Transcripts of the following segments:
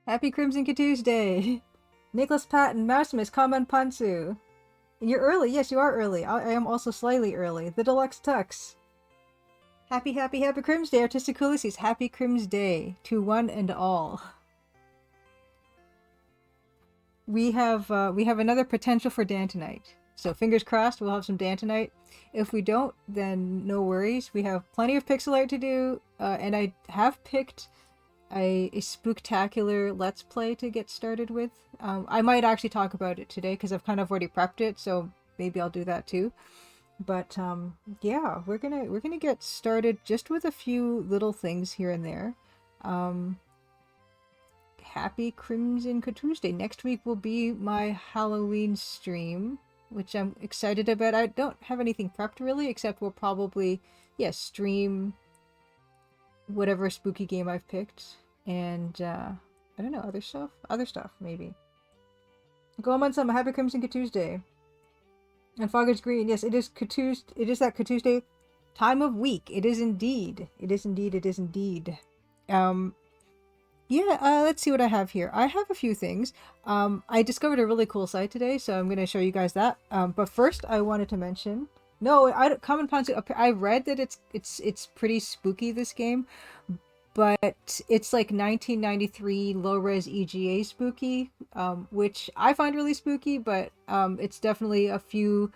Happy Crimson Tuesday! Nicholas Patton, Maximus, Kamen Pantsu. And you're early. Yes, you are early. I am also slightly early. The Deluxe Tux. Happy Crims Day, Artistic Ulysses. Happy Crims Day to one and all. We have another potential for Dan tonight. So fingers crossed we'll have some Dan tonight. If we don't, then no worries. We have plenty of pixel art to do, and I have picked a spooktacular Let's Play to get started with. I might actually talk about it today because I've kind of already prepped it, so maybe I'll do that too. But yeah, we're gonna get started just with a few little things here and there. Happy Crimson Tuesday. Next week will be my Halloween stream, which I'm excited about. I don't have anything prepped really, except we'll probably, stream whatever spooky game I've picked. And, I don't know, other stuff, maybe. Go on some Happy Crimson Tuesday. And Foggage Green, yes, it is that Tuesday time of week. It is indeed. Let's see what I have here. I have a few things. I discovered a really cool site today, so I'm going to show you guys that. But first, I wanted to mention... No, Common Ponzu, I read that it's pretty spooky, this game. But it's like 1993 low-res EGA spooky, which I find really spooky, but it's definitely a few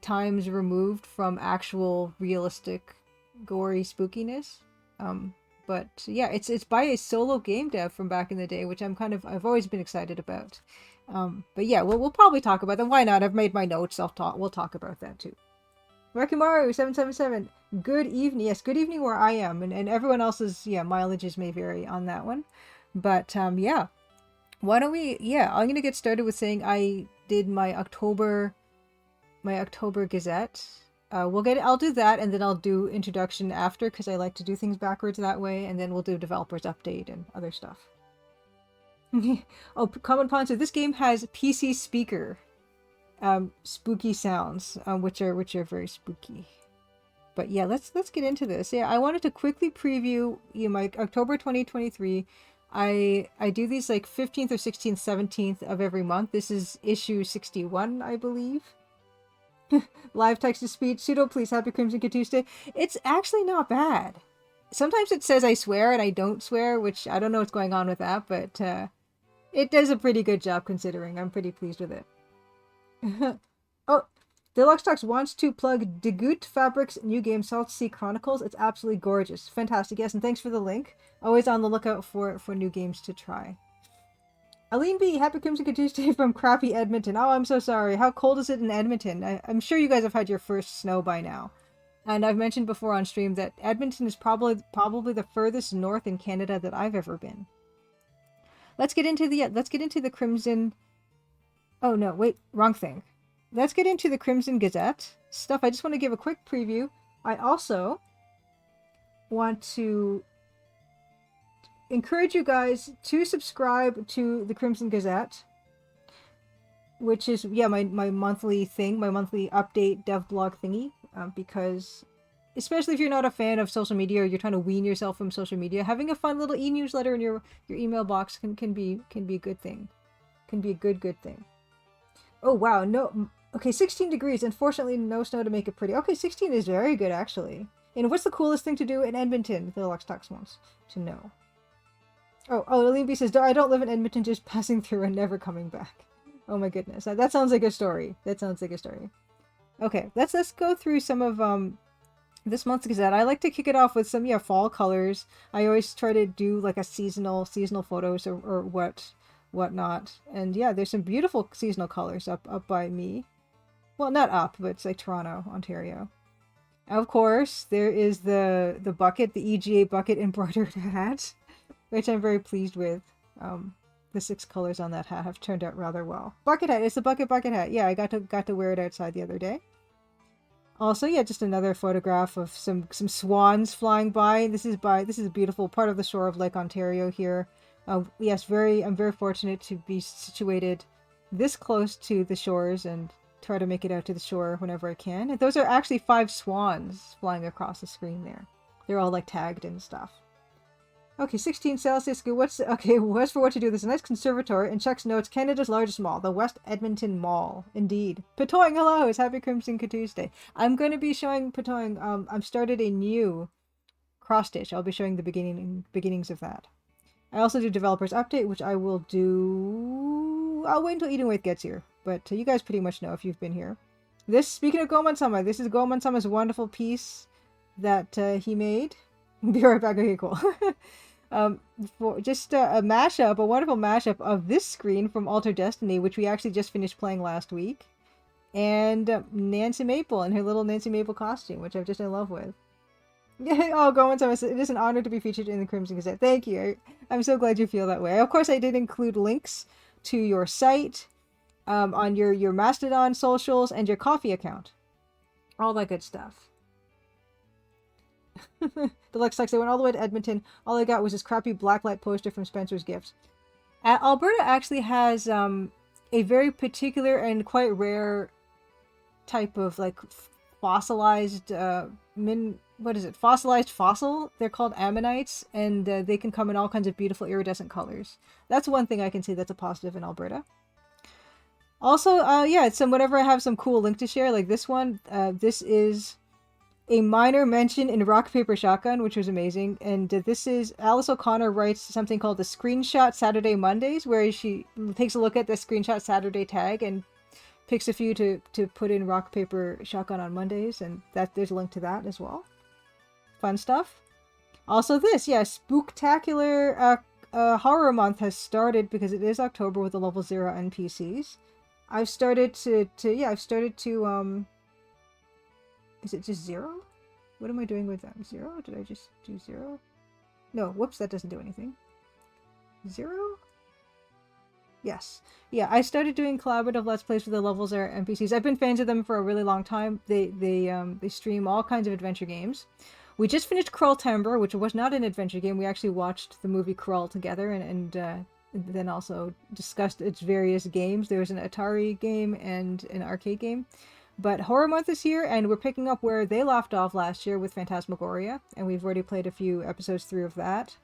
times removed from actual realistic gory spookiness. But yeah, it's by a solo game dev from back in the day, which I've always been excited about. But yeah, we'll probably talk about that. Why not? I've made my notes. We'll talk about that too. Rekimaru777, good evening. Yes, good evening where I am, and everyone else's mileages may vary on that one. But yeah, why don't we? Yeah, I'm gonna get started with saying I did my October Gazette. I'll do that, and then I'll do introduction after, because I like to do things backwards that way, and then we'll do developers update and other stuff. Oh, Common Ponzo, this game has PC speaker spooky sounds, which are very spooky. But yeah, let's get into this. Yeah, I wanted to quickly preview my October 2023. I do these like 15th or 16th, 17th of every month. This is issue 61, I believe. Live text to speech. Pseudo, please. Happy Crimson Tuesday. It's actually not bad. Sometimes it says I swear and I don't swear, which I don't know what's going on with that, but it does a pretty good job considering. I'm pretty pleased with it. Oh, Deluxe Talks wants to plug Degout Fabrics' new game, Salt Sea Chronicles. It's absolutely gorgeous. Fantastic. Yes, and thanks for the link. Always on the lookout for new games to try. Aline B, Happy Crimson Tuesday from crappy Edmonton. Oh, I'm so sorry. How cold is it in Edmonton? I'm sure you guys have had your first snow by now. And I've mentioned before on stream that Edmonton is probably the furthest north in Canada that I've ever been. Let's get into the Crimson... Oh no, wait, wrong thing. Let's get into the Crimson Gazette stuff. I just want to give a quick preview. I also want to encourage you guys to subscribe to the Crimson Gazette, which is, my monthly thing, my monthly update dev blog thingy, because especially if you're not a fan of social media or you're trying to wean yourself from social media, having a fun little e-newsletter in your email box can be a good thing. Can be a good thing. Oh wow, no, okay, 16 degrees. Unfortunately, no snow to make it pretty. Okay, 16 is very good, actually. And what's the coolest thing to do in Edmonton? The Deluxe Talks wants to know. Oh, Aline B says, I don't live in Edmonton, just passing through and never coming back. Oh my goodness, that sounds like a story. Okay, let's go through some of this month's Gazette. I like to kick it off with some fall colors. I always try to do like a seasonal photos or whatnot. And yeah, there's some beautiful seasonal colors up by me. Well, not up, but it's like Toronto, Ontario. Of course, there is the bucket, the EGA bucket embroidered hat, which I'm very pleased with. The 6 colors on that hat have turned out rather well. Bucket hat, it's the bucket hat. Yeah, I got to wear it outside the other day. Also, yeah, just another photograph of some swans flying by. This is a beautiful part of the shore of Lake Ontario here. Yes, I'm very fortunate to be situated this close to the shores and try to make it out to the shore whenever I can. And those are actually 5 swans flying across the screen there. They're all like tagged and stuff. Okay, 16 Celsius. Okay, what's for what to do? There's a nice conservatory and checks notes. Canada's largest mall, the West Edmonton Mall. Indeed. Patoing, hello. It's Happy Crimson Tuesday. I'm going to be showing Patoing. I've started a new cross stitch. I'll be showing the beginnings of that. I also do developers update, which I will do. I'll wait until Eating With gets here, but you guys pretty much know if you've been here. Speaking of Goman-sama, this is Goman-sama's wonderful piece that he made. Be right back. Okay, cool. For just a mashup, a wonderful mashup of this screen from Alter Destiny, which we actually just finished playing last week, and Nancy Maple in her little Nancy Maple costume, which I'm just in love with. Yeah, oh, Goman-sama, it is an honor to be featured in the Crimson Gazette. Thank you. I'm so glad you feel that way. Of course, I did include links to your site, on your Mastodon socials, and your coffee account. All that good stuff. Deluxe Text, I went all the way to Edmonton. All I got was this crappy blacklight poster from Spencer's Gifts. Alberta actually has a very particular and quite rare type of like fossilized fossilized fossil. They're called ammonites, and they can come in all kinds of beautiful iridescent colors. That's one thing I can say that's a positive in Alberta. Also, yeah, whenever I have some cool link to share, like this one, this is a minor mention in Rock Paper Shotgun, which was amazing. And this is Alice O'Connor writes something called the Screenshot Saturday Mondays, where she takes a look at the Screenshot Saturday tag and picks a few to put in Rock Paper Shotgun on Mondays, and there's a link to that as well. Fun stuff. Also this, yeah, Spooktacular Horror Month has started because it is October with the level 0 NPCs. I've started to is it just 0? What am I doing with that? 0? Did I just do 0? No, whoops, that doesn't do anything. 0? Yes. Yeah, I started doing collaborative Let's Plays with the level 0 NPCs. I've been fans of them for a really long time. They stream all kinds of adventure games. We just finished Krull Timber, which was not an adventure game. We actually watched the movie Krull together and then also discussed its various games. There was an Atari game and an arcade game. But Horror Month is here, and we're picking up where they left off last year with Phantasmagoria, and we've already played a few episodes through of that.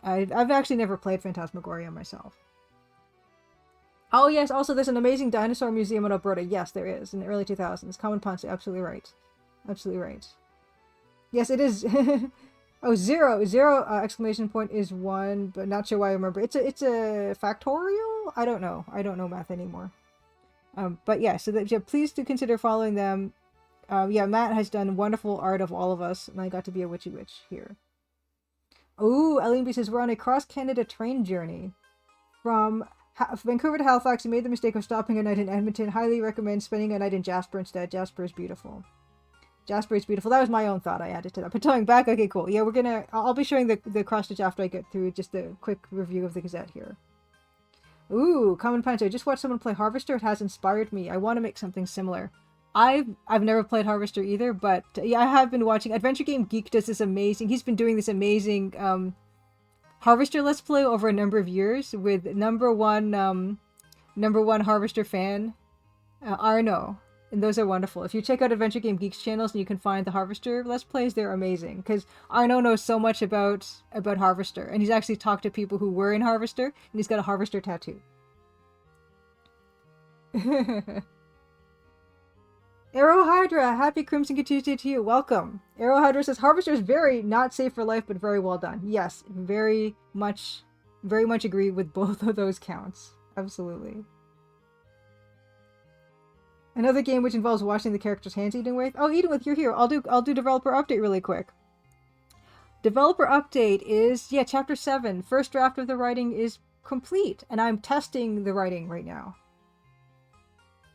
I've actually never played Phantasmagoria myself. Oh yes, also there's an amazing dinosaur museum in Alberta. Yes, there is, in the early 2000s. Common Punch, absolutely right. Absolutely right. Yes, it is. Oh, 0! 0 exclamation point is 1, but not sure why I remember. It's a factorial? I don't know. I don't know math anymore. But yeah, so please do consider following them. Yeah, Matt has done wonderful art of all of us, and I got to be a witchy witch here. Oh, Eileen B says, we're on a cross-Canada train journey. From Vancouver to Halifax, I made the mistake of stopping a night in Edmonton. Highly recommend spending a night in Jasper instead. Jasper is beautiful. Jasper is beautiful. That was my own thought. I added to that. But going back, okay, cool. Yeah, I'll be showing the cross-stitch after I get through just a quick review of the Gazette here. Ooh, Common Punch. I just watched someone play Harvester. It has inspired me. I want to make something similar. I've never played Harvester either, but yeah, I have been watching. Adventure Game Geek does this amazing. He's been doing this amazing Harvester Let's Play over a number of years with number one Harvester fan, Arno. And those are wonderful. If you check out Adventure Game Geek's channels and you can find the Harvester Let's Plays, they're amazing. Because Arno knows so much about Harvester. And he's actually talked to people who were in Harvester. And he's got a Harvester tattoo. Arrow Hydra, happy Crimson Tuesday to you. Welcome. Arrow Hydra says, Harvester is very not safe for life, but very well done. Yes, very much agree with both of those counts. Absolutely. Another game which involves washing the character's hands. Eating With. Oh, Eating With, you're here. I'll do developer update really quick. Developer update is, yeah, chapter 7. First draft of the writing is complete, and I'm testing the writing right now.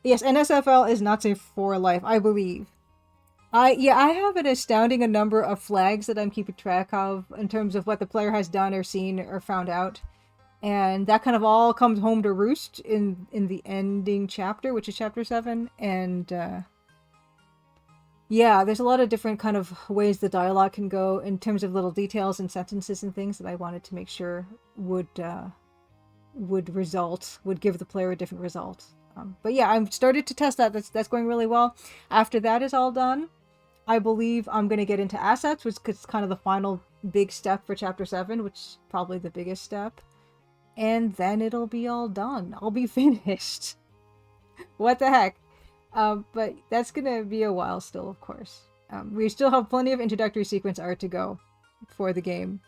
Yes, NSFL is not safe for life, I believe. I have an astounding number of flags that I'm keeping track of in terms of what the player has done or seen or found out. And that kind of all comes home to roost in the ending chapter, which is chapter 7. And yeah, there's a lot of different kind of ways the dialogue can go in terms of little details and sentences and things that I wanted to make sure would give the player a different result. But yeah, I've started to test that. That's going really well. After that is all done, I believe I'm going to get into assets, which is kind of the final big step for Chapter 7, which is probably the biggest step. And then it'll be all done. I'll be finished. What the heck? But that's gonna be a while still, of course. We still have plenty of introductory sequence art to go for the game.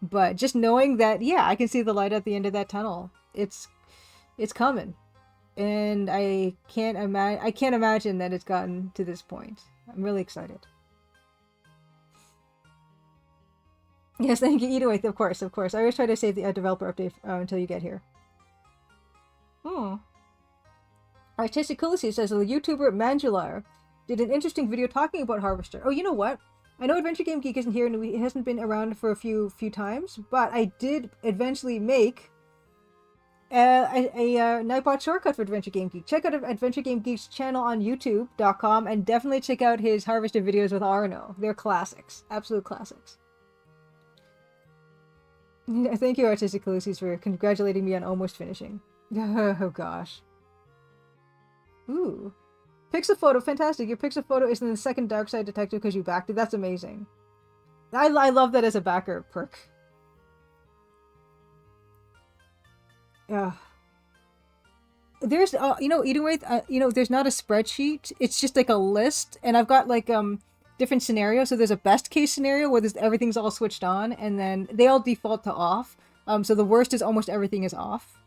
But just knowing that, yeah, I can see the light at the end of that tunnel. It's coming. And I can't imagine that it's gotten to this point. I'm really excited. Yes, thank you, Eataway. Of course. I always try to save the developer update until you get here. Artistic Coolsy says the YouTuber Manjular did an interesting video talking about Harvester. Oh, you know what? I know Adventure Game Geek isn't here and it hasn't been around for a few times, but I did eventually make a Nightbot shortcut for Adventure Game Geek. Check out Adventure Game Geek's channel on YouTube.com and definitely check out his Harvester videos with Arno. They're classics. Absolute classics. Thank you, Artistic Coolsy, for congratulating me on almost finishing. Oh, gosh. Ooh. Pixel Photo, fantastic. Your Pixel Photo is in the second Dark Side Detective because you backed it. That's amazing. I love that as a backer perk. Yeah. There's, there's not a spreadsheet. It's just like a list, and I've got like different scenarios. So there's a best case scenario where everything's all switched on, and then they all default to off. So the worst is almost everything is off.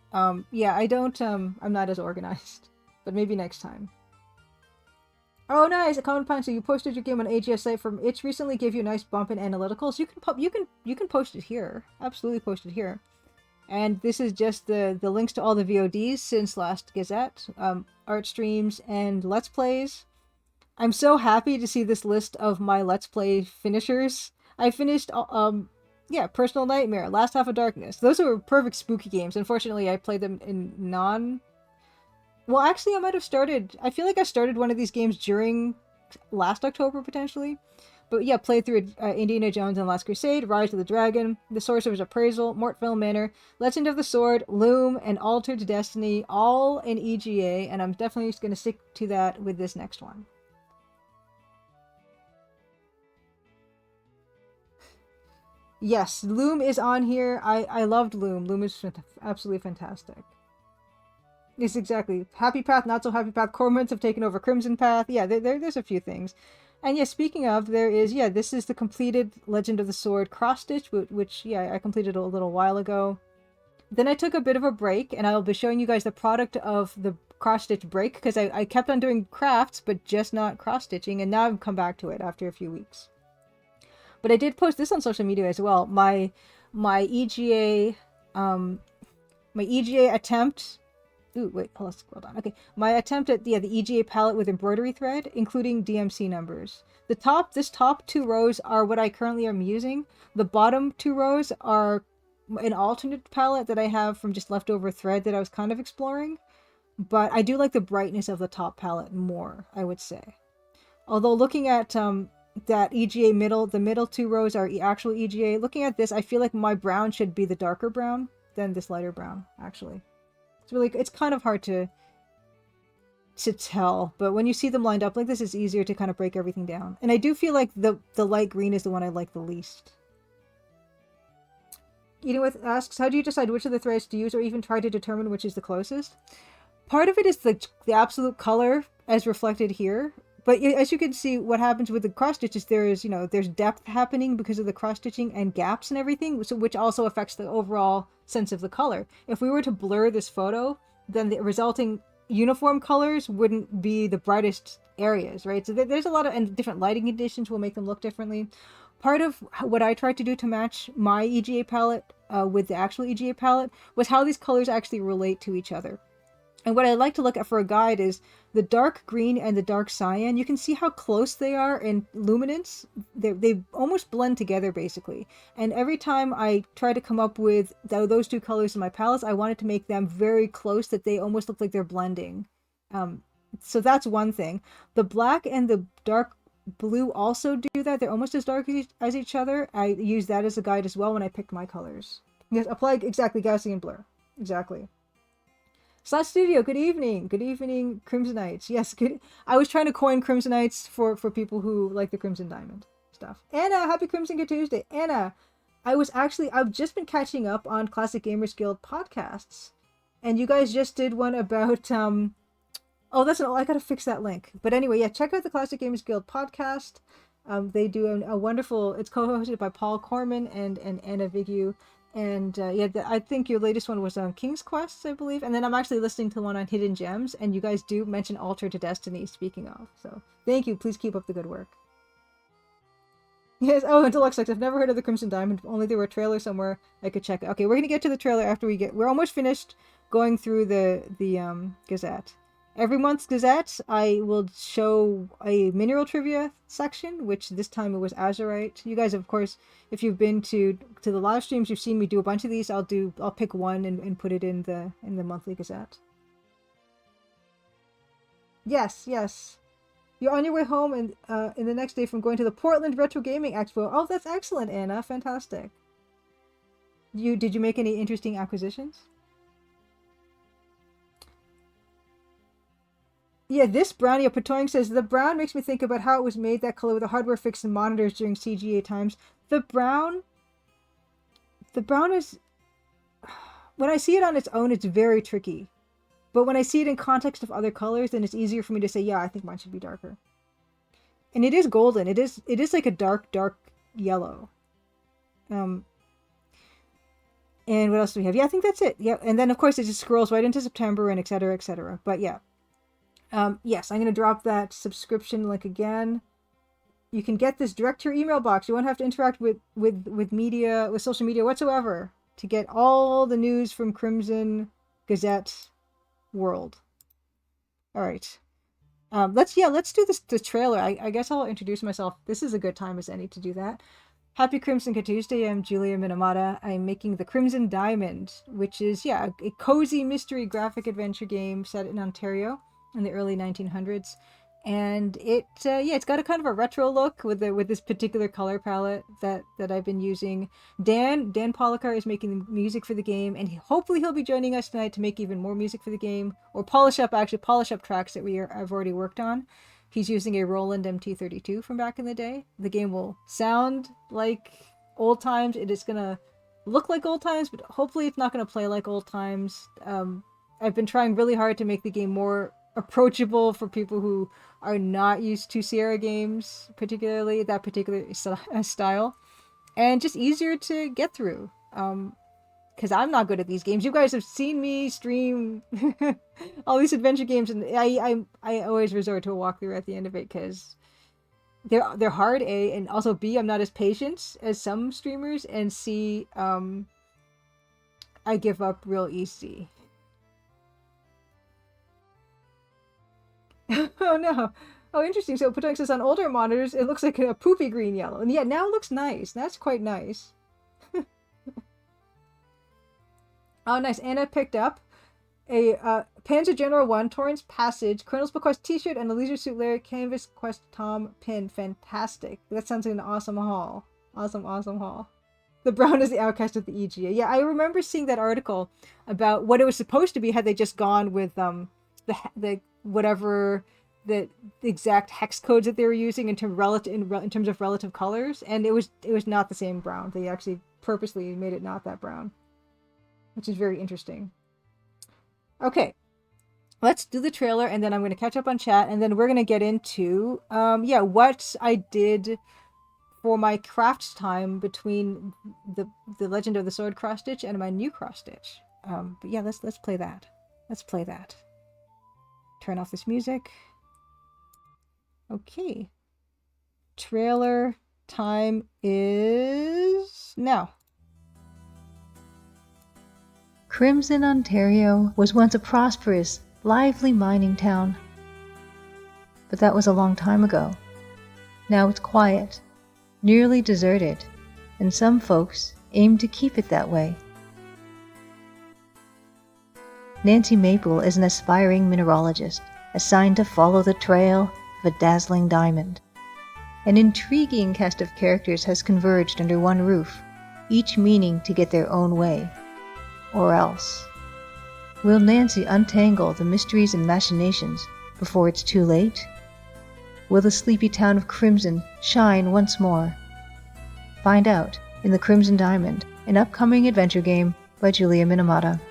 Yeah, I'm not as organized, but maybe next time. Oh, nice! A comment punch. So you posted your game on AGS site from Itch recently. Gave you a nice bump in analyticals. You can post it here. Absolutely post it here. And this is just the links to all the VODs since last Gazette, art streams, and Let's Plays. I'm so happy to see this list of my Let's Play finishers. I finished, Personal Nightmare, Last Half of Darkness. Those are perfect spooky games. Unfortunately, I played them in Well, actually, I might have started... I feel like I started one of these games during last October, potentially. But yeah, played through Indiana Jones and Last Crusade, Rise of the Dragon, The Sorcerer's Appraisal, Mortville Manor, Legend of the Sword, Loom, and Altered Destiny, all in EGA, and I'm definitely just going to stick to that with this next one. Yes, Loom is on here. I loved Loom. Loom is absolutely fantastic. Yes, exactly. Happy Path, Not So Happy Path. Cormorants have taken over Crimson Path. Yeah, there's a few things. And yeah, speaking of, this is the completed Legend of the Sword cross-stitch, which, yeah, I completed a little while ago. Then I took a bit of a break, and I'll be showing you guys the product of the cross-stitch break, because I kept on doing crafts, but just not cross-stitching, and now I've come back to it after a few weeks. But I did post this on social media as well. My EGA attempt... Ooh, wait, hold on. Okay, my attempt at the EGA palette with embroidery thread, including DMC numbers. This top two rows are what I currently am using. The bottom two rows are an alternate palette that I have from just leftover thread that I was kind of exploring. But I do like the brightness of the top palette more, I would say. Although looking at that EGA the middle two rows are actual EGA. Looking at this, I feel like my brown should be the darker brown than this lighter brown, actually. It's kind of hard to tell, but when you see them lined up like this, it's easier to kind of break everything down. And I do feel like the light green is the one I like the least. Eating With asks, how do you decide which of the threads to use or even try to determine which is the closest? Part of it is the absolute color as reflected here. But as you can see, what happens with the cross stitches, there's depth happening because of the cross stitching and gaps and everything, which also affects the overall sense of the color. If we were to blur this photo, then the resulting uniform colors wouldn't be the brightest areas, right? So there's a lot of, and different lighting conditions will make them look differently. Part of what I tried to do to match my EGA palette with the actual EGA palette was how these colors actually relate to each other. And what I like to look at for a guide is the dark green and the dark cyan. You can see how close they are in luminance. They almost blend together, basically. And every time I try to come up with those two colors in my palettes, I wanted to make them very close, that they almost look like they're blending. So that's one thing. The black and the dark blue also do that. They're almost as dark as each other. I use that as a guide as well when I pick my colors. Yes, apply exactly Gaussian blur. Exactly. Slot Studio, good evening. Good evening, Crimsonites. Yes, good. I was trying to coin Crimsonites for people who like the Crimson Diamond. stuff. Anna, happy Crimson Good Tuesday. Anna, I've just been catching up on Classic Gamers Guild podcasts, and you guys just did one about, oh, I gotta fix that link. But anyway, yeah, check out the Classic Gamers Guild podcast. They do a wonderful, it's co-hosted by Paul Corman and Anna Vigu. And I think your latest one was on King's Quest, I believe. And then I'm actually listening to one on Hidden Gems, and you guys do mention Altar to Destiny, speaking of. So thank you. Please keep up the good work. Yes. Oh, and Deluxe, I've never heard of the Crimson Diamond. Only there were a trailer somewhere I could check. Okay, we're going to get to the trailer after we're almost finished going through the Gazette. Every month's Gazette, I will show a mineral trivia section, which this time it was azurite. You guys, of course, if you've been to the live streams, you've seen me do a bunch of these. I'll pick one and put it in the monthly Gazette. Yes. You're on your way home and in the next day from going to the Portland Retro Gaming Expo. Oh, that's excellent, Anna. Fantastic. Did you make any interesting acquisitions? Yeah, this brown, Patoing says, the brown makes me think about how it was made that color with the hardware fixed and monitors during CGA times. The brown is, when I see it on its own, it's very tricky. But when I see it in context of other colors, then it's easier for me to say, yeah, I think mine should be darker. And it is golden. It is like a dark yellow. And what else do we have? Yeah, I think that's it. Yeah, and then of course it just scrolls right into September and et cetera, et cetera. But yeah. Yes, I'm going to drop that subscription link again. You can get this direct to your email box. You won't have to interact with social media whatsoever to get all the news from Crimson Gazette world. All right. Let's do the trailer. I guess I'll introduce myself. This is a good time as any to do that. Happy Crimson Good Tuesday. I'm Julia Minamata. I'm making the Crimson Diamond, which is, a cozy mystery graphic adventure game set in Ontario in the early 1900s, and it's got a kind of a retro look with this particular color palette that I've been using. Dan Polakar is making the music for the game, and hopefully he'll be joining us tonight to make even more music for the game, or polish up tracks that I've already worked on. He's using a Roland MT32 from back in the day. The game will sound like old times. It is gonna look like old times, but hopefully it's not gonna play like old times. I've been trying really hard to make the game more approachable for people who are not used to Sierra games, particularly that particular style, and just easier to get through. Because I'm not good at these games. You guys have seen me stream all these adventure games, and I always resort to a walkthrough at the end of it because they're hard, A, and also B, I'm not as patient as some streamers, and C, I give up real easy. Oh no. Oh, interesting. So Potomac says on older monitors it looks like a poopy green yellow, and now it looks nice. That's quite nice. Oh, nice. Anna picked up a Panzer General 1 Torrance Passage Colonel's Bequest t-shirt and a Leisure Suit Larry Canvas Quest Tom pin. Fantastic. That sounds like an awesome haul. Awesome haul. The brown is the outcast of the EGA. Yeah, I remember seeing that article about what it was supposed to be had they just gone with the whatever the exact hex codes that they were using in terms of relative colors, and it was not the same brown. They actually purposely made it not that brown, which is very interesting. Okay, let's do the trailer, and then I'm going to catch up on chat, and then we're going to get into what I did for my craft time between the Legend of the Sword cross stitch and my new cross stitch. But yeah, let's play that. Let's play that. Turn off this music. Okay. Trailer time is now. Crimson, Ontario was once a prosperous, lively mining town. But that was a long time ago. Now it's quiet, nearly deserted, and some folks aim to keep it that way. Nancy Maple is an aspiring mineralogist assigned to follow the trail of a dazzling diamond. An intriguing cast of characters has converged under one roof, each meaning to get their own way. Or else. Will Nancy untangle the mysteries and machinations before it's too late? Will the sleepy town of Crimson shine once more? Find out in The Crimson Diamond, an upcoming adventure game by Julia Minamata.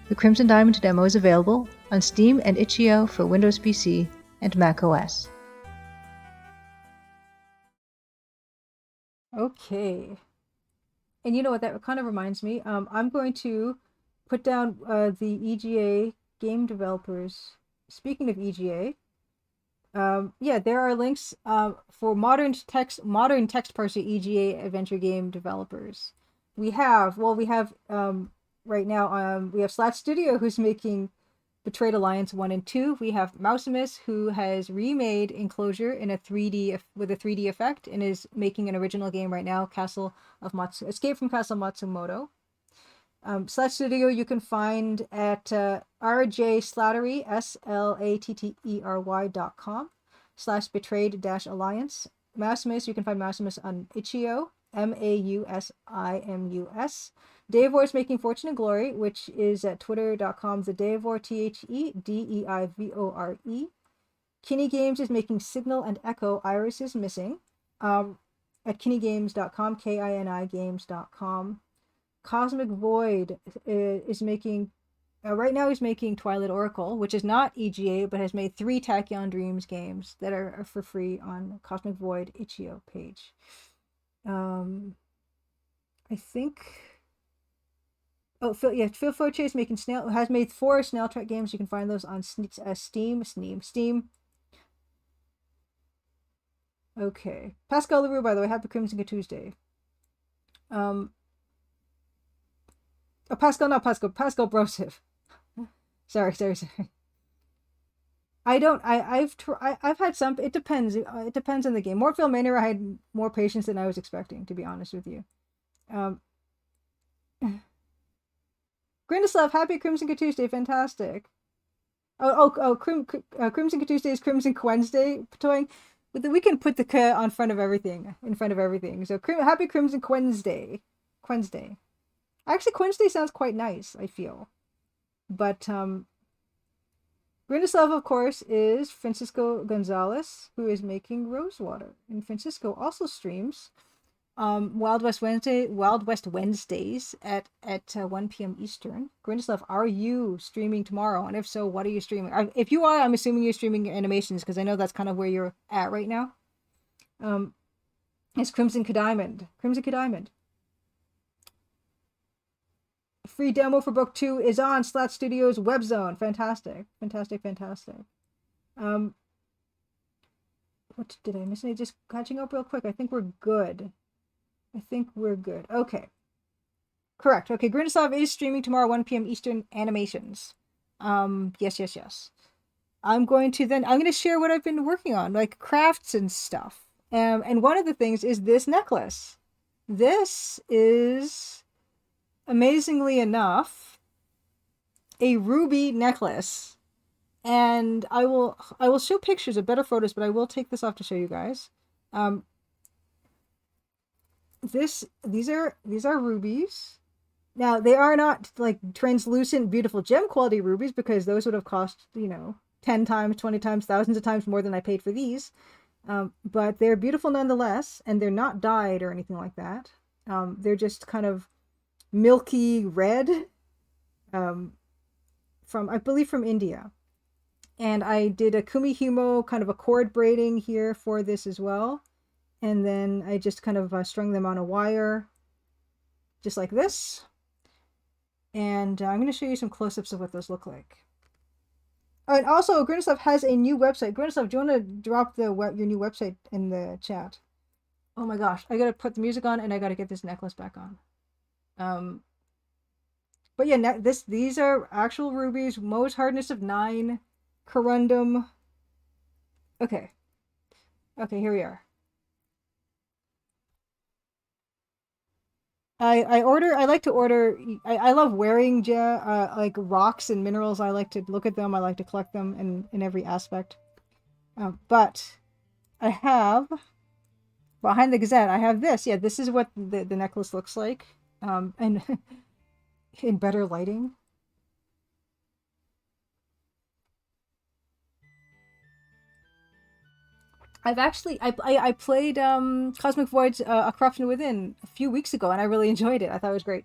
The Crimson Diamond demo is available on Steam and itch.io for Windows PC and Mac OS. Okay. And you know what, that kind of reminds me. I'm going to put down the EGA game developers. Speaking of EGA, yeah, there are links for modern text parser EGA adventure game developers. We have right now we have Slat Studio, who's making Betrayed Alliance 1 and 2. We have Mousimus, who has remade Enclosure in a 3D with a 3D effect and is making an original game right now, Escape from Castle Matsumoto. Slat Studio you can find at rjslattery, slattery.com/betrayed-alliance. Mousimus, you can find Mousimus on itch.io, Mausimus. Deivor is making Fortune and Glory, which is at twitter.com, thedeivor, TheDeivore. Kinney Games is making Signal and Echo, Iris is Missing, at kinneygames.com, KINIgames.com. Cosmic Void is making, right now he's making Twilight Oracle, which is not EGA, but has made 3 Tachyon Dreams games that are for free on Cosmic Void itch.io page. I think... Oh, Phil Foche is making has made 4 Snail Track games. You can find those on Steam. Okay. Pascal LaRue, by the way, happy Crimson Tuesday. Oh, Pascal Brosif. Sorry. I've had some. It depends. It depends on the game. Mortville Manor, I had more patience than I was expecting, to be honest with you. Grindislav, happy Crimson Tuesday, fantastic. Crimson Tuesday is Crimson Wednesday toying. But we can put the K on front of everything, So happy Crimson Wednesday. Actually, Wednesday sounds quite nice, I feel. But Grindislav, of course, is Francisco Gonzalez, who is making Rosewater. And Francisco also streams Wild West Wednesdays at 1 p.m. Eastern. Grindislav, are you streaming tomorrow? And if so, what are you streaming? If you are, I'm assuming you're streaming animations, because I know that's kind of where you're at right now. It's Crimson Diamond. Free demo for book 2 is on Slat Studios web zone. Fantastic. What did I miss? Just catching up real quick. I think we're good. Okay. Correct. Okay, Grindislav is streaming tomorrow, 1 p.m. Eastern animations. Yes. I'm going to share what I've been working on, like crafts and stuff. And one of the things is this necklace. This is, amazingly enough, a ruby necklace. And I will show pictures of better photos, but I will take this off to show you guys. These are rubies. Now, they are not like translucent, beautiful gem quality rubies, because those would have cost, 10 times, 20 times, thousands of times more than I paid for these. But they're beautiful nonetheless, and they're not dyed or anything like that. They're just kind of milky red, I believe from India. And I did a kumihimo, kind of a cord braiding here for this as well. And then I just kind of strung them on a wire, just like this. And I'm going to show you some close-ups of what those look like. Oh, and also, Grindislav has a new website. Grindislav, do you want to drop your new website in the chat? Oh my gosh, I got to put the music on, and I got to get this necklace back on. But yeah, these are actual rubies, Mohs hardness of 9, corundum. Okay, here we are. I like to order. I love wearing like rocks and minerals. I like to look at them. I like to collect them in every aspect. But I have behind the Gazette. I have this. Yeah, this is what the necklace looks like. And in better lighting. I played Cosmic Void's A Corruption Within a few weeks ago, and I really enjoyed it. I thought it was great.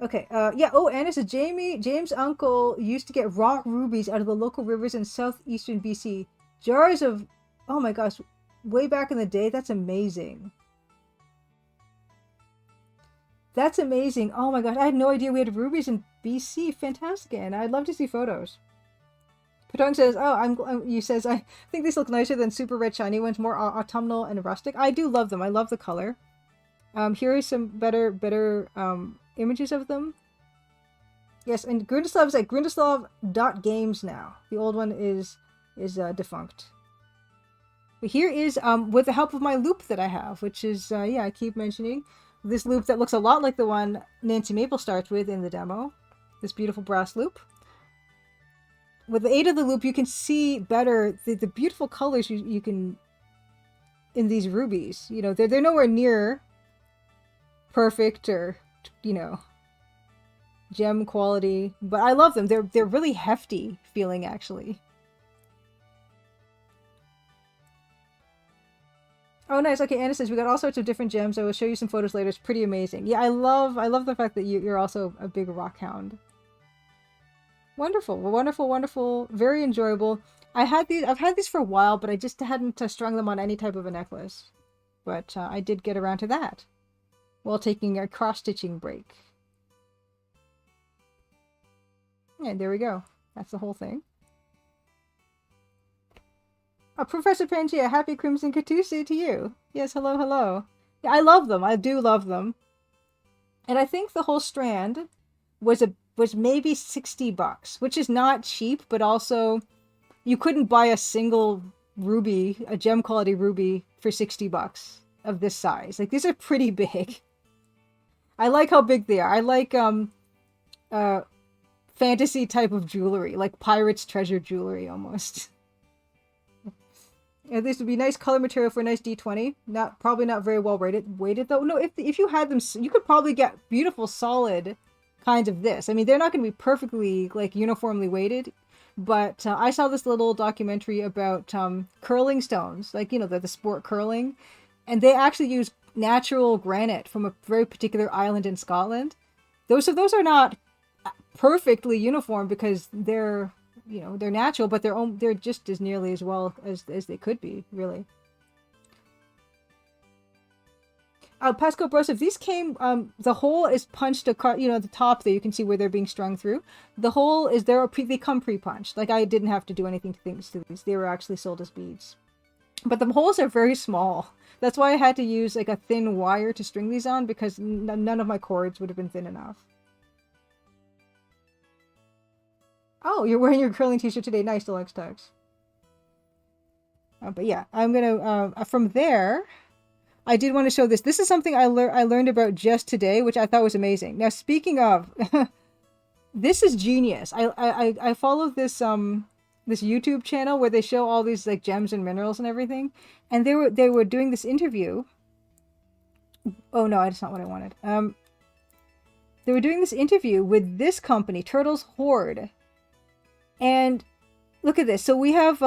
Okay, yeah, oh, Anna says, James' uncle used to get raw rubies out of the local rivers in southeastern BC. Jars of, oh my gosh, way back in the day, that's amazing. That's amazing. Oh my gosh, I had no idea we had rubies in BC. Fantastic, and I'd love to see photos. Patong says, "Oh, you says I think these look nicer than super red shiny ones, more autumnal and rustic. I do love them. I love the color. Here are some better images of them. Yes, and Grundislav's at Grundislav.games now. The old one is defunct. But here is with the help of my loop that I have, which is yeah, I keep mentioning this loop that looks a lot like the one Nancy Maple starts with in the demo. This beautiful brass loop. With the aid of the loop, you can see better the beautiful colors you can in these rubies. You know, they're nowhere near perfect or, you know, gem quality, but I love them. They're really hefty feeling, actually. Oh, nice. Okay, Anna says we got all sorts of different gems. I will show you some photos later. It's pretty amazing. Yeah, I love the fact that you're also a big rock hound. Wonderful, wonderful, wonderful. Very enjoyable. I've had these for a while, but I just hadn't strung them on any type of a necklace. But I did get around to that while taking a cross-stitching break. And there we go. That's the whole thing. Professor Pangea, happy Crimson Katusi to you. Yes, hello, hello. Yeah, I love them. I do love them. And I think the whole strand was maybe $60, which is not cheap, but also you couldn't buy a single ruby, a gem quality ruby, for $60 of this size. Like, these are pretty big. I like how big they are. I like fantasy type of jewelry, like pirate's treasure jewelry almost. Yeah, this would be nice color material for a nice D20. Probably not very well weighted though. No, if you had them, you could probably get beautiful solid kinds of this. I mean, they're not going to be perfectly like uniformly weighted, but I saw this little documentary about curling stones, like, you know, the sport curling, and they actually use natural granite from a very particular island in Scotland. Those are not perfectly uniform because they're, you know, they're natural, but they're just as nearly as well as they could be, really. Pascal Broseph, these came, the hole is punched across, you know, the top there, you can see where they're being strung through. The hole is there, they come pre-punched. Like, I didn't have to do anything to these. They were actually sold as beads. But the holes are very small. That's why I had to use, like, a thin wire to string these on, because none of my cords would have been thin enough. Oh, you're wearing your curling t-shirt today. Nice, Deluxe Tux. But yeah, I'm gonna, from there, I did want to show this. This is something I learned about just today, which I thought was amazing. Now, speaking of, this is genius. I follow this this YouTube channel where they show all these like gems and minerals and everything, and they were doing this interview. Oh no, that's not what I wanted. They were doing this interview with this company, Turtle's Hoard, and look at this. So we have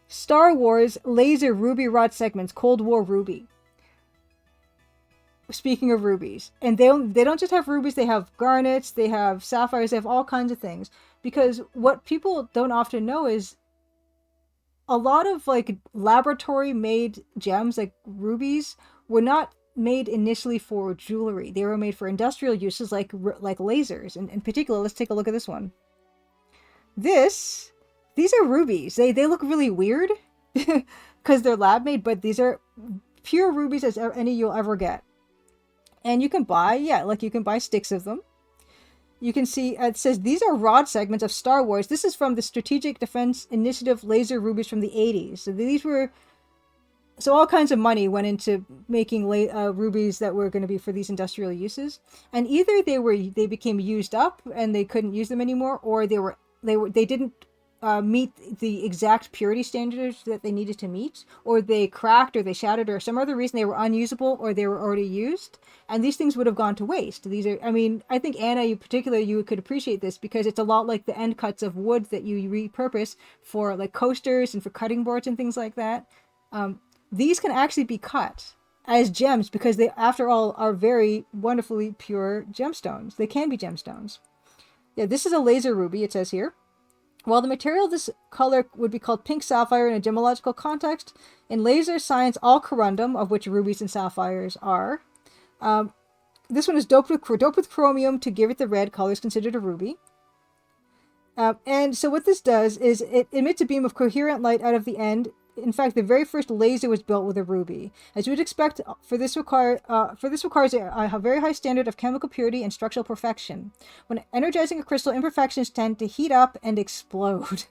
Star Wars laser ruby rod segments, Cold War ruby. Speaking of rubies, and they don't just have rubies, they have garnets, they have sapphires, they have all kinds of things. Because what people don't often know is a lot of like laboratory made gems, like rubies, were not made initially for jewelry. They were made for industrial uses, like lasers. And in particular, let's take a look at this one. These are rubies. They look really weird because they're lab made, but these are pure rubies as any you'll ever get. And you can buy, yeah, like you can buy sticks of them. You can see it says these are rod segments of Star Wars. This is from the Strategic Defense Initiative laser rubies from the 80s. So these were, so all kinds of money went into making rubies that were going to be for these industrial uses. And either they became used up and they couldn't use them anymore, or they didn't meet the exact purity standards that they needed to meet, or they cracked, or they shattered, or some other reason they were unusable, or they were already used, and these things would have gone to waste. These are, I mean, I think Anna, you particularly, you could appreciate this because it's a lot like the end cuts of wood that you repurpose for like coasters and for cutting boards and things like that. These can actually be cut as gems because they, after all, are very wonderfully pure gemstones. They can be gemstones. Yeah, this is a laser ruby, it says here. While the material of this color would be called pink sapphire in a gemological context, in laser science, all corundum, of which rubies and sapphires are, this one is doped with chromium to give it the red color is considered a ruby. And so what this does is it emits a beam of coherent light out of the end. In fact, the very first laser was built with a ruby. As you would expect, this requires a very high standard of chemical purity and structural perfection. When energizing a crystal, imperfections tend to heat up and explode.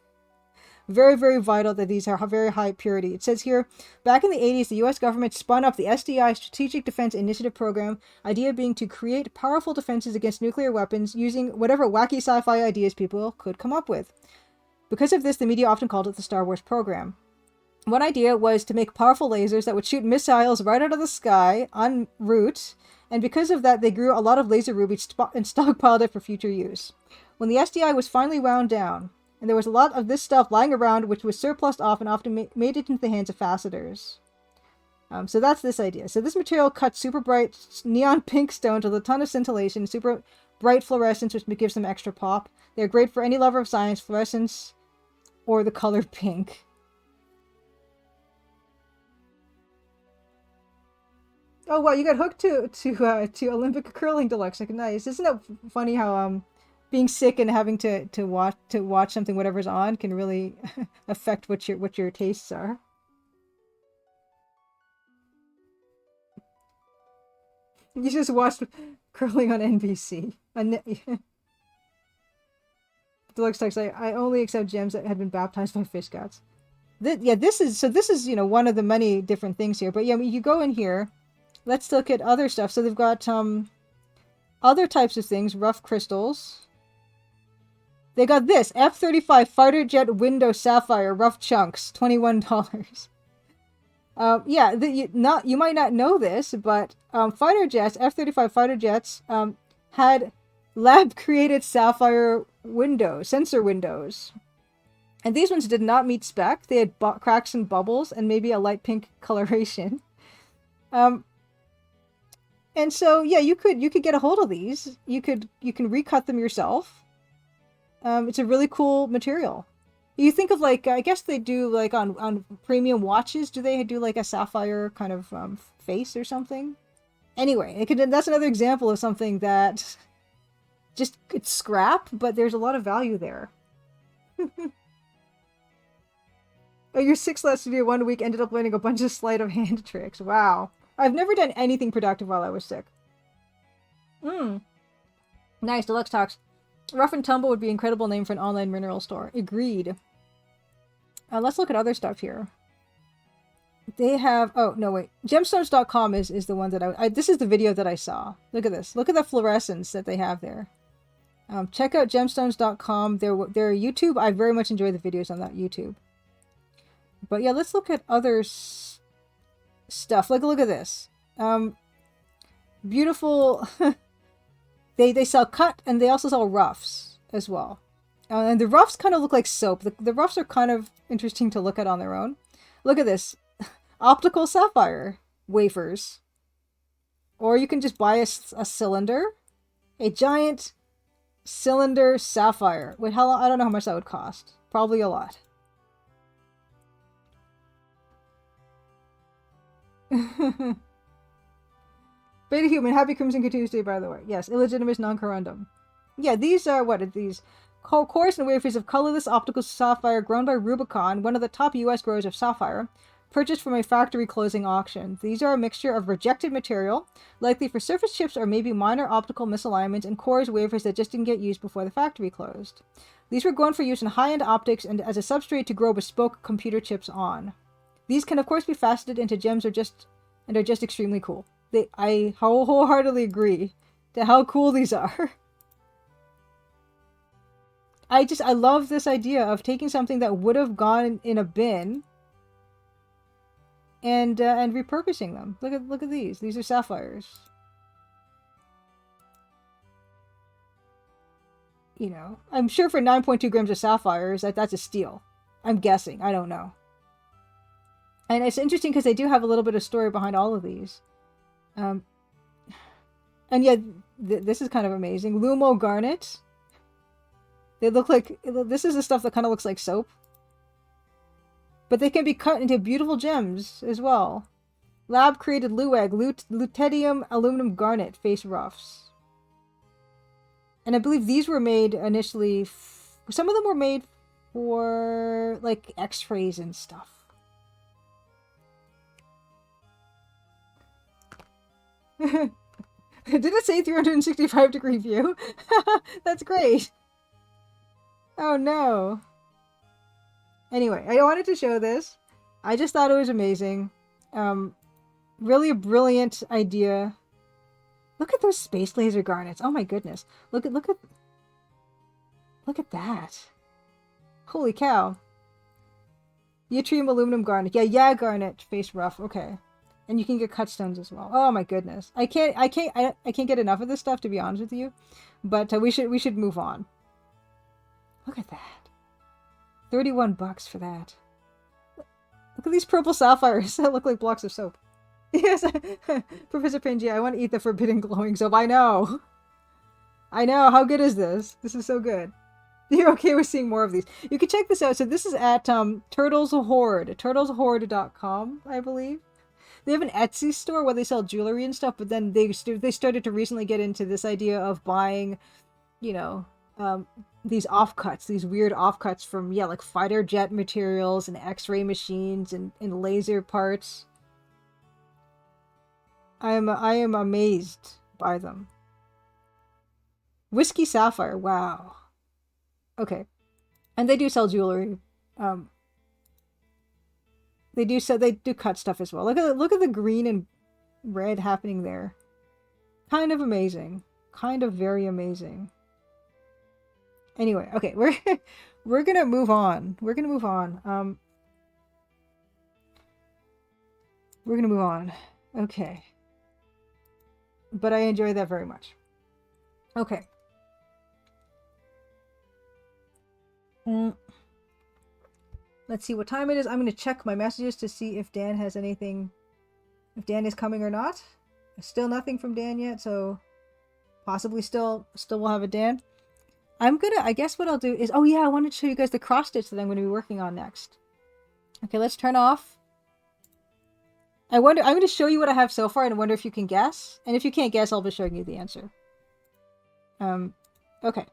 Very, very vital that these are very high purity. It says here, back in the 80s, the US government spun up the SDI Strategic Defense Initiative Program, idea being to create powerful defenses against nuclear weapons using whatever wacky sci-fi ideas people could come up with. Because of this, the media often called it the Star Wars program. One idea was to make powerful lasers that would shoot missiles right out of the sky en route, and because of that, they grew a lot of laser rubies and stockpiled it for future use. When the SDI was finally wound down, and there was a lot of this stuff lying around, which was surplused off and often made it into the hands of facetors. So that's this idea. So this material cuts super bright neon pink stones with a ton of scintillation, super bright fluorescence, which gives them extra pop. They're great for any lover of science, fluorescence, or the color pink. Oh wow, you got hooked to Olympic curling deluxe. Like, nice. Isn't that funny how being sick and having to watch something whatever's on can really affect what your tastes are. You just watched curling on NBC. Deluxe text. I only accept gems that had been baptized by fish gods. This is one of the many different things here. But yeah, I mean, you go in here. Let's look at other stuff. So they've got other types of things, rough crystals. They got this F-35 fighter jet window sapphire rough chunks, $21. Yeah, you might not know this, but fighter jets, F-35 fighter jets, had lab-created sapphire windows, sensor windows, and these ones did not meet spec. They had cracks and bubbles, and maybe a light pink coloration. And so, yeah, you could get a hold of these. You can recut them yourself. It's a really cool material. You think of like, I guess they do like on premium watches. Do they do like a sapphire kind of face or something? Anyway, that's another example of something that just it's scrap, but there's a lot of value there. Oh, your 6 last studio 1 week ended up learning a bunch of sleight of hand tricks. Wow. I've never done anything productive while I was sick. Nice, Deluxe Talks. Rough and Tumble would be an incredible name for an online mineral store. Agreed. Let's look at other stuff here. They have... Oh, no, wait. Gemstones.com is the one that this is the video that I saw. Look at this. Look at the fluorescence that they have there. Check out gemstones.com. Their YouTube. I very much enjoy the videos on that YouTube. But yeah, let's look at other stuff. Like, look at this. Beautiful. They sell cut, and they also sell roughs as well. And the roughs kind of look like soap. The roughs are kind of interesting to look at on their own. Look at this. Optical sapphire wafers. Or you can just buy a cylinder. A giant cylinder sapphire. Wait, I don't know how much that would cost. Probably a lot. Beta Human, happy Crimson Tuesday, by the way. Yes, illegitimate non-corundum. Yeah, these are, what are these? Cores and wafers of colorless optical sapphire grown by Rubicon, one of the top US growers of sapphire, purchased from a factory closing auction. These are a mixture of rejected material, likely for surface chips or maybe minor optical misalignments, and cores wafers that just didn't get used before the factory closed. These were grown for use in high-end optics and as a substrate to grow bespoke computer chips on. These can of course be faceted into gems are just extremely cool. I wholeheartedly agree to how cool these are. I love this idea of taking something that would have gone in a bin and repurposing them. Look at these. These are sapphires. You know, I'm sure for 9.2 grams of sapphires, that's a steal. I'm guessing. I don't know. And it's interesting because they do have a little bit of story behind all of these. And yet, this is kind of amazing. Lumo garnet. They look like, this is the stuff that kind of looks like soap. But they can be cut into beautiful gems as well. Lab created Lueg, Lutetium aluminum garnet face roughs. And I believe these were made initially, some of them were made for like x-rays and stuff. Did it say 365-degree view? That's great. Oh no. Anyway, I wanted to show this. I just thought it was amazing. Really a brilliant idea. Look at those space laser garnets. Oh my goodness. Look at that. Holy cow. Yttrium aluminum garnet. Yeah, garnet face rough. Okay. And you can get cut stones as well. Oh my goodness. I can't get enough of this stuff, to be honest with you. But we should move on. Look at that. $31 for that. Look at these purple sapphires that look like blocks of soap. Yes, Professor Pingy, I want to eat the forbidden glowing soap. I know. How good is this? This is so good. You're okay with seeing more of these. You can check this out. So this is at Turtles Hoard, turtleshorde.com, I believe. They have an Etsy store where they sell jewelry and stuff, but then they started to recently get into this idea of buying, you know, these offcuts, these weird offcuts from, yeah, like fighter jet materials and x-ray machines and laser parts. I am amazed by them. Whiskey sapphire, wow. Okay. And they do sell jewelry. They do cut stuff as well. Look at the green and red happening there. Kind of amazing. Kind of very amazing. Anyway, okay, we're gonna move on. We're gonna move on. Okay. But I enjoy that very much. Okay. Let's see what time it is. I'm going to check my messages to see if Dan has anything, if Dan is coming or not. Still nothing from Dan yet, so possibly still we'll have a Dan. I guess what I'll do is, oh yeah, I wanted to show you guys the cross stitch that I'm going to be working on next. Okay, let's turn off. I'm going to show you what I have so far and I wonder if you can guess. And if you can't guess, I'll be showing you the answer. Okay.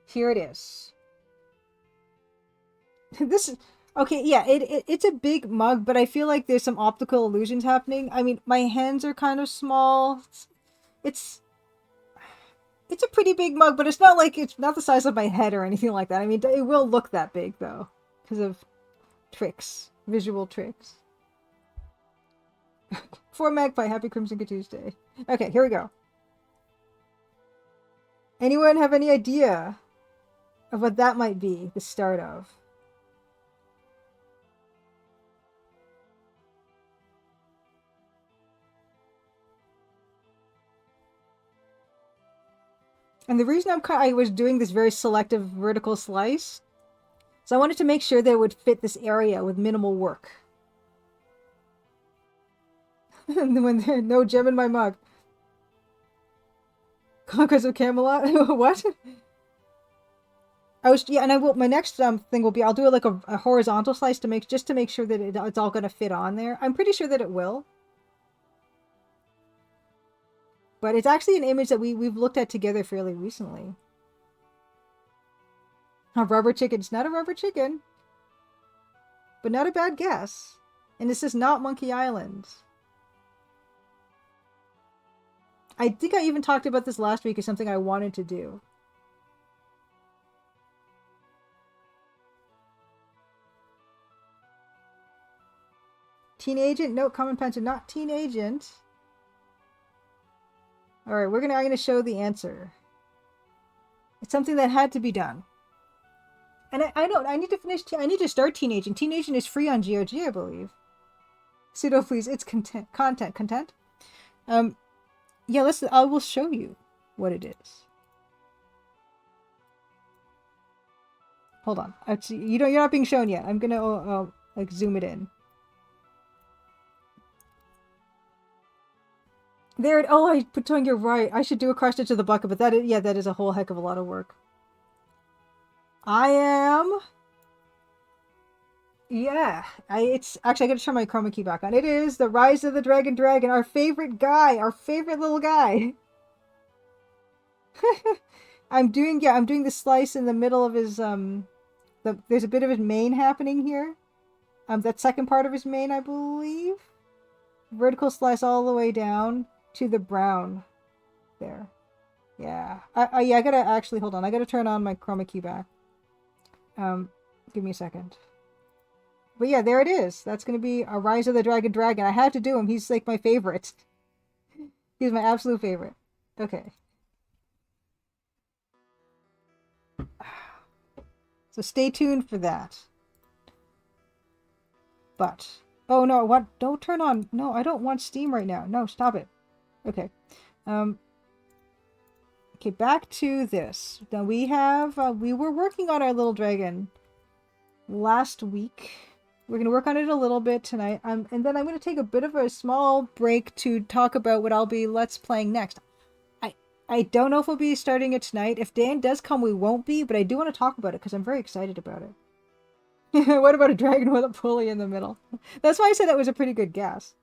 Here it is. Okay, yeah, it's a big mug, but I feel like there's some optical illusions happening. I mean, my hands are kind of small. It's a pretty big mug, but it's not the size of my head or anything like that. I mean, it will look that big though, because of tricks. Visual tricks. For Magpie, happy Crimson Tuesday. Okay, here we go. Anyone have any idea of what that might be the start of? And the reason I was doing this very selective vertical slice, so I wanted to make sure that it would fit this area with minimal work. When there's no gem in my mug. Conquest of Camelot? What? My next thing will be, I'll do it like a horizontal slice to make sure that it's all going to fit on there. I'm pretty sure that it will. But it's actually an image that we've looked at together fairly recently. A rubber chicken. It's not a rubber chicken. But not a bad guess. And this is not Monkey Island. I think I even talked about this last week as something I wanted to do. Teen Agent? No, Common Pension. Not Teen Agent. Alright, I'm gonna show the answer. It's something that had to be done. And I need to I need to start Teenaging. Teenaging is free on GRG, I believe. Pseudo, please. It's content. Yeah, I will show you what it is. Hold on. You're not being shown yet. I'm gonna like zoom it in. There. Oh, I put on. You're right. I should do a cross stitch of the bucket, but that is a whole heck of a lot of work. I am. Yeah, it's actually I gotta turn my chroma key back on. It is the Rise of the Dragon, our favorite guy, our favorite little guy. I'm doing the slice in the middle of his there's a bit of his mane happening here. That second part of his mane, I believe. Vertical slice all the way down to the brown. There. Yeah. I gotta actually hold on. I gotta turn on my chroma key back. Give me a second. But yeah, there it is. That's going to be a Rise of the Dragon. I had to do him. He's like my favorite. He's my absolute favorite. Okay. So stay tuned for that. But, oh no, what? Don't turn on. No, I don't want Steam right now. No, stop it. Okay. Okay, back to this. Now we have, we were working on our little dragon last week. We're going to work on it a little bit tonight. And then I'm going to take a bit of a small break to talk about what I'll be Let's Playing next. I don't know if we'll be starting it tonight. If Dan does come, we won't be, but I do want to talk about it because I'm very excited about it. What about a dragon with a pulley in the middle? That's why I said that was a pretty good guess.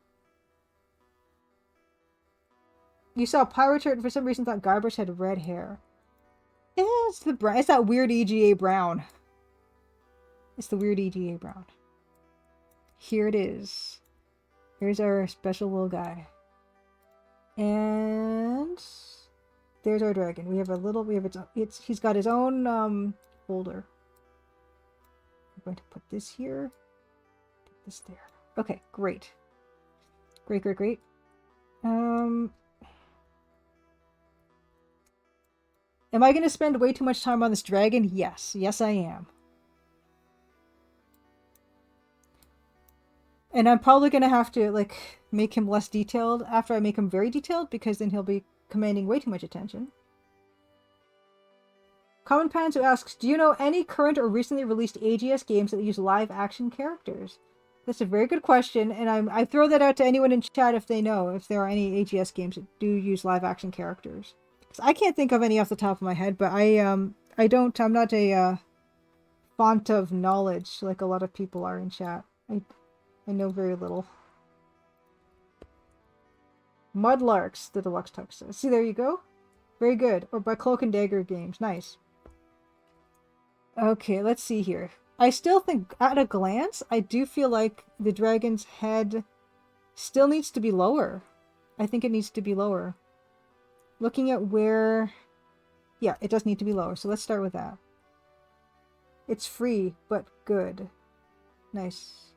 You saw Pyroturret and for some reason thought Guybrush had red hair. Yeah, it's that weird EGA brown. It's the weird EGA brown. Here it is. Here's our special little guy. And there's our dragon. He's got his own folder. I'm going to put this here. Put this there. Okay, great. Great. Am I going to spend way too much time on this dragon? Yes. Yes, I am. And I'm probably going to have to, like, make him less detailed after I make him very detailed, because then he'll be commanding way too much attention. Common Panzu asks, do you know any current or recently released AGS games that use live-action characters? That's a very good question, and I throw that out to anyone in chat if they know if there are any AGS games that do use live-action characters. I can't think of any off the top of my head, but I'm not a font of knowledge like a lot of people are in chat. I know very little. Mudlarks, the Deluxe Tux says. See, there you go. Very good. Or by Cloak and Dagger Games. Nice. Okay, let's see here. I still think, at a glance, I do feel like the dragon's head still needs to be lower. I think it needs to be lower. Looking at where... Yeah, it does need to be lower, so let's start with that. It's free, but good. Nice.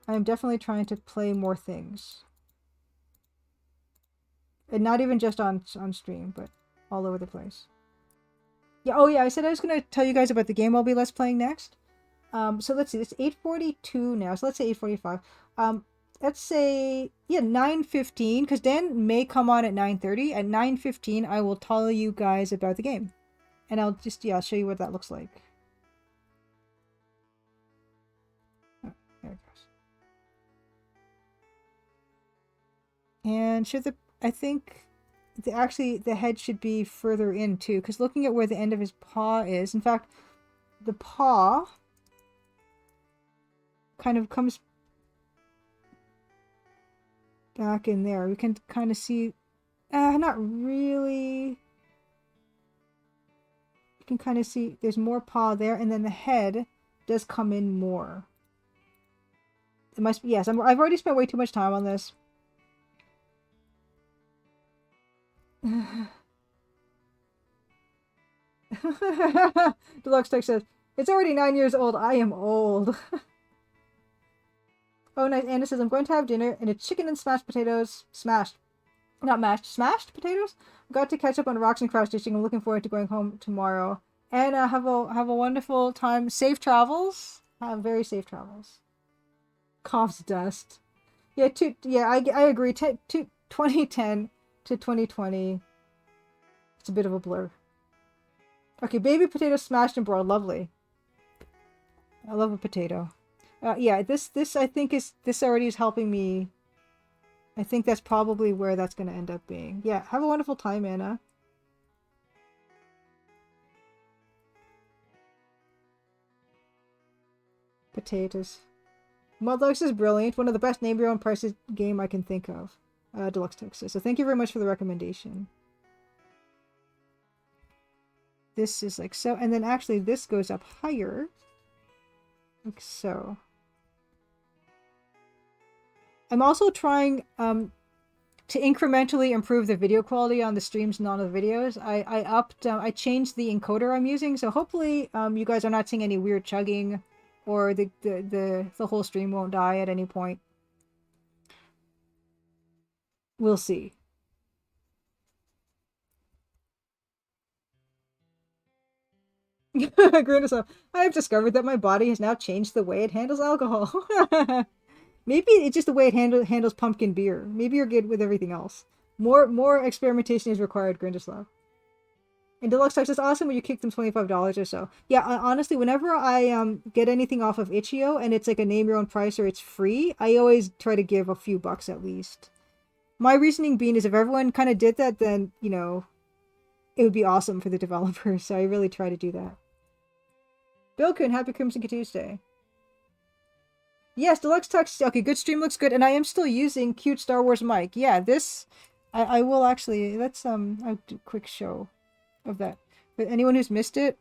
I'm definitely trying to play more things. And not even just on stream, but all over the place. Yeah, oh yeah, I said I was going to tell you guys about the game I'll be Let's Playing next. So let's see, it's 8:42 now, so let's say 8:45. Let's say, yeah, 9:15, because Dan may come on at 9:30. At 9:15, I will tell you guys about the game. And I'll just, yeah, I'll show you what that looks like. Oh, there it goes. And I think the head should be further in too, because looking at where the end of his paw is, in fact, the paw kind of comes back in there. We can kind of see, not really. You can kind of see there's more paw there, and then the head does come in more. It must be, yes, I've already spent way too much time on this. Deluxe Tech says, it's already 9 years old. I am old. Oh, nice. Anna says, I'm going to have dinner and it's chicken and smashed potatoes. Smashed. Not mashed, smashed potatoes. Got to catch up on rocks and cross stitching. I'm looking forward to going home tomorrow. And have a wonderful time. Safe travels. Very safe travels. Coughs dust. Yeah, I agree. 2010 to 2020. It's a bit of a blur. Okay, baby potato smashed and broiled. Lovely. I love a potato. Yeah, this I think this already is helping me. I think that's probably where that's going to end up being. Yeah, have a wonderful time, Anna. Potatoes. Mudlarks is brilliant. One of the best name your own prices game I can think of. Deluxe Texas. So thank you very much for the recommendation. This is like so, and then actually this goes up higher. Like so. I'm also trying to incrementally improve the video quality on the streams and on the videos. I changed the encoder I'm using, so hopefully you guys are not seeing any weird chugging, or the whole stream won't die at any point. We'll see. I have discovered that my body has now changed the way it handles alcohol. Maybe it's just the way it handles pumpkin beer. Maybe you're good with everything else. More experimentation is required, Grindislav. And Deluxe Text is awesome when you kick them $25 or so. Yeah, honestly, whenever I get anything off of Itch.io and it's like a name your own price or it's free, I always try to give a few bucks at least. My reasoning being is if everyone kind of did that, then, you know, it would be awesome for the developers. So I really try to do that. Bill Kuhn, happy Crimson Tuesday. Yes, Deluxe Text. Okay, good stream looks good, and I am still using cute Star Wars mic. Yeah, this I will actually. Let's I'll do a quick show of that. But anyone who's missed it,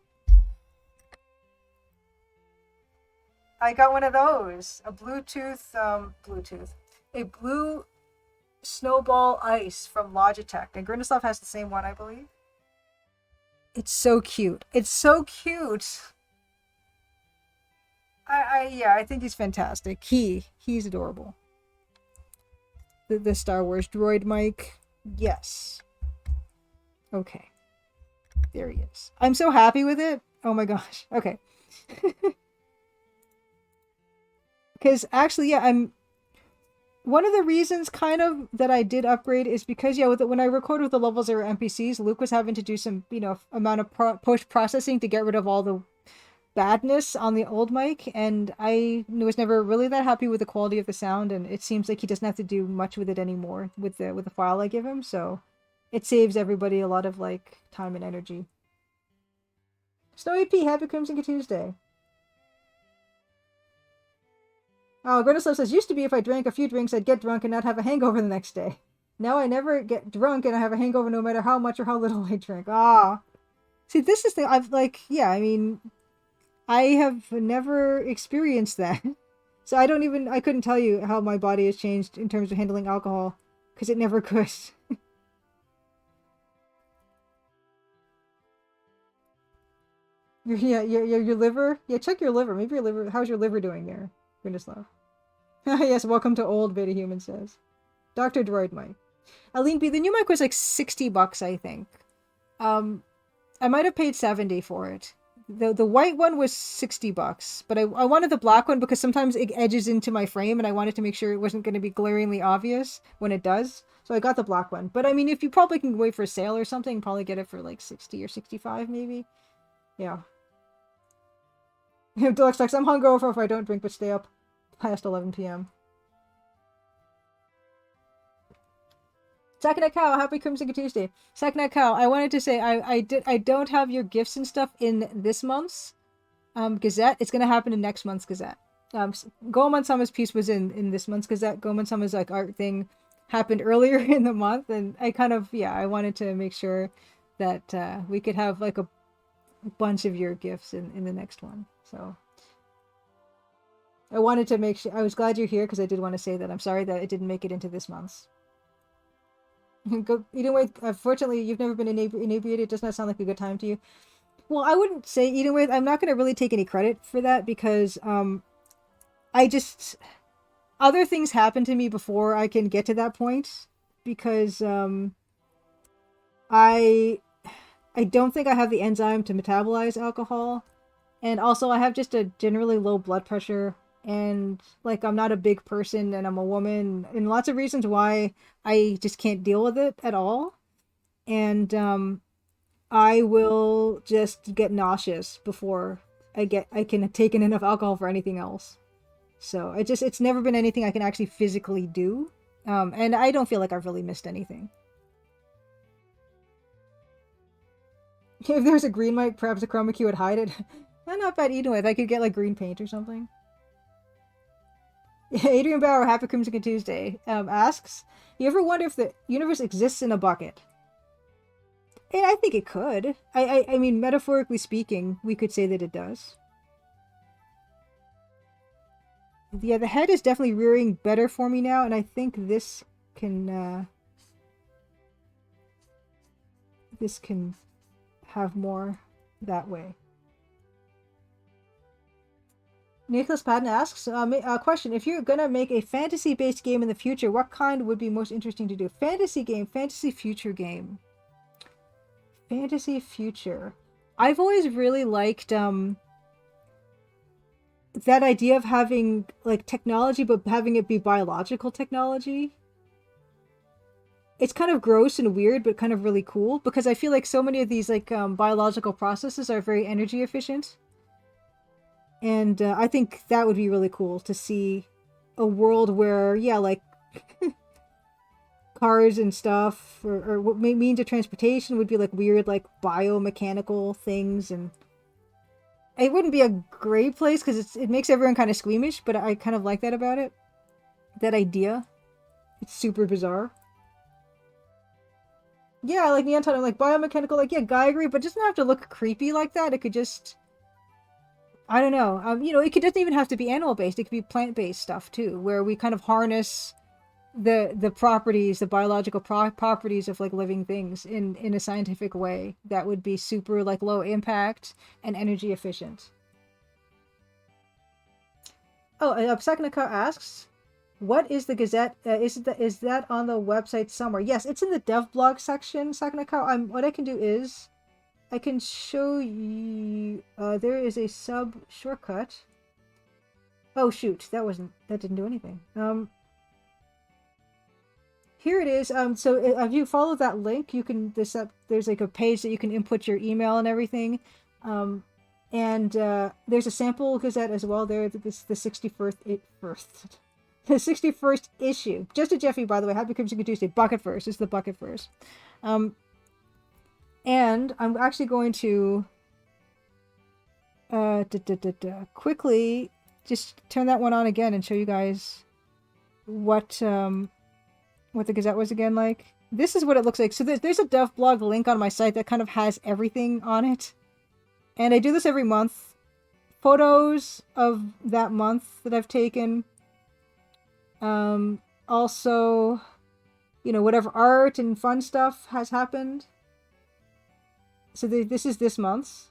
I got one of those. A a blue snowball ice from Logitech, and Grindislav has the same one, I believe. It's so cute. It's so cute. I think he's fantastic. He's adorable. The Star Wars droid mic. Yes. Okay. There he is. I'm so happy with it. Oh my gosh. Okay. Because actually, yeah, one of the reasons kind of that I did upgrade is because, yeah, when I record with the level 0 NPCs, Luke was having to do some, you know, amount of post-processing to get rid of all the badness on the old mic, and I was never really that happy with the quality of the sound, and it seems like he doesn't have to do much with it anymore with the file I give him, so it saves everybody a lot of like time and energy. Snowy P, happy Crimson Tuesday. Oh, Grindislav says, used to be if I drank a few drinks, I'd get drunk and not have a hangover the next day. Now I never get drunk and I have a hangover no matter how much or how little I drink. Ah. See, this is the, I've like, yeah, I mean, I have never experienced that. So I couldn't tell you how my body has changed in terms of handling alcohol, because it never could. Your liver? Yeah, check your liver. Maybe your liver, how's your liver doing there, Grindislav? Yes, welcome to old, Beta Human says. Dr. Droid Mike. Aline B, the new mic was like $60, I think. I might have paid 70 for it. The white one was $60, but I wanted the black one because sometimes it edges into my frame and I wanted to make sure it wasn't going to be glaringly obvious when it does. So I got the black one. But I mean, if you probably can wait for a sale or something, probably get it for like 60 or 65 maybe. Yeah. Deluxe Text, I'm hungover if I don't drink but stay up past 11 p.m. Second Cow, happy Crimson Tuesday. Second Cow, I wanted to say I don't have your gifts and stuff in this month's Gazette. It's gonna happen in next month's Gazette. Goemon Sama's piece was in this month's Gazette. Goemon Sama's like art thing happened earlier in the month, and I kind of I wanted to make sure that we could have like a bunch of your gifts in the next one. So I wanted to make sure. I was glad you're here because I did want to say that I'm sorry that it didn't make it into this month's. Go eating with. Unfortunately, you've never been inebriated. It does not sound like a good time to you. Well, I wouldn't say eating with. I'm not going to really take any credit for that because I just other things happen to me before I can get to that point. because I I don't think I have the enzyme to metabolize alcohol, and also I have just a generally low blood pressure, and like I'm not a big person and I'm a woman, and lots of reasons why I just can't deal with it at all. And I will just get nauseous before I can take in enough alcohol for anything else. So it's never been anything I can actually physically do. And I don't feel like I've really missed anything. If there's a green mic, perhaps a chroma key would hide it. Not bad eating with. I could get like green paint or something. Adrian Bauer, Happy Crimson Tuesday, asks, you ever wonder if the universe exists in a bucket? And I think it could. I mean, metaphorically speaking, we could say that it does. Yeah, the head is definitely rearing better for me now, and I think this can have more that way. Nicholas Patton asks, a question. If you're gonna make a fantasy-based game in the future, what kind would be most interesting to do? Fantasy game, fantasy future game. Fantasy future. I've always really liked that idea of having like technology but having it be biological technology. It's kind of gross and weird but kind of really cool because I feel like so many of these like biological processes are very energy efficient. And I think that would be really cool to see a world where, yeah, like cars and stuff or what means of transportation would be like weird like biomechanical things, and it wouldn't be a great place because it makes everyone kind of squeamish, but I kind of like that about it, that idea. It's super bizarre. Yeah, like Neon Tunnel, like biomechanical, like yeah, Geigery, but it doesn't have to look creepy like that. It could just, I don't know, it doesn't even have to be animal based. It could be plant based stuff too, where we kind of harness the properties, the biological properties of like living things in a scientific way that would be super like low impact and energy efficient. Oh, Psychonica asks, what is the Gazette? Is that on the website somewhere? Yes, it's in the dev blog section, Psychonica. What I can do is I can show you. There is a sub shortcut. Oh shoot, that didn't do anything. Here it is. So if you follow that link, you can there's like a page that you can input your email and everything. And there's a sample Gazette as well. There, this the 61st issue. Just to Jeffy, by the way. Happy Crimson Tuesday. Bucket first. It's the bucket first. And I'm actually going to quickly just turn that one on again and show you guys what the Gazette was again like. This is what it looks like. So there's a dev blog link on my site that kind of has everything on it. And I do this every month. Photos of that month that I've taken. Also, whatever art and fun stuff has happened. So this is this month's.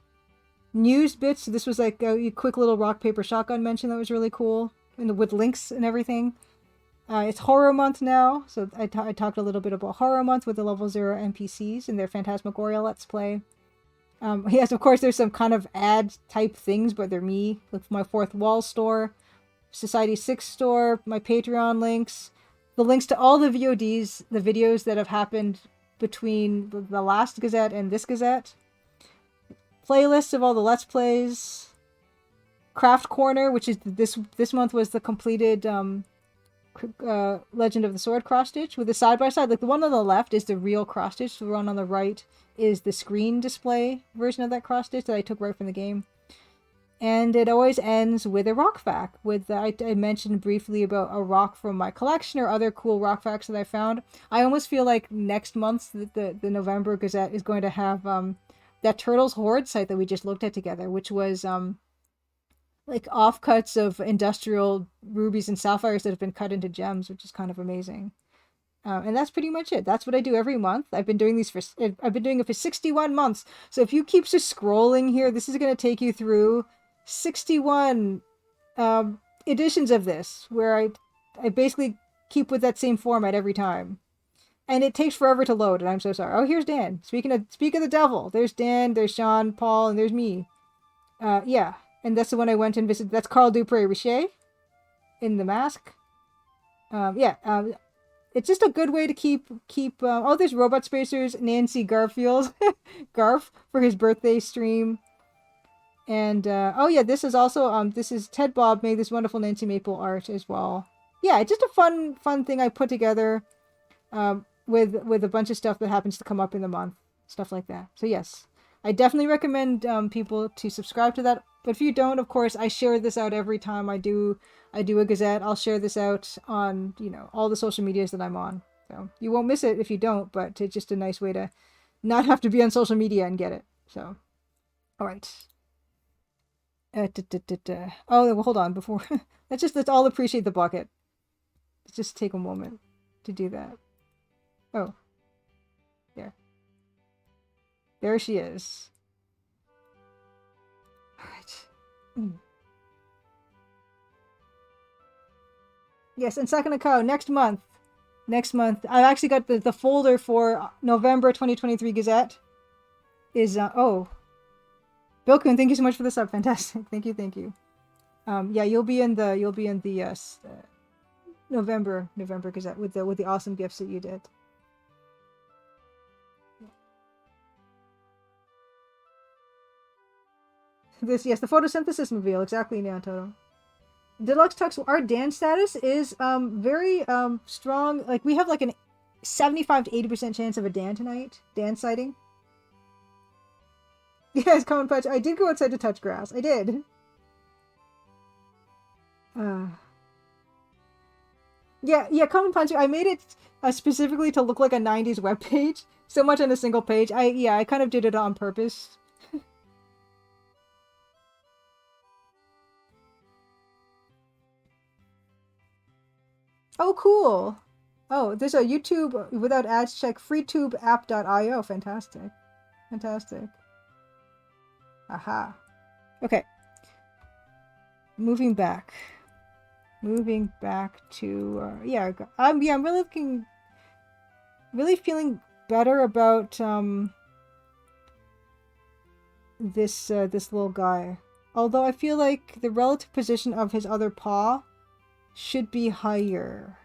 News bits. So this was like a quick little rock, paper, shotgun mention that was really cool. And with links and everything. It's horror month now, so I talked a little bit about horror month with the level 0 NPCs and their Phantasmagoria Let's Play. Yes, of course, there's some kind of ad type things, but they're me. With my Fourth Wall store, Society 6 store, my Patreon links, the links to all the VODs, the videos that have happened between the last Gazette and this Gazette, playlists of all the Let's Plays, Craft Corner, which is this month was the completed Legend of the Sword cross stitch with the side by side. Like the one on the left is the real cross stitch. The one on the right is the screen display version of that cross stitch that I took right from the game. And it always ends with a rock fact. I mentioned briefly about a rock from my collection or other cool rock facts that I found. I almost feel like next month the November Gazette is going to have that Turtles Horde site that we just looked at together, which was like offcuts of industrial rubies and sapphires that have been cut into gems, which is kind of amazing. And that's pretty much it. That's what I do every month. I've been doing it for 61 months. So if you keep just scrolling here, this is going to take you through 61 editions of this, where I basically keep with that same format every time. and it takes forever to load, and I'm so sorry. Oh, here's Dan. Speak of the devil, there's Dan, there's Sean, Paul, and there's me. Yeah, and that's the one I went and visited. That's Carl Dupré Richer in The Mask. Yeah, it's just a good way to keep. Oh, there's Robot Spacers, Nancy Garfield, Garf for his birthday stream, and oh yeah, this is also this is Ted Bob made this wonderful Nancy Maple art as well. Yeah, it's just a fun thing I put together, with a bunch of stuff that happens to come up in the month, stuff like that. So yes, I definitely recommend people to subscribe to that. But if you don't, of course, I share this out every time I do a Gazette. I'll share this out on, all the social medias that I'm on. So you won't miss it if you don't, but it's just a nice way to not have to be on social media and get it. So, all right. Oh, well, hold on. Before let's all appreciate the bucket. Let's just take a moment to do that. Oh, there she is. All right. Yes, and Sakanako, next month. I actually got the folder for November 2023 Gazette. Is oh, Bilkun, thank you so much for the sub. Fantastic. Thank you. Yeah, you'll be in the November Gazette with the awesome gifts that you did. Yes, the photosynthesis reveal, exactly, Neontoto. Deluxe Tux, our dance status is very strong. Like, we have like an 75 to 80% chance of a Dan tonight. Dan sighting. Yes, Common Punch. I did go outside to touch grass. I did. Yeah, Common Punch. I made it specifically to look like a 90s webpage. So much on a single page. I kind of did it on purpose. Oh, cool. Oh, there's a YouTube without ads check freetubeapp.io. Fantastic. Aha. Okay. Moving back to I'm really feeling better about this little guy. Although I feel like the relative position of his other paw should be higher.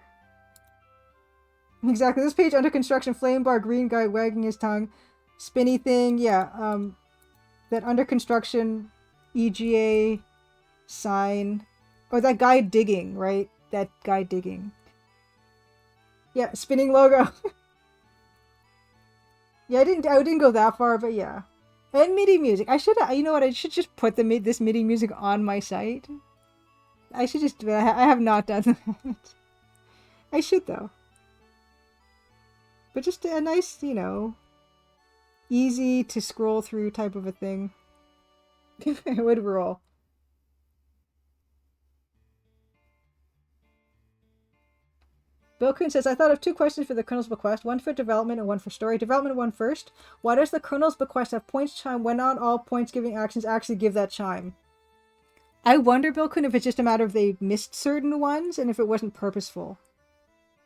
Exactly. This page under construction, flame bar, green guy wagging his tongue, spinny thing. Yeah. That under construction EGA sign, or that guy digging, right? That guy digging. Yeah, spinning logo. Yeah, I didn't go that far, but yeah. And MIDI music. I should, you know what? I should just put this MIDI music on my site. I should just do it. I have not done that. I should, though. But just a nice, easy to scroll through type of a thing. It would roll. Bill Kuhn says, I thought of two questions for the Colonel's Bequest, one for development and one for story. Development one first. Why does the Colonel's Bequest have points chime when not all points giving actions actually give that chime? I wonder, Bill Kuhn, if it's just a matter of they missed certain ones and if it wasn't purposeful.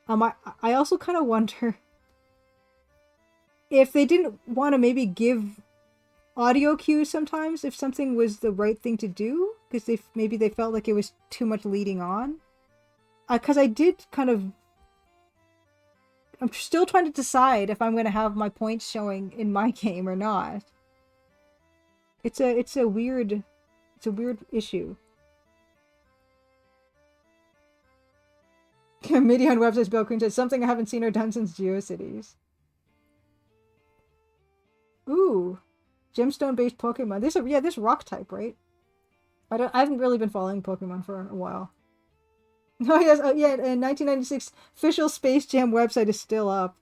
I also kind of wonder if they didn't want to maybe give audio cues sometimes if something was the right thing to do, because maybe they felt like it was too much leading on. Because I did kind of... I'm still trying to decide if I'm going to have my points showing in my game or not. It's a weird issue. MIDI on websites, Bill Queen says, something I haven't seen or done since GeoCities. Ooh, gemstone-based Pokemon. This rock type, right? I haven't really been following Pokemon for a while. Oh yes, yeah. And 1996 official Space Jam website is still up.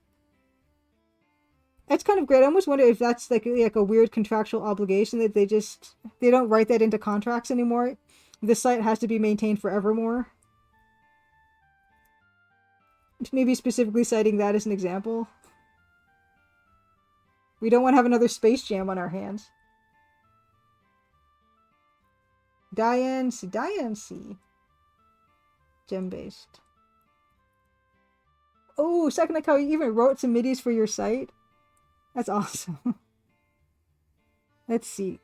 That's kind of great. I almost wonder if that's like a weird contractual obligation that they don't write that into contracts anymore. The site has to be maintained forevermore. Maybe specifically citing that as an example. We don't want to have another Space Jam on our hands. Diane C. Gem-based. Oh, second like how you even wrote some midis for your site. That's awesome. Let's see.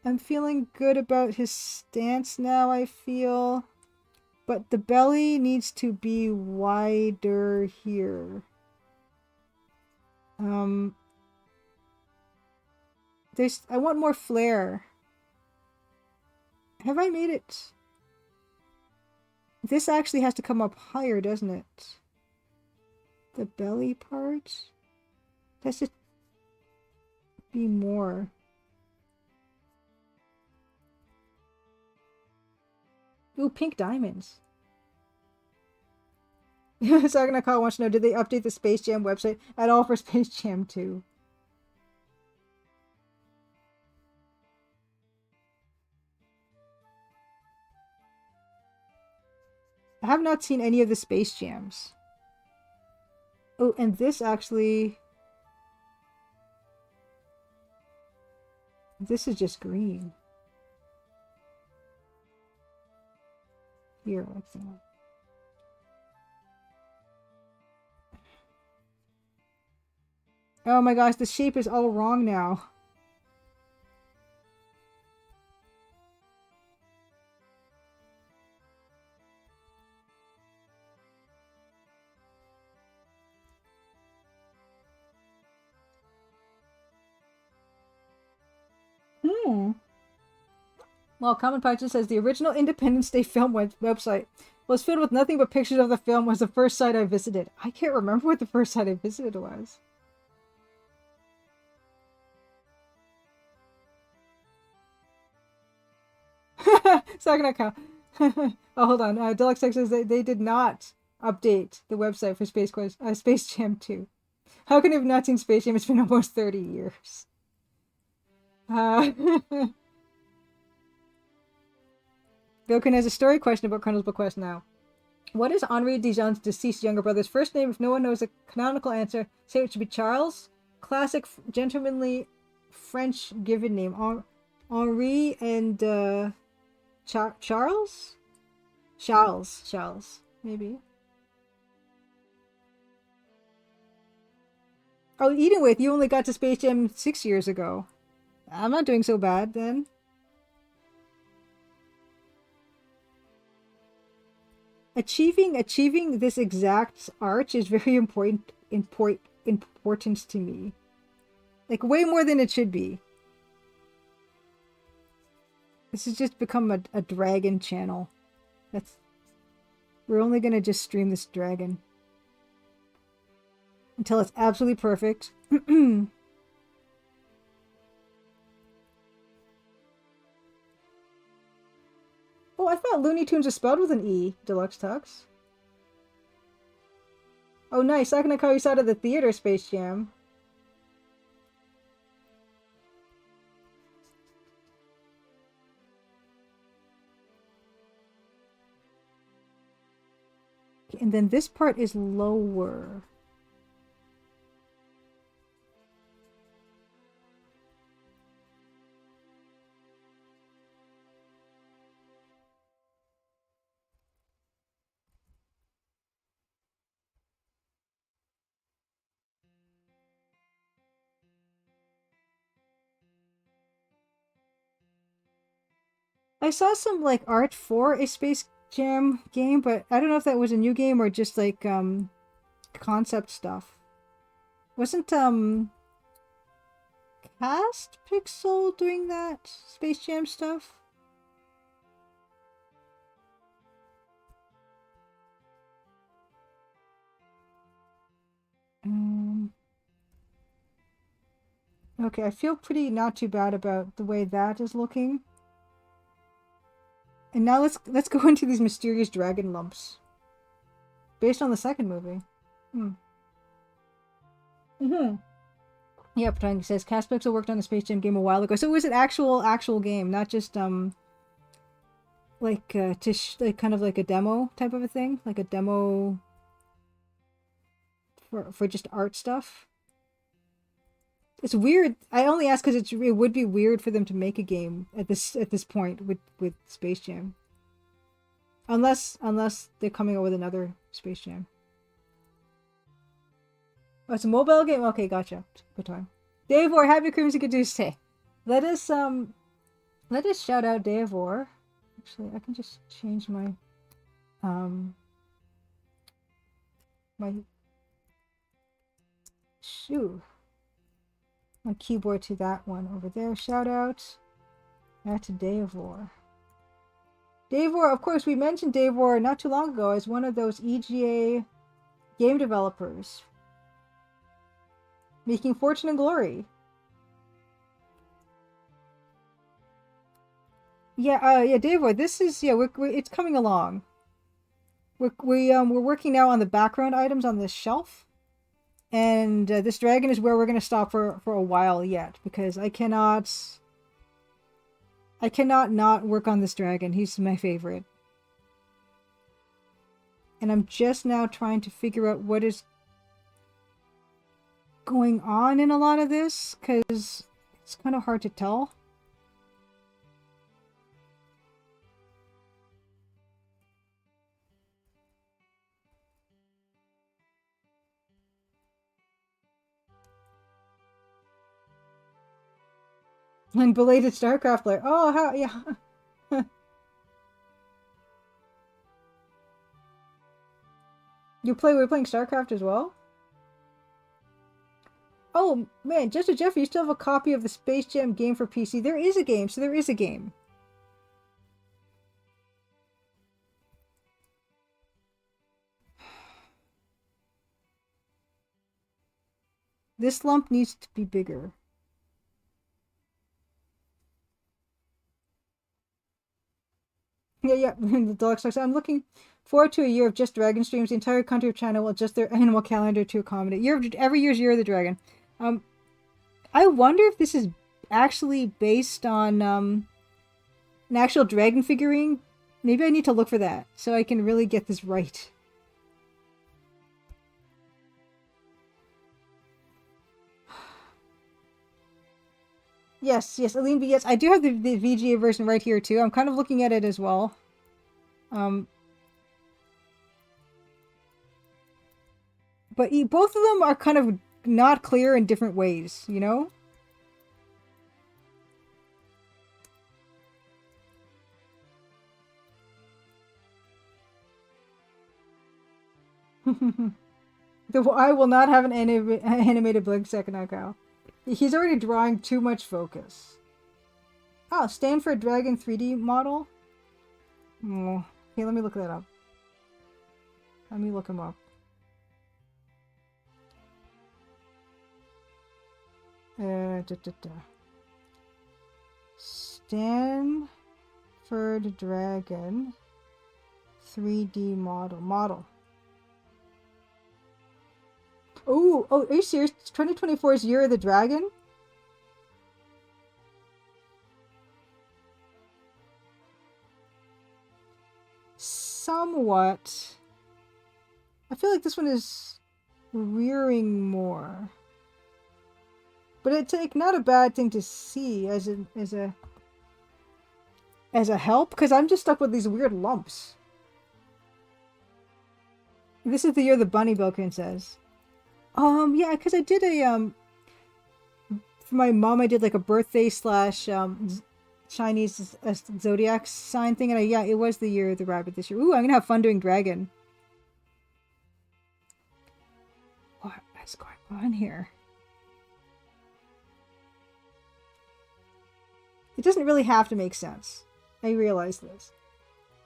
I'm feeling good about his stance now, I feel. But the belly needs to be wider here. I want more flare. Have I made it? This actually has to come up higher, doesn't it? The belly part? That's just be more. Ooh, pink diamonds. Saganaka wants to know, did they update the Space Jam website at all for Space Jam 2? I have not seen any of the Space Jams. Oh, and this actually... This is just green. Here, let's see. Oh my gosh, the shape is all wrong now. Well, Common Python says the original Independence Day film website was filled with nothing but pictures of the film was the first site I visited. I can't remember what the first site I visited was. Second account. Oh, hold on. Deluxe Tech says they did not update the website for Space Jam 2. How can you have not seen Space Jam? It's been almost 30 years. Vilken has a story question about Colonel's Bequest now. What is Henri Dijon's deceased younger brother's first name? If no one knows a canonical answer, say it should be Charles. Classic gentlemanly French given name. Henri and Charles? Charles, maybe. Oh, eating with, you only got to Space Jam 6 years ago. I'm not doing so bad then. Achieving this exact arch is very important to me. Like way more than it should be. This has just become a dragon channel. We're only gonna just stream this dragon until it's absolutely perfect. Oh, I thought Looney Tunes was spelled with an E, Deluxe Tux. Oh, nice. I can call you out of the theater, Space Jam. And then this part is lower. I saw some like art for a Space Jam game, but I don't know if that was a new game or just like concept stuff. Wasn't Cast Pixel doing that Space Jam stuff? Okay, I feel pretty not too bad about the way that is looking. And now let's go into these mysterious dragon lumps. Based on the second movie. Yeah, Patang says Cast Pixel worked on the Space Jam game a while ago. So it was an actual game, not just like like kind of like a demo type of a thing, like a demo for just art stuff. It's weird. I only ask because it would be weird for them to make a game at this point with Space Jam. Unless they're coming out with another Space Jam. Oh, it's a mobile game? Okay, gotcha. Good time. Davor, happy Crimson Caduce. Let us shout out Davor. Actually, I can just change my my shoe. My keyboard to that one over there. Shout out to Davor. Davor, of course, we mentioned Davor not too long ago as one of those EGA game developers making fortune and glory. Yeah, Davor, this is it's coming along. We're working now on the background items on this shelf. And this dragon is where we're going to stop for a while yet, because I cannot not work on this dragon. He's my favorite. And I'm just now trying to figure out what is going on in a lot of this, because it's kind of hard to tell. And belated StarCraft player. Oh, how, yeah. We're playing StarCraft as well? Oh, man, just a Jeffrey, you still have a copy of the Space Jam game for PC. There is a game, so there is a game. This lump needs to be bigger. Yeah, the deluxe box. I'm looking forward to a year of just dragon streams. The entire country of China will adjust their annual calendar to accommodate. Every year's Year of the Dragon. I wonder if this is actually based on an actual dragon figurine. Maybe I need to look for that so I can really get this right. Yes, Aline B. Yes, I do have the VGA version right here too. I'm kind of looking at it as well. But both of them are kind of not clear in different ways, you know? I will not have an animated blink second on Kyle. He's already drawing too much focus. Oh, Stanford Dragon 3D model? Oh, okay, let me look that up. Let me look him up. Stanford Dragon 3D model. Oh, are you serious? 2024's Year of the Dragon? Somewhat. I feel like this one is rearing more. But it's like not a bad thing to see as a help, because I'm just stuck with these weird lumps. This is the year the bunny Bilkin says. Yeah, because I did for my mom, I did like a birthday / Chinese zodiac sign thing, and it was the year of the rabbit this year. Ooh, I'm gonna have fun doing dragon. What is going on here? It doesn't really have to make sense. I realize this.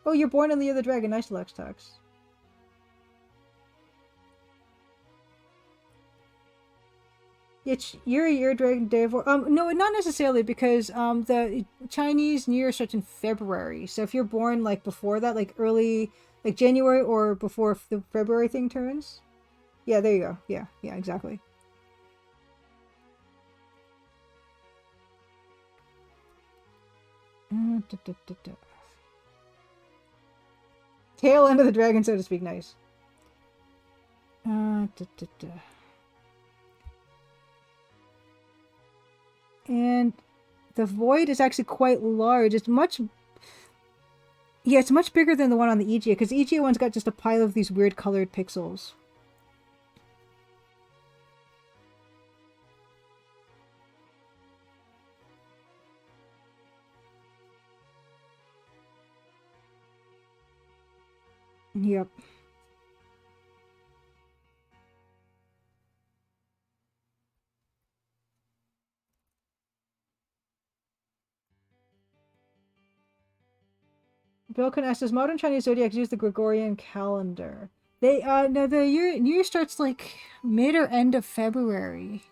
Oh, you're born in the year of the dragon. Nice, Lex Tux. You're Dragon Day of War. No, not necessarily, because the Chinese New Year starts in February. So if you're born like before that, like early, like January or before the February thing turns, yeah, there you go. Yeah, exactly. Tail end of the dragon, so to speak. Nice. And the void is actually quite large. It's much bigger than the one on the EGA, because the EGA one's got just a pile of these weird colored pixels. Yep. Bilkin asks, does modern Chinese zodiacs use the Gregorian calendar? They no, the New Year starts like mid or end of February.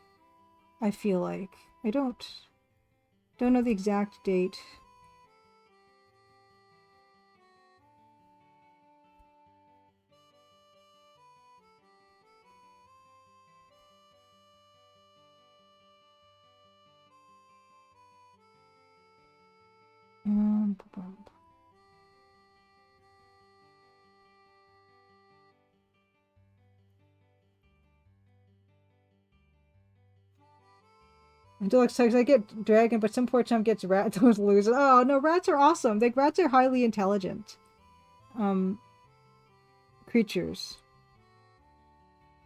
I feel like. I don't know the exact date. Um, Deluxe text, I get dragon, but some poor chump gets rat. Those losers. Oh no, rats are awesome. Like rats are highly intelligent, creatures,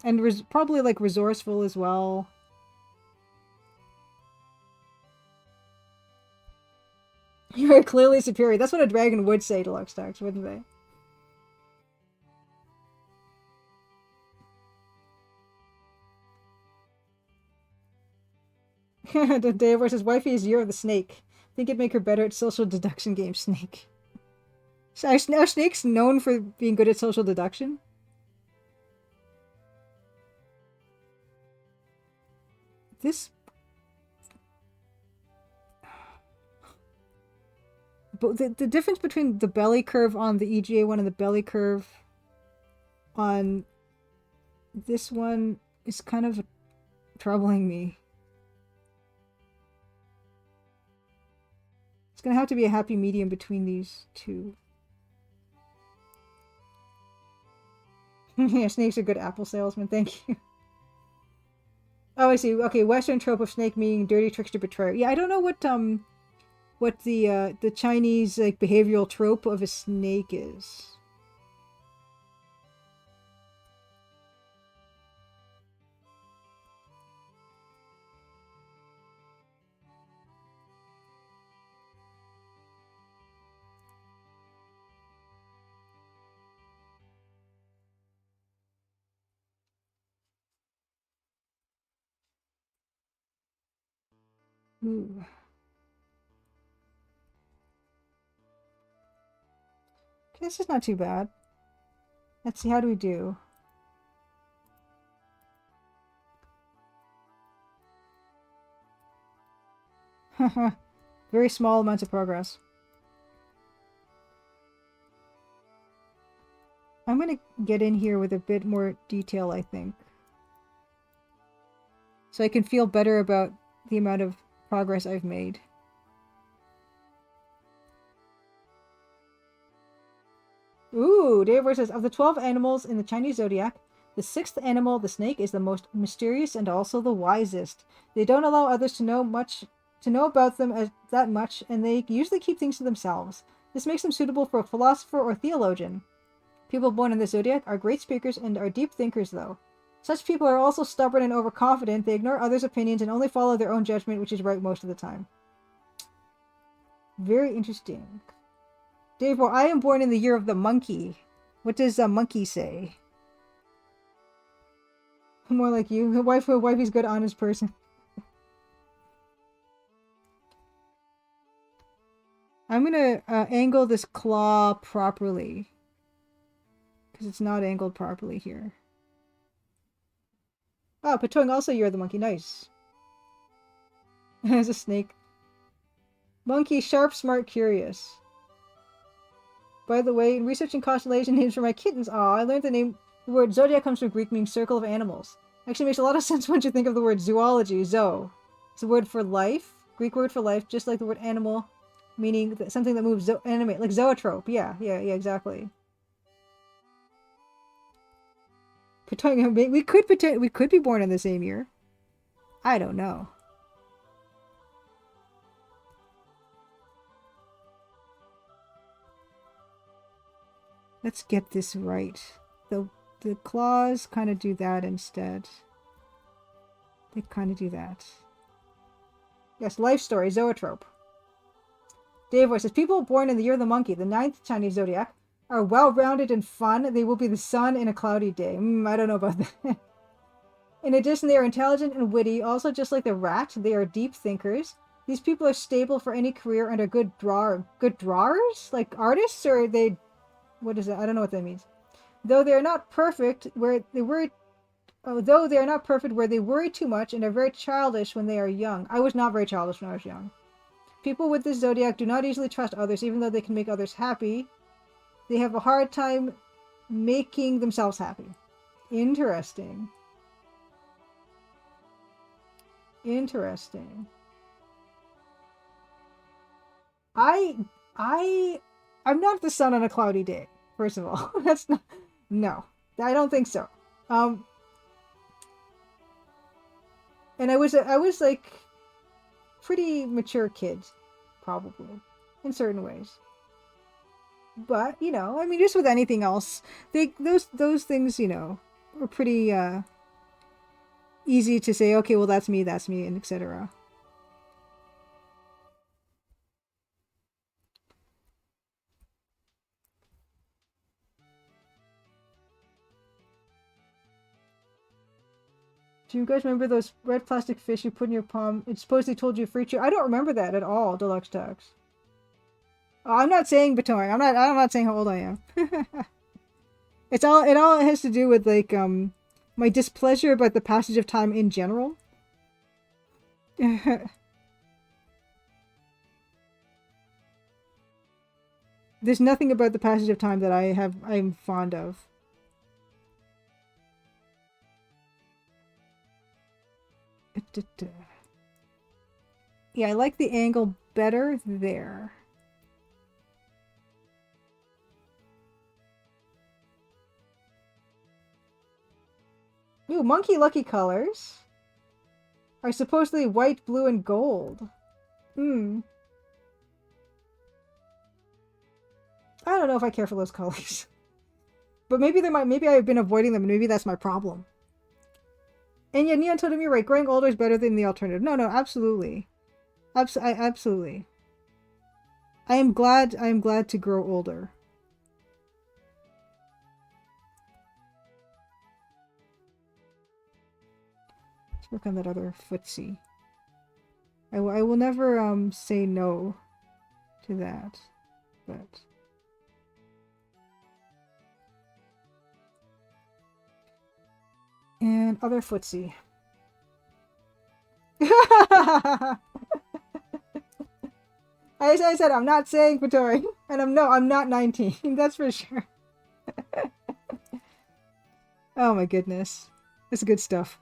and probably like resourceful as well. You're clearly superior. That's what a dragon would say, Deluxe text, wouldn't they? Dave versus wifey is Year of the Snake. Think it'd make her better at social deduction games. Snake. Are snakes known for being good at social deduction? This... But the difference between the belly curve on the EGA one and the belly curve on this one is kind of troubling me. It's gonna have to be a happy medium between these two. Yeah, snake's a good apple salesman, thank you. Oh, I see. Okay, Western trope of snake meaning dirty trickster betrayer. Yeah, I don't know what the Chinese like behavioral trope of a snake is. Ooh. Okay, this is not too bad. Let's see, how do we do? Very small amounts of progress. I'm gonna get in here with a bit more detail, I think. So I can feel better about the amount of progress I've made. Ooh, Dave says, of the 12 animals in the Chinese zodiac, the 6th animal, the snake, is the most mysterious and also the wisest. They don't allow others to know about them that much, and they usually keep things to themselves. This makes them suitable for a philosopher or theologian. People born in the zodiac are great speakers and are deep thinkers, though. Such people are also stubborn and overconfident. They ignore others' opinions and only follow their own judgment, which is right most of the time. Very interesting. Dave, well, I am born in the year of the monkey. What does a monkey say? More like you. Her wifey's good, honest person. I'm gonna angle this claw properly. Because it's not angled properly here. Oh, Patong, also you're the monkey. Nice. There's a snake. Monkey, sharp, smart, curious. By the way, in researching constellation names for my kittens, I learned the word zodiac comes from Greek meaning circle of animals. Actually makes a lot of sense once you think of the word zoology, zoo. It's a word for life, Greek word for life, just like the word animal, meaning something that moves, animate, like zoetrope. Yeah, exactly. We could be born in the same year. I don't know. Let's get this right. The claws kind of do that instead. They kind of do that. Yes, life story, zoetrope. Dave says, people born in the year of the monkey, the 9th Chinese zodiac, are well-rounded and fun, they will be the sun in a cloudy day. I don't know about that. In addition, they are intelligent and witty. Also, just like the rat, they are deep thinkers. These people are stable for any career and are good drawers? Like artists? Or are they... What is that? I don't know what that means. Though they are not perfect where they worry... Though they are not perfect where they worry too much and are very childish when they are young. I was not very childish when I was young. People with this zodiac do not easily trust others, even though they can make others happy. They have a hard time making themselves happy. Interesting. Interesting. I'm not the sun on a cloudy day, first of all. That's not... No. I don't think so. And I was like pretty mature kid, probably, in certain ways. But, you know, I mean, just with anything else, those things, you know, were pretty easy to say, okay, well, that's me, and etc. Do you guys remember those red plastic fish you put in your palm? It supposedly told you free cheer. I don't remember that at all, Deluxe Tux. Oh, I'm not saying Batoy. I'm not saying how old I am. It all has to do with like my displeasure about the passage of time in general. There's nothing about the passage of time that I'm fond of. Yeah, I like the angle better there. Ooh, monkey lucky colors are supposedly white, blue, and gold. I don't know if I care for those colors. But maybe I've been avoiding them, and maybe that's my problem. And yeah, Neon told me right, growing older is better than the alternative. No, absolutely. Absolutely. I am glad to grow older. Let's work on that other footsie. I will never say no to that, but and other footsie. As I said, I'm not saying Vittori, and I'm not 19. That's for sure. Oh my goodness, this is good stuff.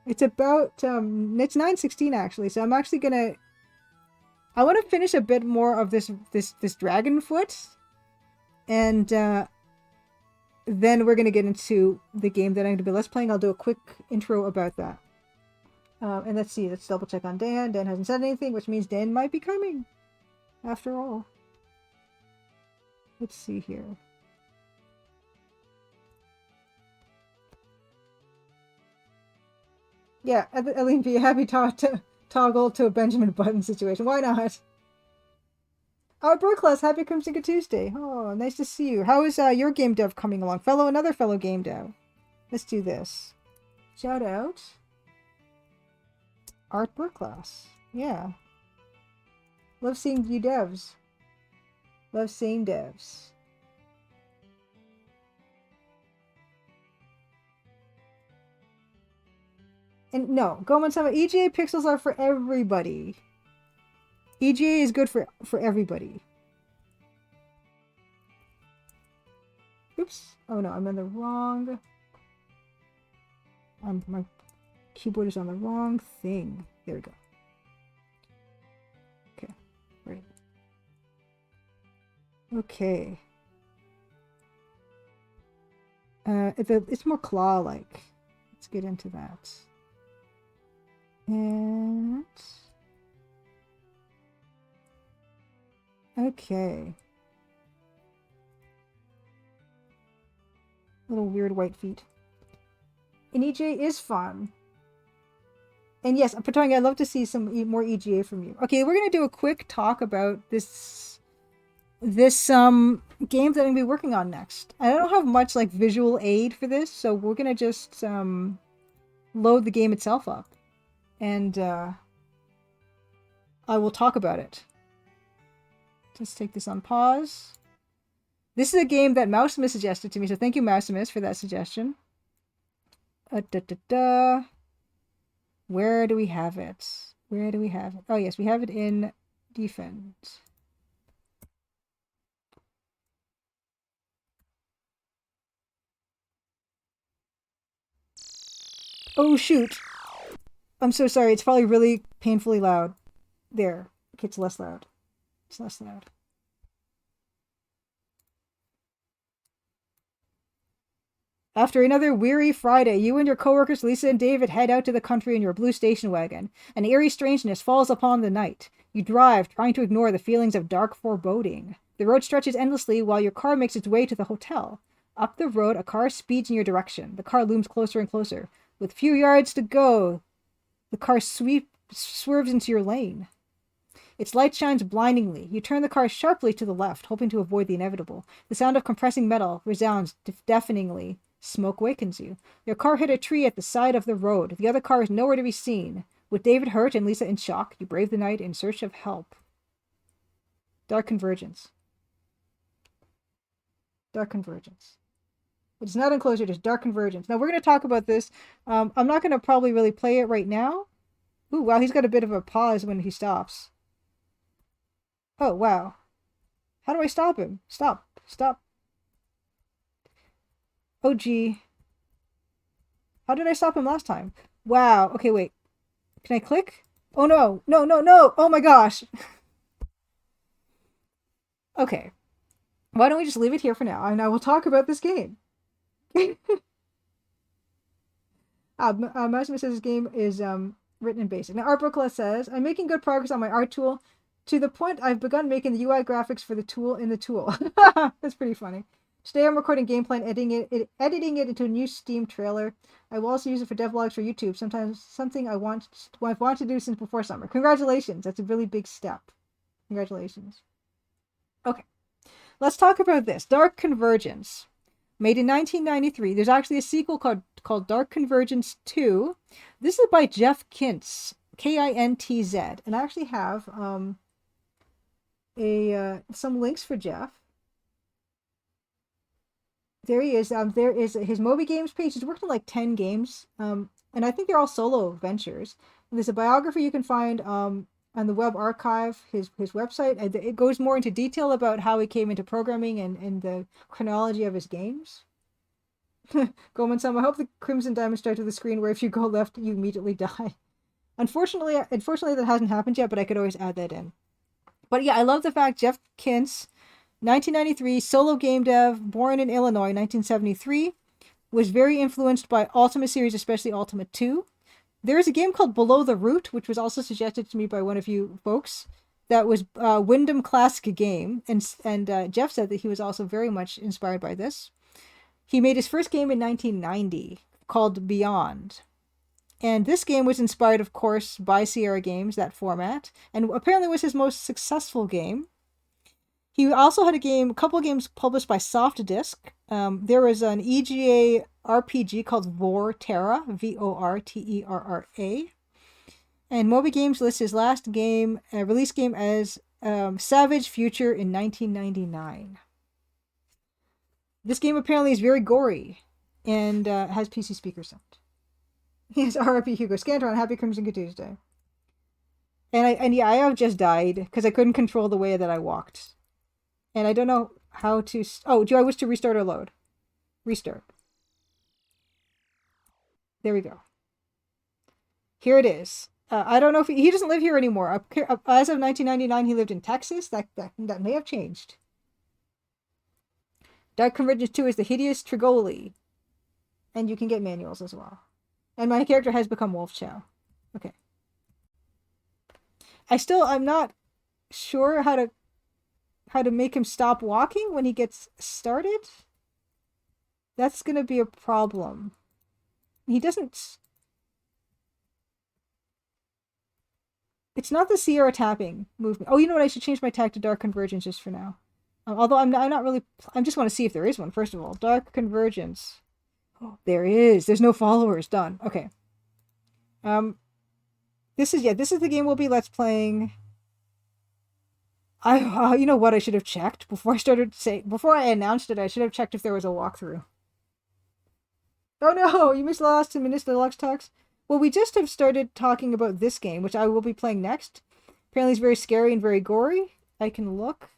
It's about it's 9:16 actually, so I'm actually gonna. I want to finish a bit more of this dragon foot, and then we're gonna get into the game that I'm gonna be let's playing. I'll do a quick intro about that. And let's see, let's double check on Dan. Dan hasn't said anything, which means Dan might be coming, after all. Let's see here. Yeah, Eileen B, happy toggle to a Benjamin Button situation. Why not? Our Brooklyn, happy Crimson Tuesday. Oh, nice to see you. How is your game dev coming along? Another fellow game dev. Let's do this. Shout out. Art Class. Yeah. Love seeing you devs. Love seeing devs. And no, Goman Sama, EGA pixels are for everybody. EGA is good for everybody. Oops. Oh no, I'm in the wrong. My keyboard is on the wrong thing. There we go. Okay, right. Okay. It's more claw-like. Let's get into that. And okay. Little weird white feet. And EGA is fun. And yes, Patong, I'd love to see some more EGA from you. Okay, we're gonna do a quick talk about this game that I'm going to be working on next. I don't have much like visual aid for this, so we're going to just load the game itself up. And I will talk about it. Just take this on pause. This is a game that Mousimus suggested to me, so thank you, Mousimus, for that suggestion. Where do we have it? Where do we have it? Oh, yes, we have it in Defend. Oh, shoot. I'm so sorry. It's probably really painfully loud. There. Okay, it's less loud. It's less loud. After another weary Friday, you and your coworkers Lisa and David head out to the country in your blue station wagon. An eerie strangeness falls upon the night. You drive, trying to ignore the feelings of dark foreboding. The road stretches endlessly while your car makes its way to the hotel. Up the road, a car speeds in your direction. The car looms closer and closer. With few yards to go, the car swerves into your lane. Its light shines blindingly. You turn the car sharply to the left, hoping to avoid the inevitable. The sound of compressing metal resounds deafeningly. Smoke wakens you. Your car hit a tree at the side of the road. The other car is nowhere to be seen. With David hurt and Lisa in shock, you brave the night in search of help. Dark Convergence. Dark Convergence. It's not Enclosure, it is Dark Convergence. Now, we're going to talk about this. I'm not going to probably really play it right now. Ooh, wow, he's got a bit of a pause when he stops. Oh, wow. How do I stop him? Stop. Stop. Oh, gee. How did I stop him last time? Wow. Okay, wait. Can I click? Oh, no. No, no, no. Oh, my gosh. Okay. Why don't we just leave it here for now, and I will talk about this game. Maximus says this game is written in BASIC. Now, Art Booklet says, I'm making good progress on my art tool to the point I've begun making the UI graphics for the tool in the tool. That's pretty funny. Today I'm recording gameplay and editing it into a new Steam trailer. I will also use it for devlogs for YouTube. Sometimes something I've wanted to do since before summer. Congratulations. That's a really big step. Congratulations. Okay. Let's talk about this. Dark Convergence. Made in 1993. There's actually a sequel called Dark Convergence 2. This is by Jeff Kintz. Kintz. And I actually have some links for Jeff. There he is. There is his Moby Games page. He's worked on like 10 games. And I think they're all solo ventures. And there's a biography you can find on the Web Archive, his website. And it goes more into detail about how he came into programming and the chronology of his games. Goldman Sam, I hope the Crimson Diamond starts with a screen where if you go left, you immediately die. Unfortunately, that hasn't happened yet, but I could always add that in. But yeah, I love the fact Jeff Kintz, 1993, solo game dev, born in Illinois, 1973, was very influenced by Ultima series, especially Ultima 2. There is a game called Below the Root, which was also suggested to me by one of you folks. That was a Wyndham classic game, and Jeff said that he was also very much inspired by this. He made his first game in 1990 called Beyond. And this game was inspired, of course, by Sierra Games, that format, and apparently was his most successful game. He also had a couple of games published by Soft Disk. There was an EGA RPG called Vorterra, Vorterra. And Moby Games lists his last game, release game as Savage Future in 1999. This game apparently is very gory and has PC speaker sound. Yes, RIP Hugo. Scantron, happy Crimson Tuesday. And I have just died because I couldn't control the way that I walked. And I don't know how to... Oh, do I wish to restart or load? Restart. There we go. Here it is. I don't know if... He doesn't live here anymore. As of 1999, he lived in Texas. That may have changed. Dark Convergence 2 is the hideous Trigoli. And you can get manuals as well. And my character has become Wolf Chow. Okay. I'm not sure how to make him stop walking when he gets started. That's going to be a problem. He doesn't... It's not the Sierra tapping movement. Oh, you know what? I should change my tag to Dark Convergence just for now. Although I'm not really. I just want to see if there is one. First of all, Dark Convergence. Oh, there is. There's no followers. Done. Okay. This is the game we'll be let's playing. You know what? I should have checked before I announced it. I should have checked if there was a walkthrough. Oh no, you missed Lost and missed the Deluxe Talks. Well, we just have started talking about this game, which I will be playing next. Apparently, it's very scary and very gory. I can look.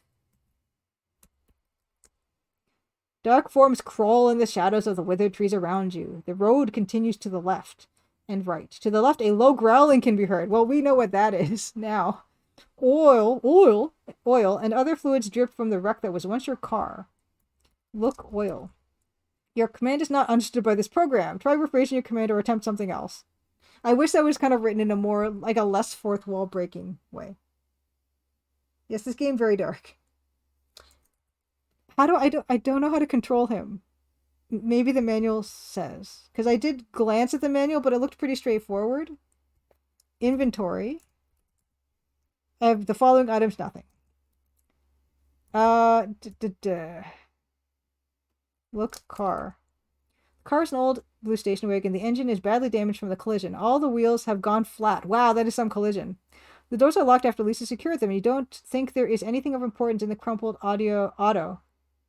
Dark forms crawl in the shadows of the withered trees around you. The road continues to the left and right. To the left, a low growling can be heard. Well, we know what that is now. Oil, and other fluids drip from the wreck that was once your car. Look, oil. Your command is not understood by this program. Try rephrasing your command or attempt something else. I wish that was kind of written in a more, like a less fourth wall breaking way. Yes, this game very dark. I don't know how to control him. Maybe the manual says. Because I did glance at the manual, but it looked pretty straightforward. Inventory. I have the following items, nothing. Look, car. The car is an old blue station wagon. The engine is badly damaged from the collision. All the wheels have gone flat. Wow, that is some collision. The doors are locked after Lisa secured them, and you don't think there is anything of importance in the crumpled auto.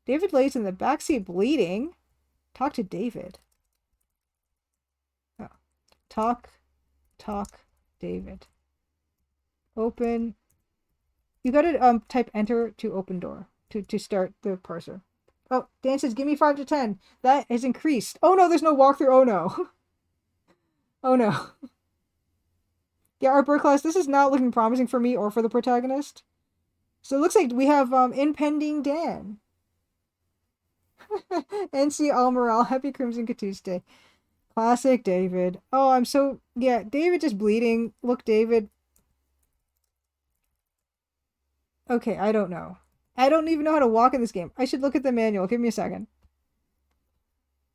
David lays in the backseat bleeding. Talk to David. Oh. Talk, David. Open. You gotta type enter to open door to start the parser. Oh, Dan says, give me 5 to 10. That has increased. Oh no, there's no walkthrough. Oh no. Oh no. Yeah, our bird class, this is not looking promising for me or for the protagonist. So it looks like we have impending Dan. NC All Morale, Happy Crimson Tuesday. Classic David. Oh, I'm so... Yeah, David just bleeding. Look, David. Okay, I don't know. I don't even know how to walk in this game. I should look at the manual. Give me a second.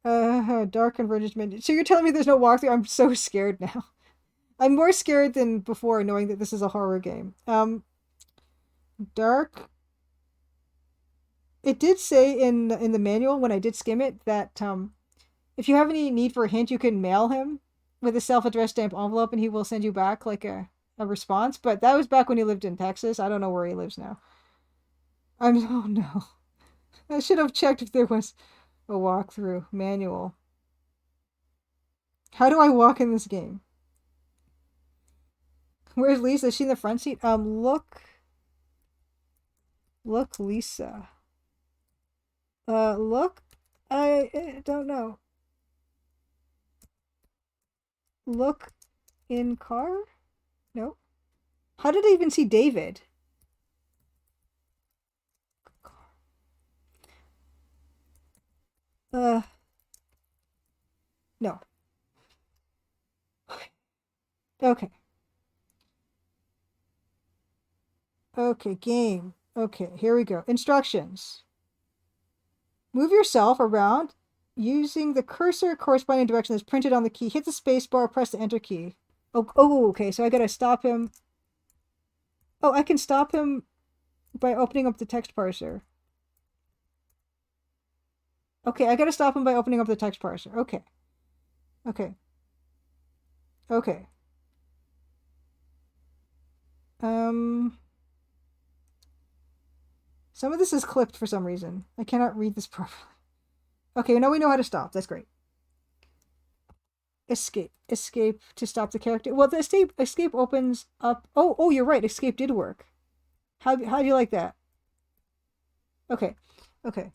Dark Convergence menu. So you're telling me there's no walkthrough? I'm so scared now. I'm more scared than before knowing that this is a horror game. Dark... It did say in the manual when I did skim it that if you have any need for a hint, you can mail him with a self-addressed stamp envelope and he will send you back like a response. But that was back when he lived in Texas. I don't know where he lives now. Oh no. I should have checked if there was a walkthrough manual. How do I walk in this game? Where's Lisa? Is she in the front seat? Look, Lisa. Look, I don't know. Look in car? No. How did I even see David? No. Okay. Okay, game. Okay, here we go. Instructions. Move yourself around using the cursor corresponding direction that's printed on the key. Hit the space bar, press the enter key. Oh, okay, so I gotta stop him. Oh, I can stop him by opening up the text parser. Okay, I gotta stop him by opening up the text parser. Okay. Okay. Okay. Some of this is clipped for some reason. I cannot read this properly. Okay, now we know how to stop. That's great. Escape. Escape to stop the character. Well, the escape opens up. Oh, you're right. Escape did work. How do you like that? Okay. Okay.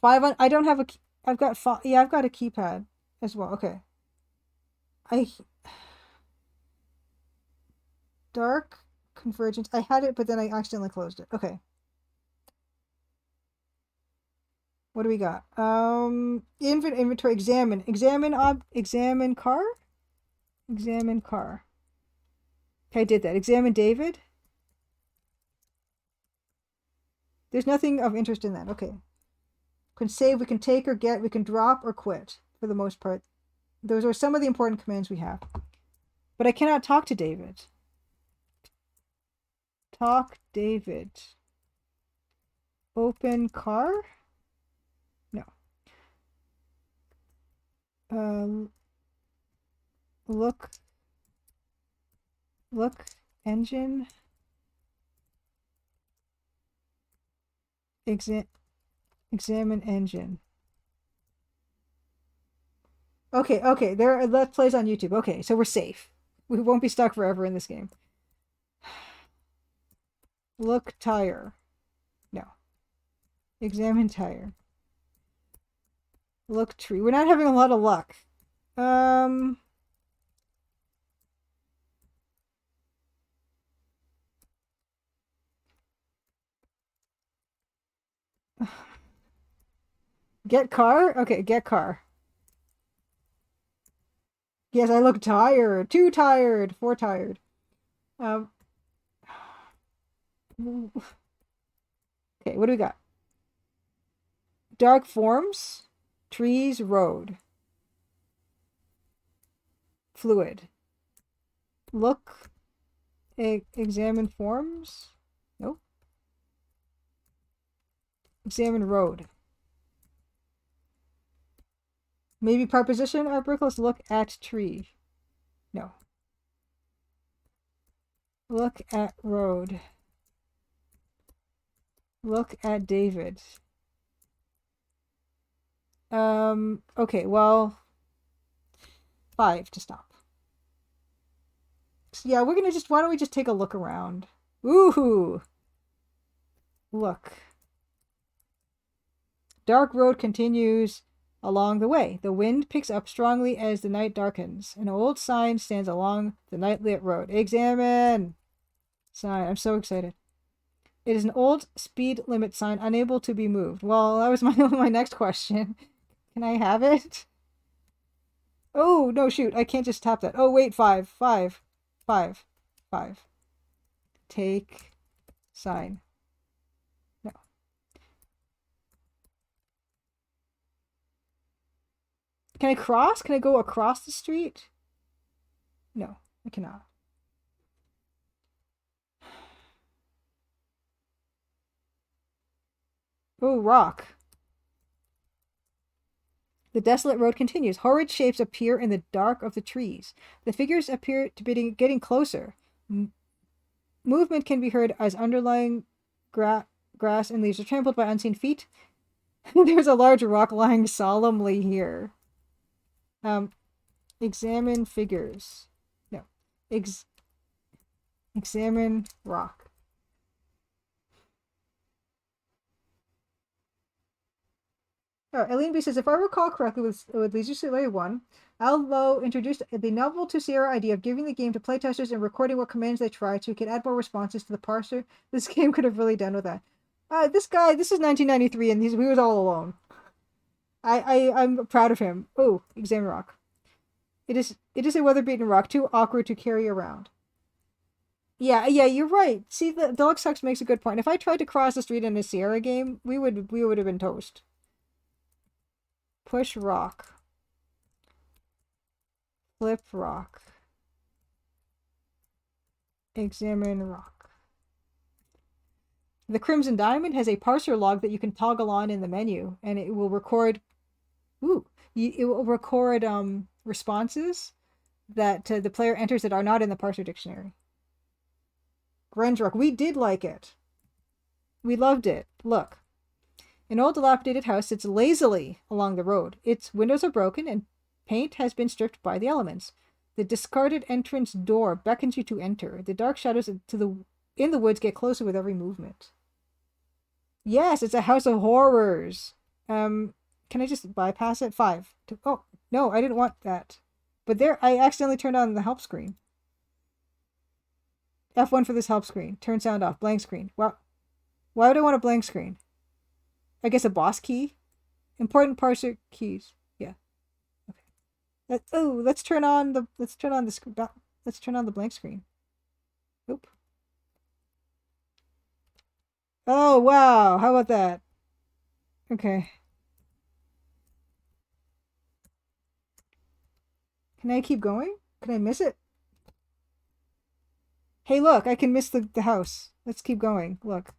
5 on... I don't have a... I've got 5... Yeah, I've got a keypad as well. Okay. Dark Convergence. I had it, but then I accidentally closed it. Okay. What do we got? Inventory. Examine car. Examine car. Okay, I did that. Examine David. There's nothing of interest in that. Okay. We can save, we can take or get, we can drop or quit for the most part. Those are some of the important commands we have. But I cannot talk to David. Talk David. Open car? No. Look engine. Examine engine. Okay, there that plays on YouTube. Okay, so we're safe. We won't be stuck forever in this game. Look tire. No. Examine tire. Look tree. We're not having a lot of luck. Get car? Okay, get car. Yes, I look tired. 2 tired. 4 tired. Okay, what do we got? Dark forms. Trees, road. Fluid. Look. Examine forms. Nope. Examine road. Maybe preposition or Brickless. Look at tree. No. Look at road. Look at David. Okay, well, 5 to stop. So yeah, we're gonna why don't we just take a look around? Woohoo! Look. Dark road continues along the way. The wind picks up strongly as the night darkens. An old sign stands along the night-lit road. Examine! Sign. I'm so excited. It is an old speed limit sign, unable to be moved. Well, that was my next question. Can I have it? Oh, no, shoot. I can't just tap that. Oh, wait, 5. Take sign. No. Can I cross? Can I go across the street? No, I cannot. Oh, rock. The desolate road continues. Horrid shapes appear in the dark of the trees. The figures appear to be getting closer. Movement can be heard as underlying grass and leaves are trampled by unseen feet. There's a large rock lying solemnly here. Examine figures. No. Examine rock. Oh, Eileen B says, if I recall correctly with Leisure Suit Larry 1, Alvo introduced the novel to Sierra idea of giving the game to playtesters and recording what commands they try so we could add more responses to the parser. This game could have really done with that. This is 1993 and he was all alone. I'm proud of him. Oh, examine rock. It is a weather-beaten rock, too awkward to carry around. Yeah, you're right. See, the Deluxe Sucks makes a good point. If I tried to cross the street in a Sierra game, we would have been toast. Push rock. Flip rock. Examine rock. The Crimson Diamond has a parser log that you can toggle on in the menu, and it will record. It will record responses that the player enters that are not in the parser dictionary. Grunge rock. We did like it. We loved it. Look. An old dilapidated house sits lazily along the road. Its windows are broken and paint has been stripped by the elements. The discarded entrance door beckons you to enter. The dark shadows in the woods get closer with every movement. Yes, it's a house of horrors. Can I just bypass it? 5. Oh, no, I didn't want that. But there, I accidentally turned on the help screen. F1 for this help screen. Turn sound off. Blank screen. Wow. Why would I want a blank screen? I guess a boss key? Important parser keys. Yeah. Okay. Let's turn on the blank screen. Oop. Oh, wow. How about that? Okay. Can I keep going? Can I miss it? Hey, look, I can miss the house. Let's keep going. Look.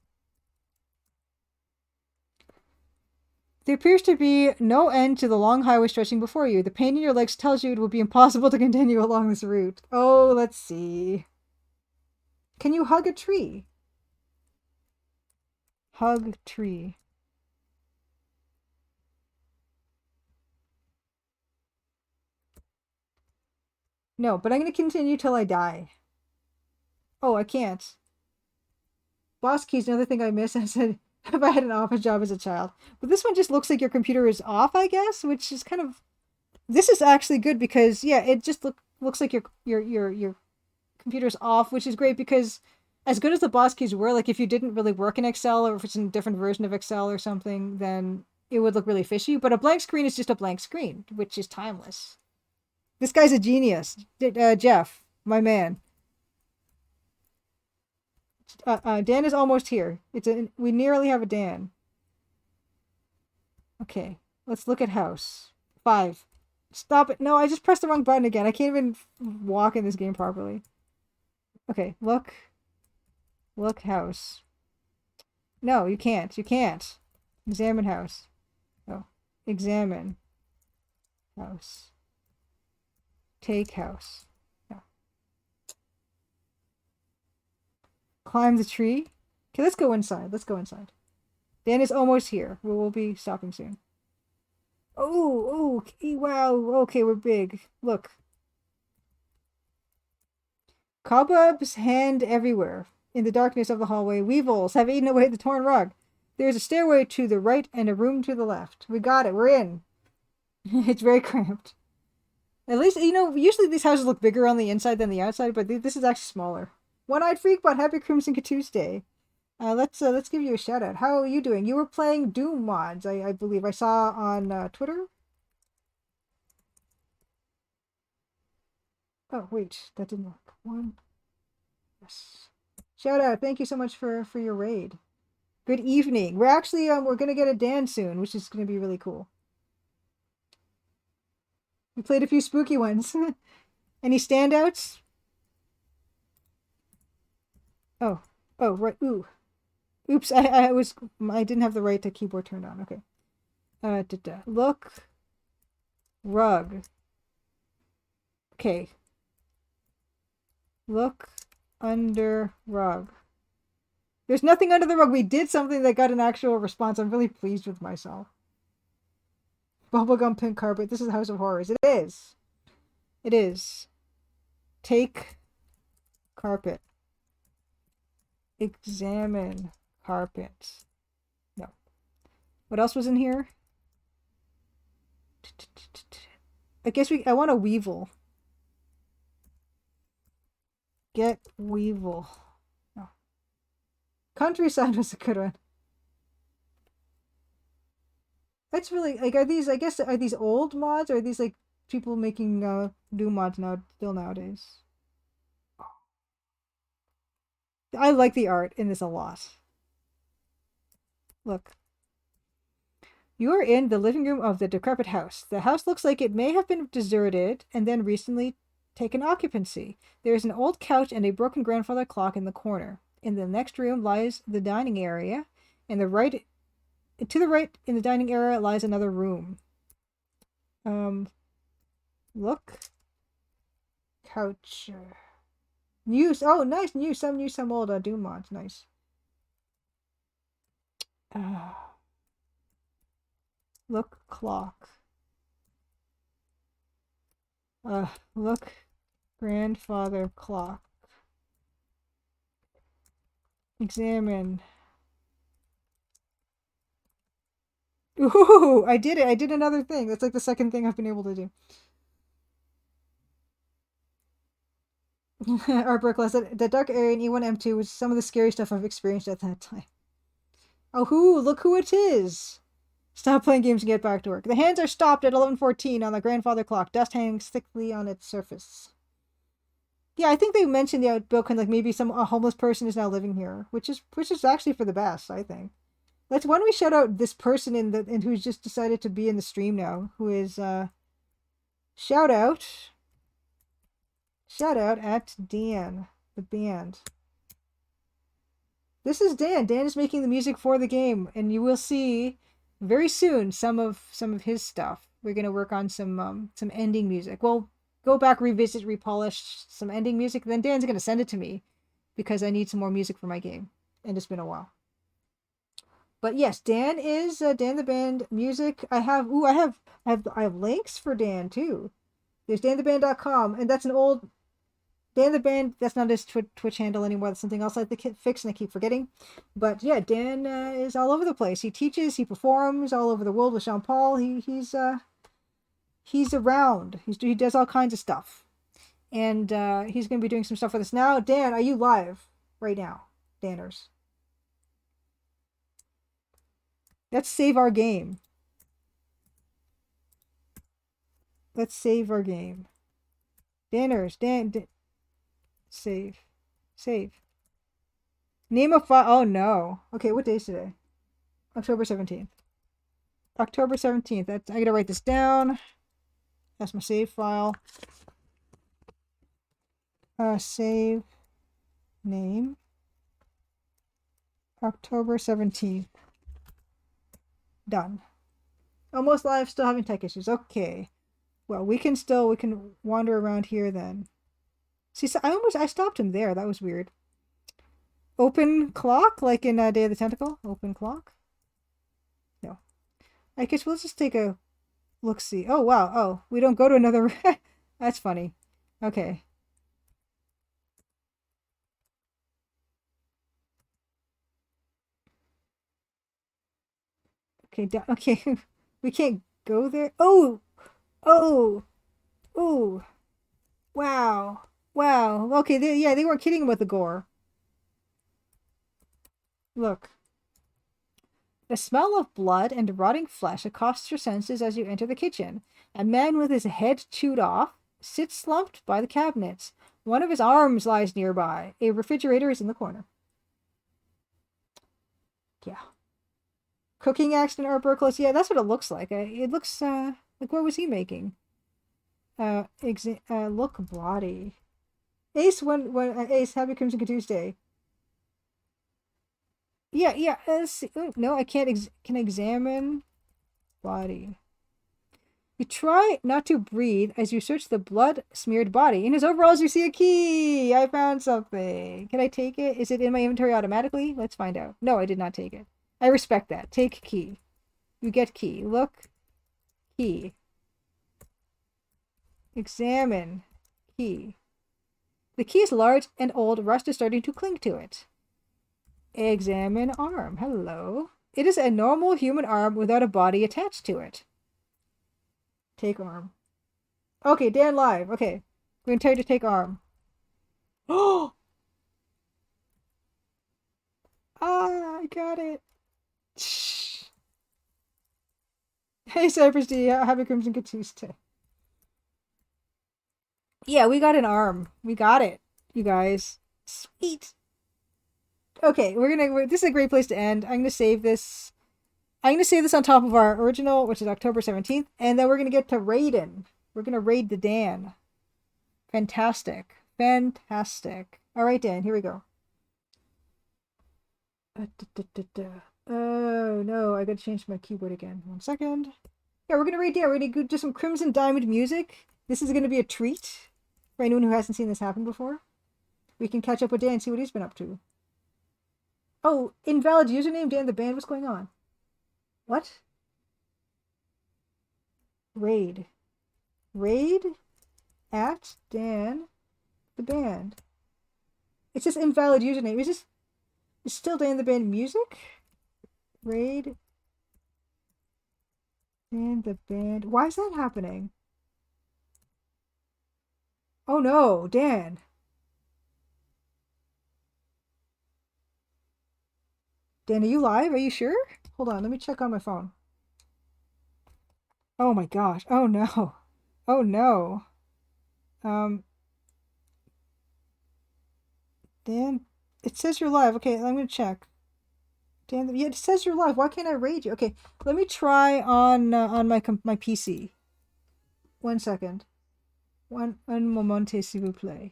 There appears to be no end to the long highway stretching before you. The pain in your legs tells you it will be impossible to continue along this route. Oh, let's see. Can you hug a tree? Hug tree. No, but I'm going to continue till I die. Oh, I can't. Boss keys, another thing I miss. I said, if I had an office job as a child. But this one just looks like your computer is off, I guess, which is kind of... This is actually good because, yeah, it just looks like your computer's off, which is great because as good as the boss keys were, like if you didn't really work in Excel or if it's in a different version of Excel or something, then it would look really fishy. But a blank screen is just a blank screen, which is timeless. This guy's a genius. Jeff, my man. Dan is almost here. We nearly have a Dan. Okay, let's look at house. 5. Stop it. No, I just pressed the wrong button again. I can't even walk in this game properly. Okay, look. Look house. No, you can't. You can't. Examine house. Oh, examine house. Take house. No. Climb the tree. Okay, let's go inside. Let's go inside. Dan is almost here. We'll be stopping soon. Oh, okay, wow. Okay, we're big. Look. Cobwebs hand everywhere. In the darkness of the hallway, weevils have eaten away the torn rug. There's a stairway to the right and a room to the left. We got it. We're in. It's very cramped. At least, usually these houses look bigger on the inside than the outside, but this is actually smaller. One-Eyed Freakbot, happy Crimson Tuesday. Let's give you a shout out. How are you doing? You were playing Doom mods, I believe. I saw on Twitter. Oh, wait. That didn't work. 1. Yes. Shout out. Thank you so much for your raid. Good evening. We're actually, we're going to get a Dan soon, which is going to be really cool. We played a few spooky ones. Any standouts? Oh, right. Ooh. Oops, I didn't have the right to keyboard turned on. Okay. Look. Rug. Okay. Look under rug. There's nothing under the rug. We did something that got an actual response. I'm really pleased with myself. Bubblegum pink carpet. This is House of Horrors. It is. It is. Take carpet. Examine carpet. No. What else was in here? I guess I want a weevil. Get weevil. No. Countryside was a good one. That's really, like, are these old mods, or are these, like, people making new mods still nowadays? I like the art in this a lot. Look. You are in the living room of the decrepit house. The house looks like it may have been deserted and then recently taken occupancy. There is an old couch and a broken grandfather clock in the corner. In the next room lies the dining area, and to the right in the dining area lies another room. Look. Couch. New. Oh, nice. Some old Doom mods. Nice. Look clock. Look grandfather clock. Examine. Ooh, I did it. I did another thing. That's like the second thing I've been able to do. Artwork less the dark area in E1M2 was some of the scary stuff I've experienced at that time. Oh, look who it is. Stop playing games and get back to work. The hands are stopped at 11:14 on the grandfather clock. Dust hangs thickly on its surface. Yeah, I think they mentioned the outbroken, like maybe a homeless person is now living here, which is actually for the best, I think. Why don't we shout out this person in who's just decided to be in the stream now, who is shout out at Dan, the band. This is Dan. Dan is making the music for the game, and you will see very soon some of his stuff. We're gonna work on some ending music. We'll go back, revisit, repolish some ending music. Then Dan's gonna send it to me because I need some more music for my game, and it's been a while. But yes, Dan is Dan the Band music. I have links for Dan too. There's dantheband.com, and that's an old Dan the Band. That's not his Twitch handle anymore. That's something else I have to fix, and I keep forgetting. But yeah, Dan is all over the place. He teaches, he performs all over the world with Jean Paul. He's around. He does all kinds of stuff, and he's going to be doing some stuff with us now. Dan, are you live right now, Danners? Let's save our game. Let's save our game. Danners, save. Name a file. Oh no. Okay, what day is today? October 17th. October 17th. That's, I gotta write this down. That's my save file. Save name. October 17th. Done. Almost live, still having tech issues. Okay. Well, we can wander around here then. See, so I stopped him there. That was weird. Open clock, like in Day of the Tentacle? Open clock? No. I guess we'll just take a look-see. Oh, wow. Oh, we don't go to another... That's funny. Okay. Okay, okay. We can't go there. Oh! Oh! Oh! Wow. Wow. Okay, they weren't kidding about the gore. Look. The smell of blood and rotting flesh accosts your senses as you enter the kitchen. A man with his head chewed off sits slumped by the cabinets. One of his arms lies nearby. A refrigerator is in the corner. Yeah. Cooking accident or burglars. Yeah, that's what it looks like. It looks like, what was he making? Look bloody. Ace, when Ace, happy Crimson Tuesday. Yeah. Let's see. Oh, no, I can't. Can examine body. You try not to breathe as you search the blood-smeared body. In his overalls, you see a key. I found something. Can I take it? Is it in my inventory automatically? Let's find out. No, I did not take it. I respect that. Take key. You get key. Look. Key. Examine. Key. The key is large and old. Rust is starting to cling to it. Examine arm. Hello. It is a normal human arm without a body attached to it. Take arm. Okay, Dan live. Okay. We're going to tell you to take arm. Oh! I got it. Hey, Cypress D. Happy Crimson Tuesday. Yeah, we got an arm. We got it, you guys. Sweet. Okay, this is a great place to end. I'm gonna save this. I'm gonna save this on top of our original, which is October 17th, and then we're gonna get to raiding. We're gonna raid the Dan. Fantastic. All right, Dan, here we go. Oh no, I gotta change my keyboard again. 1 second. Yeah, we're gonna raid Dan. We're gonna do some Crimson Diamond music. This is gonna be a treat for anyone who hasn't seen this happen before. We can catch up with Dan and see what he's been up to. Oh, invalid username, Dan the Band. What's going on? What? Raid at Dan the Band. It's just invalid username. It's still Dan the Band music? Raid Dan the Band. Why is that happening? Oh no, Dan. Dan, are you live? Are you sure? Hold on, let me check on my phone. Oh my gosh. Oh no. Oh no. Dan, it says you're live. Okay, I'm gonna check. Dan, yeah, it says you're live. Why can't I raid you? Okay, let me try on my PC. 1 second. Un momente, s'il vous plaît.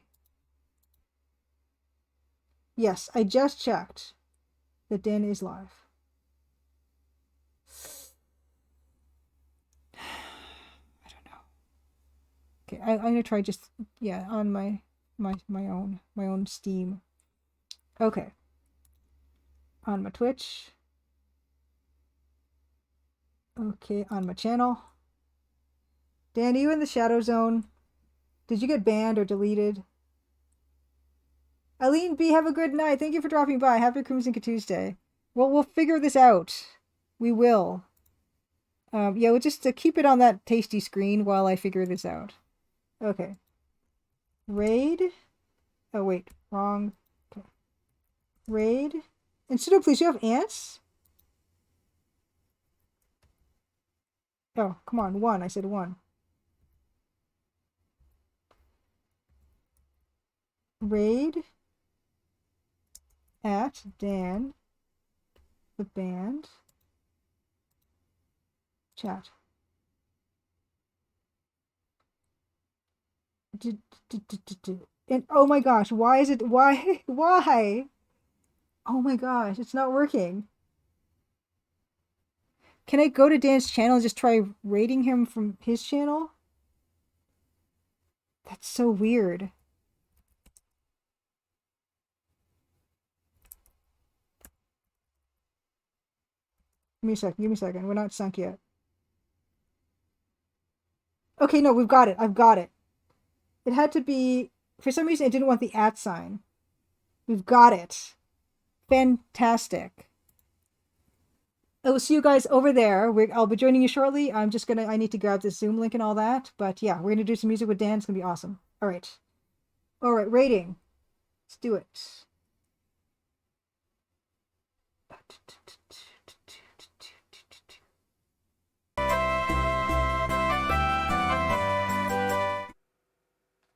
Yes, I just checked that Dan is live. Okay, I'm gonna try just on my own Steam. Okay, on my Twitch. Okay, on my channel. Dan, are you in the Shadow Zone? Did you get banned or deleted? Eileen B, have a good night. Thank you for dropping by. Happy Crimson Tuesday. Well, we'll figure this out. We will. Yeah, we'll just keep it on that tasty screen while I figure this out. Okay. Raid. Oh, wait. Wrong. Okay. Raid. And Pseudo, please, you have ants? Oh, come on. 1. I said 1. Raid. At Dan. The band. Chat. And oh my gosh, why is it why? Oh my gosh, it's not working. Can I go to Dan's channel and just try rating him from his channel? That's so weird. Give me a second. We're not sunk yet. Okay, no, we've got it. I've got it. It had to be, for some reason, it didn't want the @ sign. We've got it. Fantastic. I will see you guys over there. I'll be joining you shortly. I need to grab this Zoom link and all that. But yeah, we're going to do some music with Dan. It's going to be awesome. All right. All right, rating. Let's do it.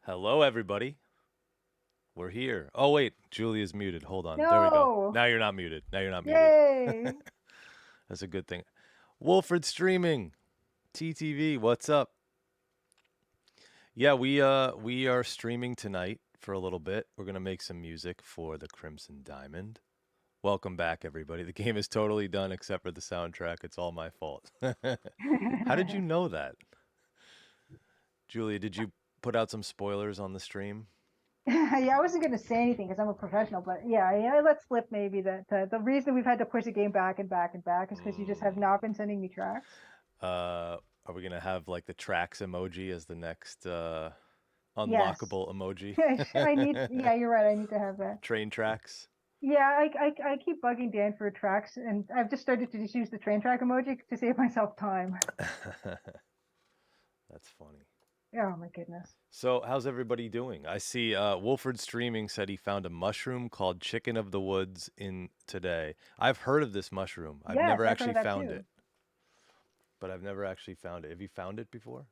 Hello, everybody. We're here. Oh, wait. Julia's muted. Hold on. No. There we go. Now you're not muted. Yay. That's a good thing. Wolford Streaming. TTV, what's up? Yeah, we are streaming tonight for a little bit. We're going to make some music for the Crimson Diamond. Welcome back, everybody. The game is totally done except for the soundtrack. It's all my fault. How did you know that? Julia, did you put out some spoilers on the stream? Yeah, I wasn't going to say anything because I'm a professional, but yeah, I let slip maybe that the reason we've had to push the game back and back and back is because you just have not been sending me tracks. Are we going to have like the tracks emoji as the next unlockable emoji? Yeah, you're right. I need to have that. Train tracks? Yeah, I keep bugging Dan for tracks, and I've just started to just use the train track emoji to save myself time. That's funny. Oh my goodness. So how's everybody doing? I see Wolford Streaming said he found a mushroom called Chicken of the Woods in today. I've heard of this mushroom. I've never actually found it. But I've never actually found it. Have you found it before?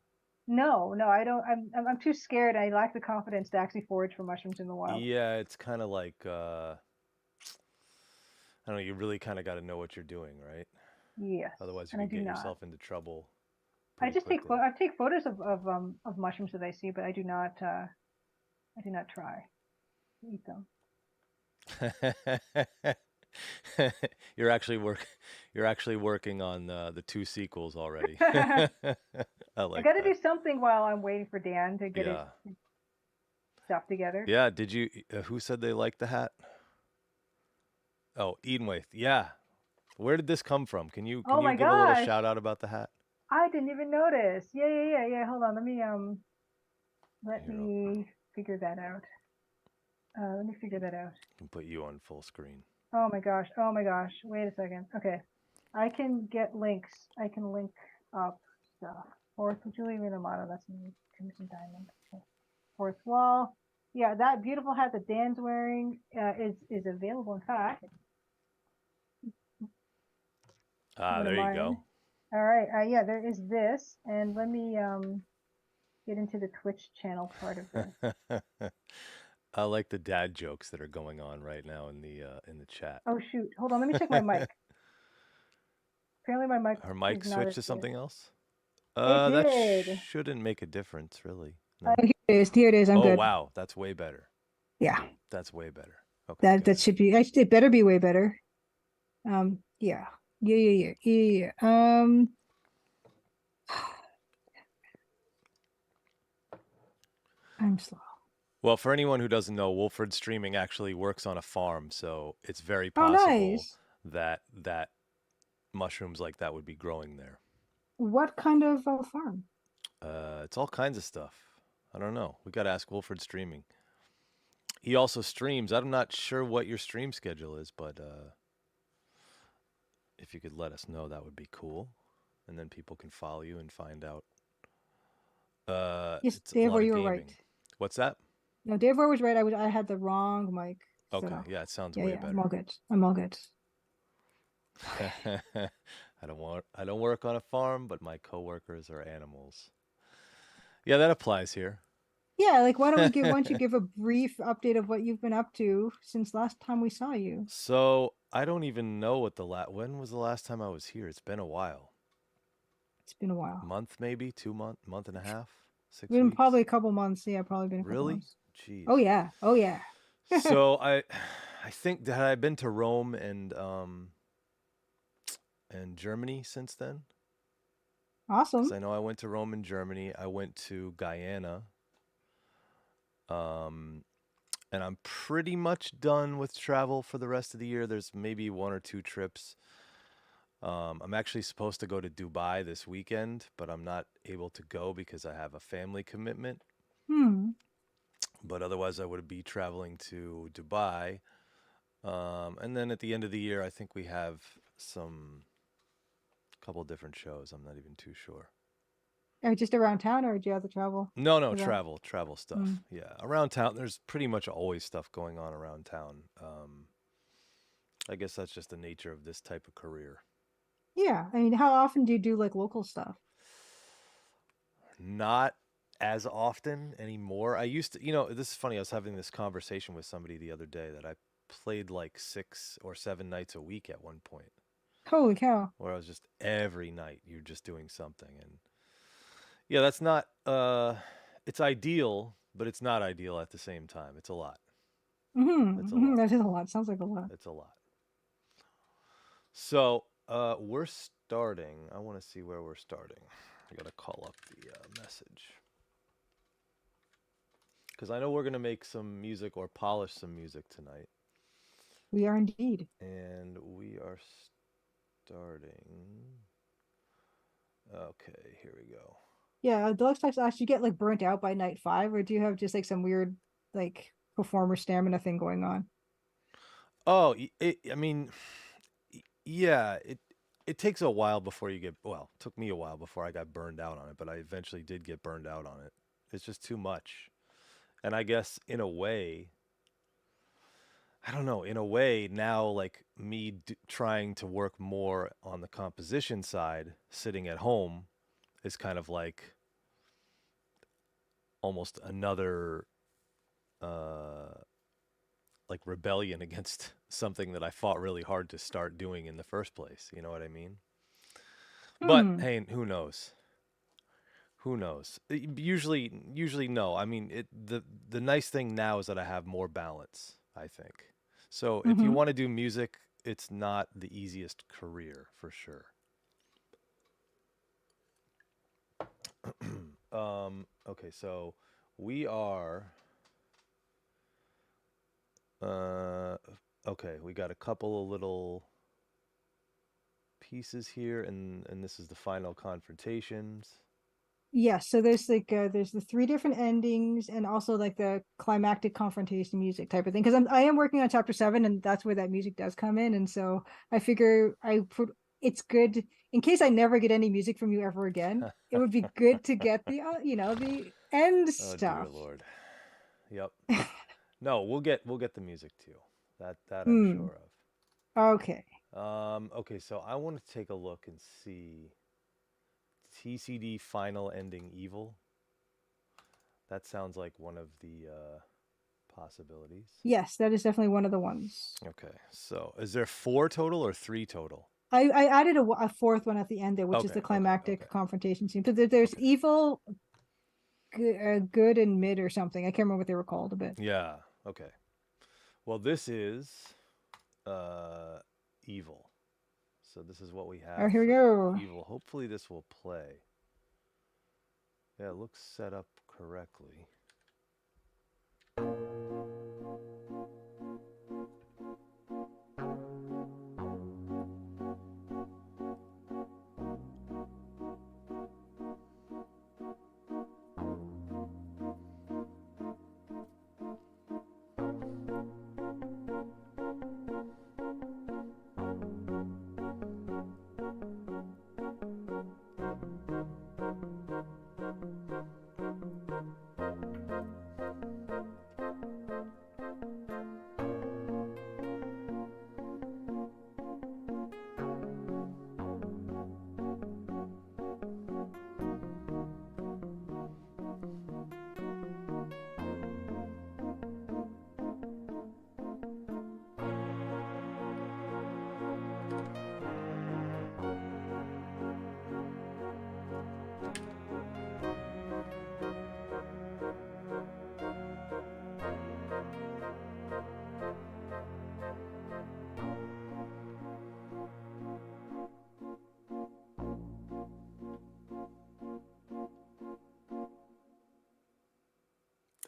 No, I don't. I'm too scared. I lack the confidence to actually forage for mushrooms in the wild. Yeah, it's kind of like I don't know. You really kind of got to know what you're doing, right? Yes. Otherwise, you can get yourself into trouble. I just take photos of mushrooms that I see, but I do not try to eat them. You're actually working on the 2 sequels already. I got to do something while I'm waiting for Dan to get his stuff together. Yeah. Did you? Who said they liked the hat? Oh, Edenwaith. Yeah. Where did this come from? Can you give a little shout out about the hat? I didn't even notice. Yeah. Hold on. Let me figure that out. I can put you on full screen. Oh my gosh. Wait a second. Okay. I can get links. I can link up stuff. Fourth Julie Minamato. That's me. Crimson Diamond. Okay. Fourth wall. Yeah, that beautiful hat that Dan's wearing is available. In fact. There you go. All right. Yeah, there is this, and let me get into the Twitch channel part of this. I like the dad jokes that are going on right now in the chat. Oh shoot! Hold on, let me check my mic. Apparently, my mic. Her mic switched to something else. It did. That shouldn't make a difference, really. No? Here it is. I'm good. Oh wow, that's way better. Yeah. That's way better. Okay. That should be. It better be way better. Yeah. I'm slow. Well, for anyone who doesn't know, Wolford Streaming actually works on a farm, so it's very Oh, possible nice. that mushrooms like that would be growing there. What kind of farm? It's all kinds of stuff. I don't know. We got to ask Wolford Streaming. He also streams. I'm not sure what your stream schedule is, but if you could let us know, that would be cool. And then people can follow you and find out. Yes, It's a Dave, lot you of were gaming. right. What? What's that? No, Dave was right. I had the wrong mic. Okay, So yeah, it sounds yeah, way yeah, I'm better. all good. I'm all good. I don't work on a farm, but my coworkers are animals. Yeah, that applies here. Yeah, like why don't you give a brief update of what you've been up to since last time we saw you? So I don't even know what when was the last time I was here? It's been a while. It's been a while. Month maybe, 2 month, month and a half, six Been weeks. probably a couple months. Yeah, probably been a couple Really? months. Jeez. Oh yeah. Oh yeah. So I think that I've been to Rome and Germany since then. Because Awesome. I know I went to Rome and Germany. I went to Guyana. Um, and I'm pretty much done with travel for the rest of the year. There's maybe one or two trips. I'm actually supposed to go to Dubai this weekend, but I'm not able to go because I have a family commitment. Hmm. But otherwise, I would be traveling to Dubai. And then at the end of the year, I think we have some couple different shows. I'm not even too sure. Just around town, or do you have to travel No, for that? travel Hmm. stuff. Yeah, around town. There's pretty much always stuff going on around town. I guess that's just the nature of this type of career. Yeah. I mean, how often do you do like local stuff? Not as often anymore. I used to, this is funny. I was having this conversation with somebody the other day that I played like 6 or 7 nights a week at one point, Holy cow. where I was just every night you're just doing something. And yeah, that's not, it's ideal, but it's not ideal at the same time. It's a lot. It's a lot. That is a lot. Sounds like a lot. It's a lot. So we're starting. I want to see where we're starting. I got to call up the message. Because I know we're going to make some music or polish some music tonight. We are indeed. And we are starting. Okay, here we go. Yeah, deluxe types asked, you get like burnt out by night 5, or do you have just like some weird like performer stamina thing going on? Oh, I mean, yeah, it takes a while before you get, well, it took me a while before I got burned out on it, but I eventually did get burned out on it. It's just too much. And I guess in a way, I don't know, in a way now, like me trying to work more on the composition side, sitting at home, is kind of like almost another uh like rebellion against something that I fought really hard to start doing in the first place. You know what I mean? But Hmm. hey, who knows? Who knows? Usually no. I mean, the nice thing now is that I have more balance, I think. So if you Mm-hmm. want to do music, it's not the easiest career for sure. Okay, so we are uh okay, we got a couple of little pieces here, and this is the final confrontations. Yes, so there's like there's the 3 different endings and also like the climactic confrontation music type of thing. Because I am working on chapter 7, and that's where that music does come in. And so I figure it's good in case I never get any music from you ever again. It would be good to get the end Oh dear stuff. Lord. Yep. No, we'll get the music too. That I'm Hmm. sure Okay. of. Okay, so I want to take a look and see TCD final ending evil. That sounds like one of the possibilities. Yes, that is definitely one of the ones. Okay, so is there 4 total or 3 total? I added a fourth one at the end there, which is Okay, the okay, okay, climactic confrontation scene. But there's okay. evil, good, and mid or something. I can't remember what they were called a bit. Yeah, okay. Well, this is uh, evil. So this is what we Oh, have here we for go. evil. Hopefully this will play. Yeah, it looks set up correctly.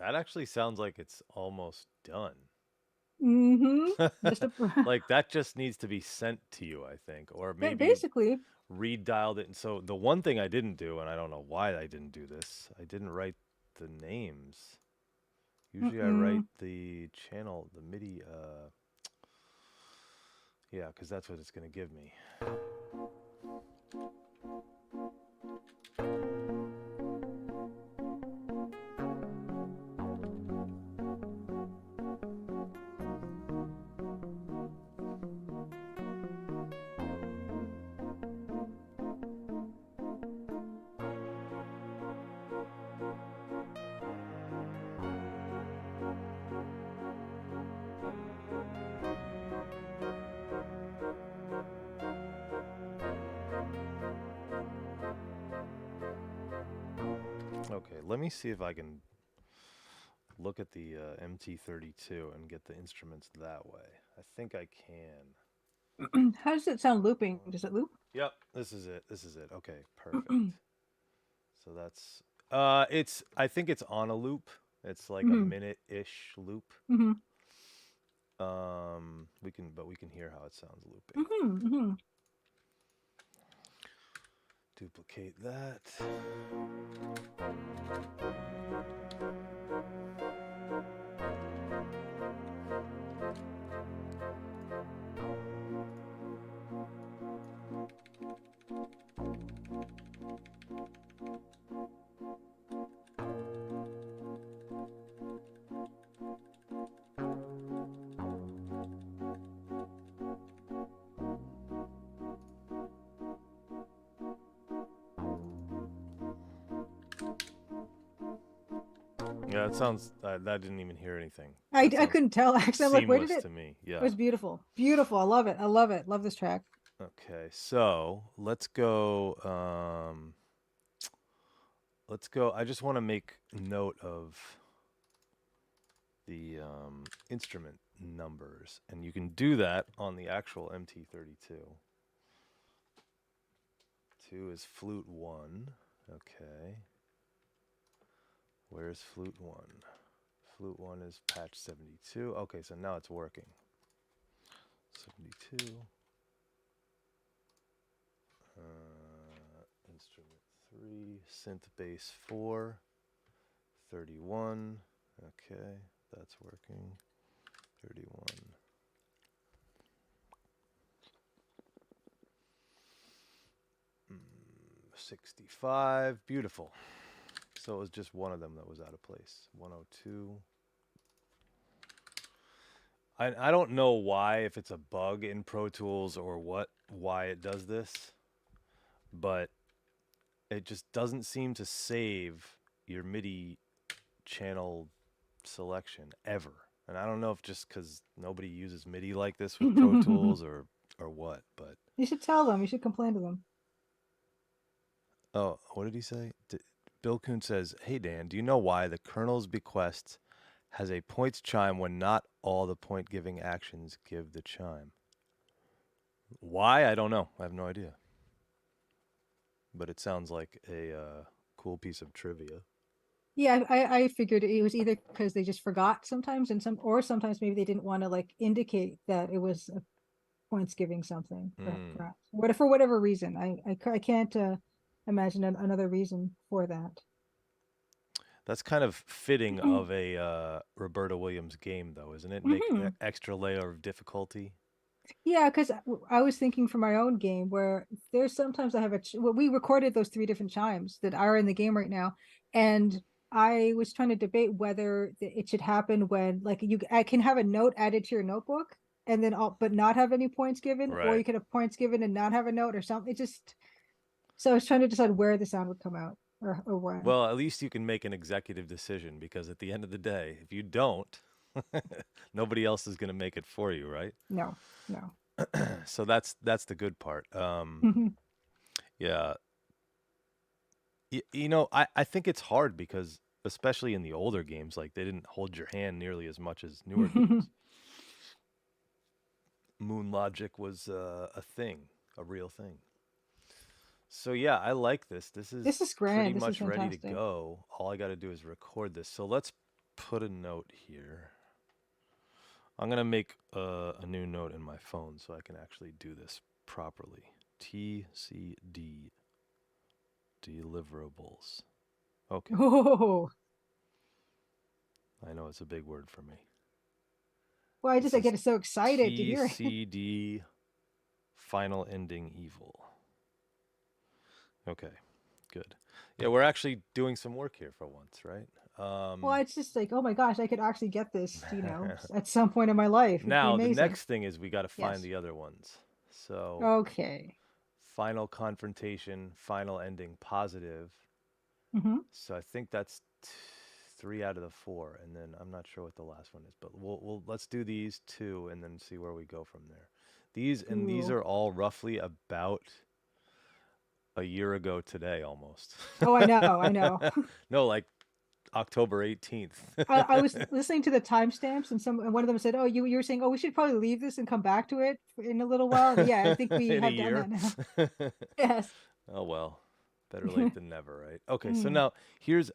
That actually sounds like it's almost done. Just a, Like that just needs to be sent to you, I think, or maybe basically. redialed it. And so the one thing I didn't do, and I don't know why I didn't do this, I didn't write the names. Usually I write Mm-mm. the channel, the MIDI. Yeah, because that's what it's going to give me. Okay, let me see if I can look at the MT32 and get the instruments that way. I think I can. How does it sound looping? Does it loop? Yep, this is it. This is it. Okay, perfect. So that's it's I think it's on a loop. It's like a minute-ish loop. Mm-hmm. We can hear how it sounds looping. Mm-hmm. Duplicate that. Yeah, it sounds. That didn't even hear anything. I couldn't tell actually. I'm like, where did Seamless it? to me. It Yeah. was beautiful. Beautiful. I love it. I love it. Love this track. Okay, so let's go. Let's go. I just want to make note of the instrument numbers, and you can do that on the actual MT32. 2 is flute 1. Okay. Where's flute 1? Flute 1 is patch 72. Okay, so now it's working. 72. Instrument 3, synth bass 4, 31. Okay, that's working. 31. 65. Beautiful. So it was just one of them that was out of place. 102. I don't know why, if it's a bug in Pro Tools or why it does this, but it just doesn't seem to save your MIDI channel selection ever. And I don't know if just because nobody uses MIDI like this with Pro Tools or what, but You should tell them. You should complain to them. oh, what did he say? Bill Kuhn says, "Hey Dan, do you know why the kernel's bequest has a points chime when not all the point-giving actions give the chime?" Why? I don't know. I have no idea. But it sounds like a cool piece of trivia. Yeah, I figured it was either because they just forgot sometimes, and sometimes maybe they didn't want to like indicate that it was a points giving something, perhaps. For whatever reason, I can't imagine another reason for that. That's kind of fitting of a Roberta Williams game, though, isn't it? Make Hmm. extra layer of difficulty. Yeah, because I was thinking for my own game where there's sometimes I have well, we recorded those three different chimes that are in the game right now, and I was trying to debate whether it should happen when like I can have a note added to your notebook and then but not have any points given, or Right. you could have points given and not have a note or something. It just so I was trying to decide where the sound would come out or when. Well, at least you can make an executive decision because at the end of the day, if you don't, nobody else is going to make it for you, right? No, no. So that's the good part. Yeah. You know, I think it's hard because especially in the older games, like they didn't hold your hand nearly as much as newer games. Moon logic was a thing, a real thing. So yeah, I like this. This This is is pretty grand. This is much ready to fantastic. go. All I got to do is record this. So let's put a note here. I'm going to make a new note in my phone so I can actually do this properly. TCD deliverables. Okay. Oh, I know it's a big word for me. well, I This get is so excited to hear it. TCD final ending evil. Okay, good. Yeah, we're actually doing some work here for once, right? Well, it's just like, oh my gosh, I could actually get this, at some point in my life. It'd be Now, the amazing. next thing is we got to find Yes. the other ones. So, Okay. final confrontation, final ending positive. Mm-hmm. So I think that's 3 out of the 4, and then I'm not sure what the last one is, but let's do these 2 and then see where we go from there. These Cool. are all roughly about a year ago today, almost. Oh, I know, I know. No, like October 18th. I was listening to the timestamps, and one of them said, "Oh, you were saying, oh, we should probably leave this and come back to it in a little while." And yeah, I think we In a have done year. that now. Yes. Oh well, better late than never, right? Okay, so Mm. now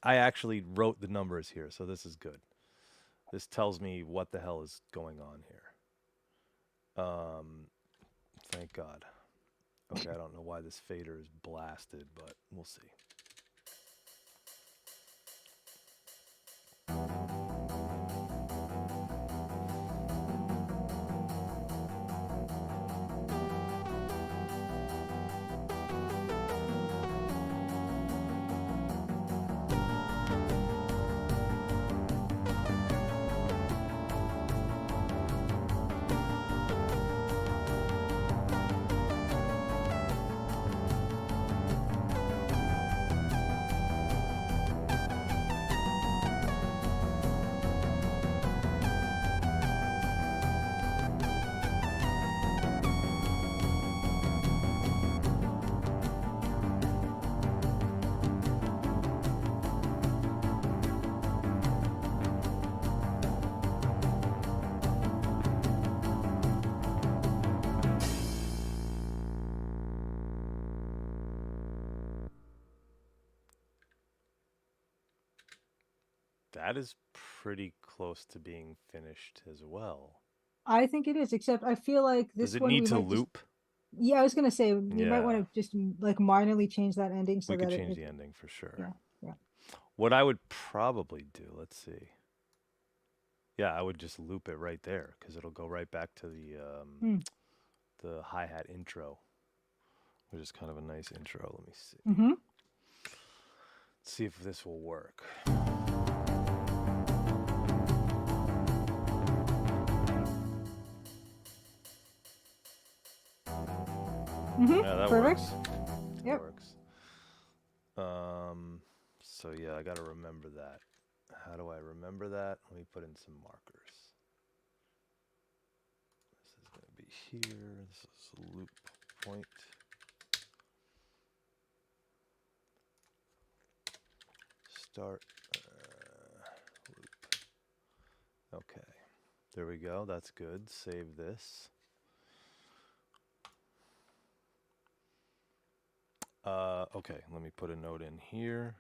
I actually wrote the numbers here, so this is good. This tells me what the hell is going on here. Thank God. Okay, I don't know why this fader is blasted, but we'll see. That is pretty close to being finished as well. I think it is, except I feel like Does this it one need we to might just. loop? Yeah, I was gonna say we might want Yeah, to just like minorly change that ending we so could that change it the ending for sure. yeah, yeah. What I would probably do, let's see. Yeah, I would just loop it right there because it'll go right back to Mm. the hi-hat intro, which is kind of a nice intro. Let me see. Mm-hmm. Let's see if this will work. Mm-hmm. Yeah, that Perfect. works. That Yep. works. So yeah, I got to remember that. How do I remember that? Let me put in some markers. This is going to be here. This is loop point. Start loop. Okay. There we go. That's good. Save this. Okay, let me put a note in here.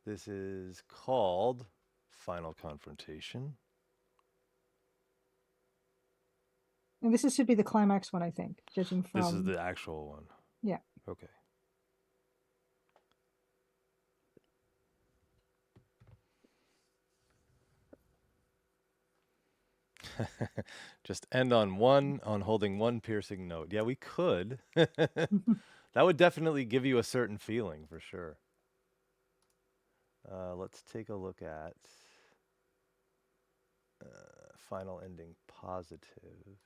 This is called Final Confrontation. And this should be the climax one, I think, judging from. This is the actual one. Yeah. Okay. Just end on holding one piercing note. Yeah, we could. That would definitely give you a certain feeling for sure. Let's take a look at final ending positive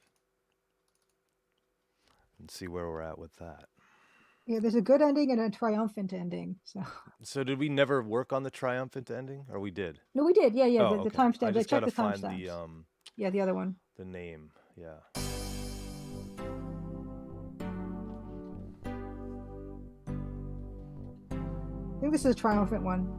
and see where we're at with that. Yeah, there's a good ending and a triumphant ending. So did we never work on the triumphant ending, or we did? No, we did. Yeah, yeah. Oh, The okay. I timestamps. I just checked gotta the find timestamps. Yeah, the other one. the name. Yeah. I think this is a triumphant one.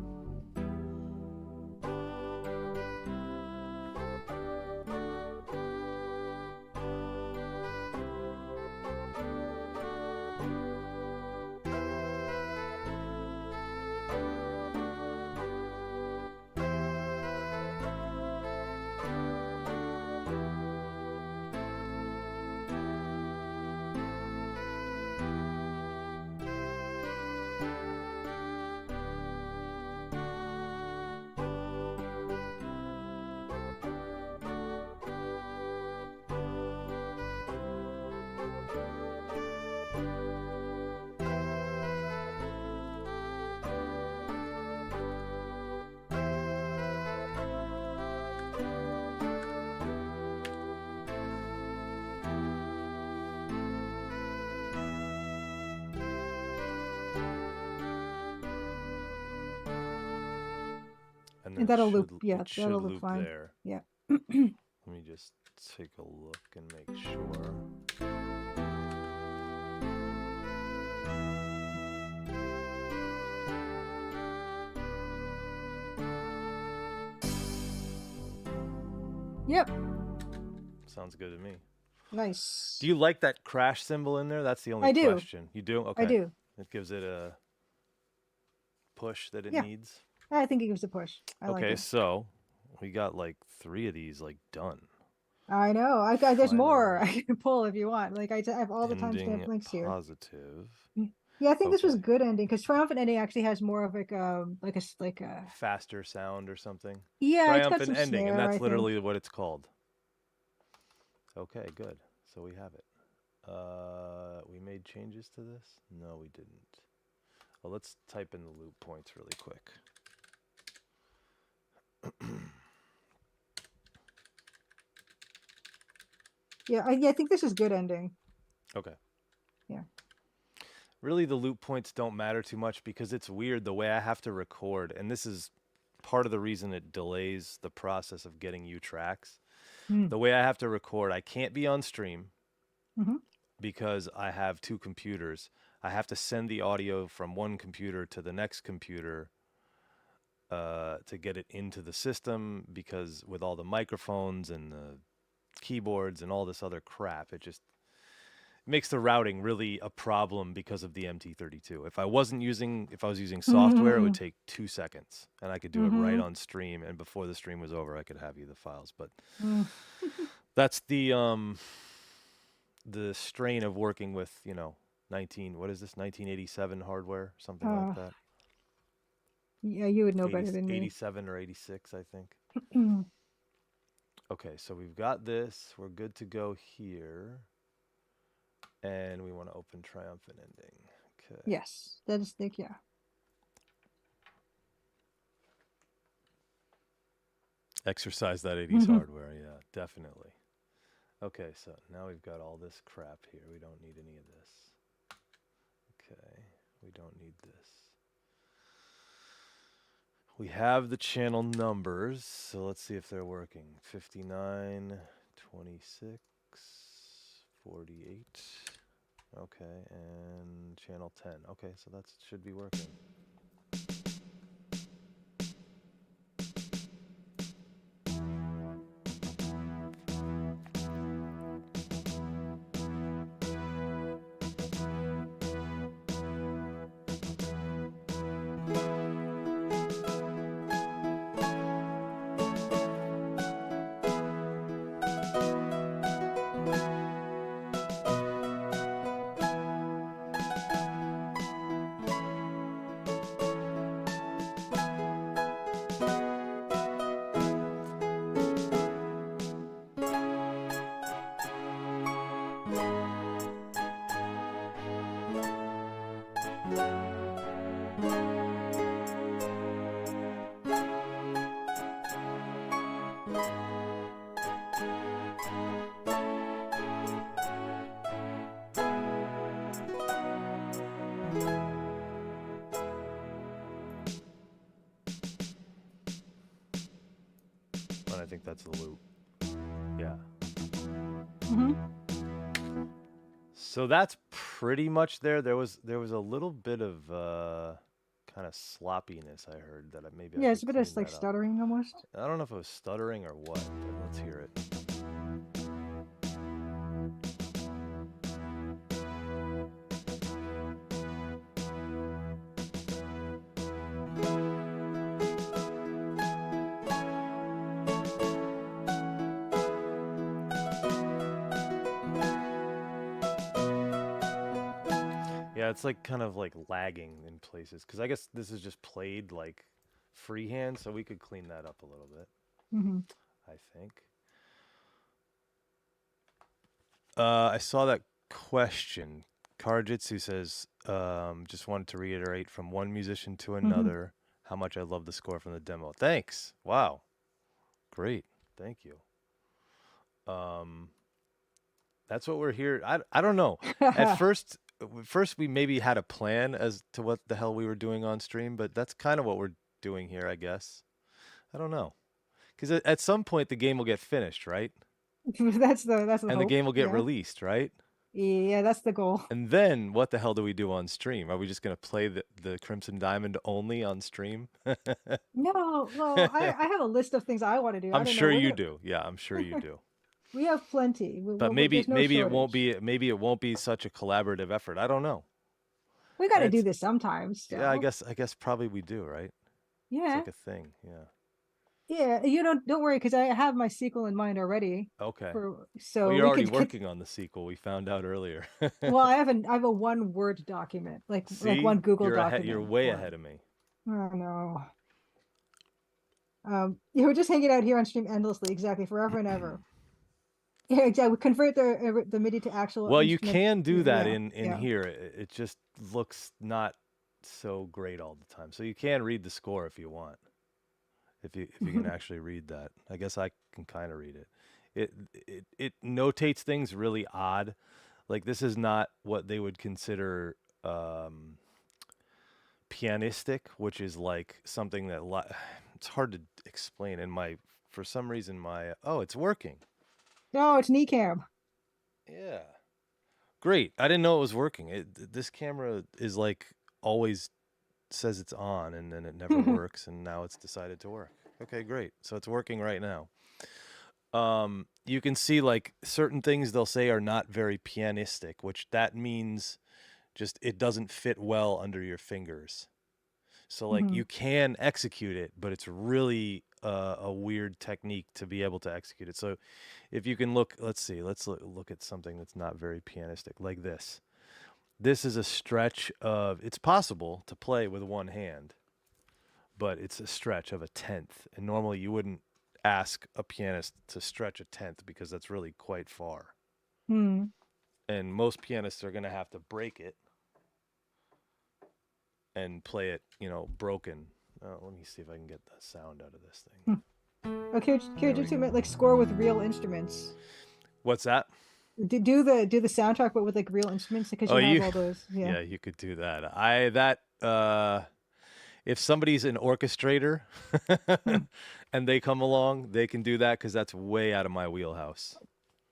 And that'll loop. should Yeah, it should that'll loop loop fine. there. Yeah. Let me just take a look and make sure. Yep. Sounds good to me. Nice. Do you like that crash symbol in there? That's the only I do. question. You do? Okay. I do. It gives it a push that it Yeah. needs. I think it gives a push. I like Okay, it. so we got like 3 of these like done. I know. There's Final more I can pull if you want. Like I have all the timestamp ending links here. positive. Yeah, I think this was Okay. good ending because Triumphant Ending actually has more of like a Faster sound or something. yeah, it's got Triumphant some ending, and snare, I that's think. literally what it's called. Okay, good. So we have it. We made changes to this? No, we didn't. Well, let's type in the loop points really quick. Yeah, I think this is good ending. Okay. Yeah. Really, the loop points don't matter too much because it's weird the way I have to record, and this is part of the reason it delays the process of getting you tracks. Hmm. The way I have to record, I can't be on stream Mhm. because I have 2 computers. I have to send the audio from one computer to the next computer to get it into the system, because with all the microphones and the keyboards and all this other crap, it just makes the routing really a problem because of the MT32. If I was using software, it would take 2 seconds and I could do it right on stream, and before the stream was over I could have you the files. But that's the strain of working with, 1987 hardware, something like that. Yeah, you would know better than me. 87 or 86, I think. Okay, so we've got this. We're good to go here. And we want to open Triumphant Ending. Okay. Yes, that is thick, yeah. Exercise that 80s hardware, yeah, definitely. Okay, so now we've got all this crap here. We don't need any of this. Okay, we don't need this. We have the channel numbers, so let's see if they're working. 59, 26, 48. Okay, and channel 10. Okay, so that should be working. And I think that's the loop. Yeah. So that's pretty much there. There was a little bit of kind of sloppiness I heard that maybe Yeah, I it's a could bit of clean like that up. stuttering almost. I don't know if it was stuttering or what, but let's hear it. Yeah, it's like kind of like lagging in places, because I guess this is just played like freehand, so we could clean that up a little bit. I think. I saw that question. Karjitsu says, just wanted to reiterate from one musician to another how much I love the score from the demo. Thanks. Wow. Great. Thank you. That's what we're here. I don't know. At first we maybe had a plan as to what the hell we were doing on stream, but that's kind of what we're doing here, I guess. I don't know. Because at some point the game will get finished, right? That's the And the hope. game will get Yeah. released, right? Yeah, that's the goal. And then what the hell do we do on stream? Are we just going to play the Crimson Diamond only on stream? No, well, I have a list of things I want to do. I I'm don't know. sure you do. Yeah, I'm sure you do. We have plenty. But maybe There's no maybe it won't shortage. be such a collaborative effort. I don't know. We got to do It's this sometimes yeah, I still. guess probably we do, right? It's Yeah. like a thing. Yeah. Yeah, you don't worry because I have my sequel in mind already. Okay. For Well, so you're we already could get. working on the sequel. We found out earlier. Well, I have a one Word document, like See? one Google You're ahead. You're document way for it. ahead of me. Oh no. Yeah, we're just hanging out here on stream endlessly, exactly, forever and ever. Yeah, exactly. Convert the MIDI to actual Well, you instrument. can do that Yeah, in yeah. here. It just looks not so great all the time. So you can read the score if you want. If you can actually read that. I guess I can kind of read it. It notates things really odd. Like this is not what they would consider pianistic, which is like something that it's hard to explain. And my for some reason my oh, it's working. No, it's Kneecam. Yeah. Great. I didn't know it was working. This camera is like always says it's on and then it never works and now it's decided to work. Okay, great. So it's working right now. You can see like certain things they'll say are not very pianistic, which that means just it doesn't fit well under your fingers. So like you can execute it, but it's really a weird technique to be able to execute it. So if you can look, let's look at something that's not very pianistic like this. This is a stretch of, it's possible to play with one hand, but it's a stretch of a tenth. And normally you wouldn't ask a pianist to stretch a tenth because that's really quite far. Hmm. And most pianists are going to have to break it and play it, broken. Let me see if I can get the sound out of this thing. Okay, just like score with real instruments. What's that? Do the soundtrack, but with like real instruments because Oh, you have all those. Yeah. yeah, you could do that. If somebody's an orchestrator and they come along, they can do that because that's way out of my wheelhouse.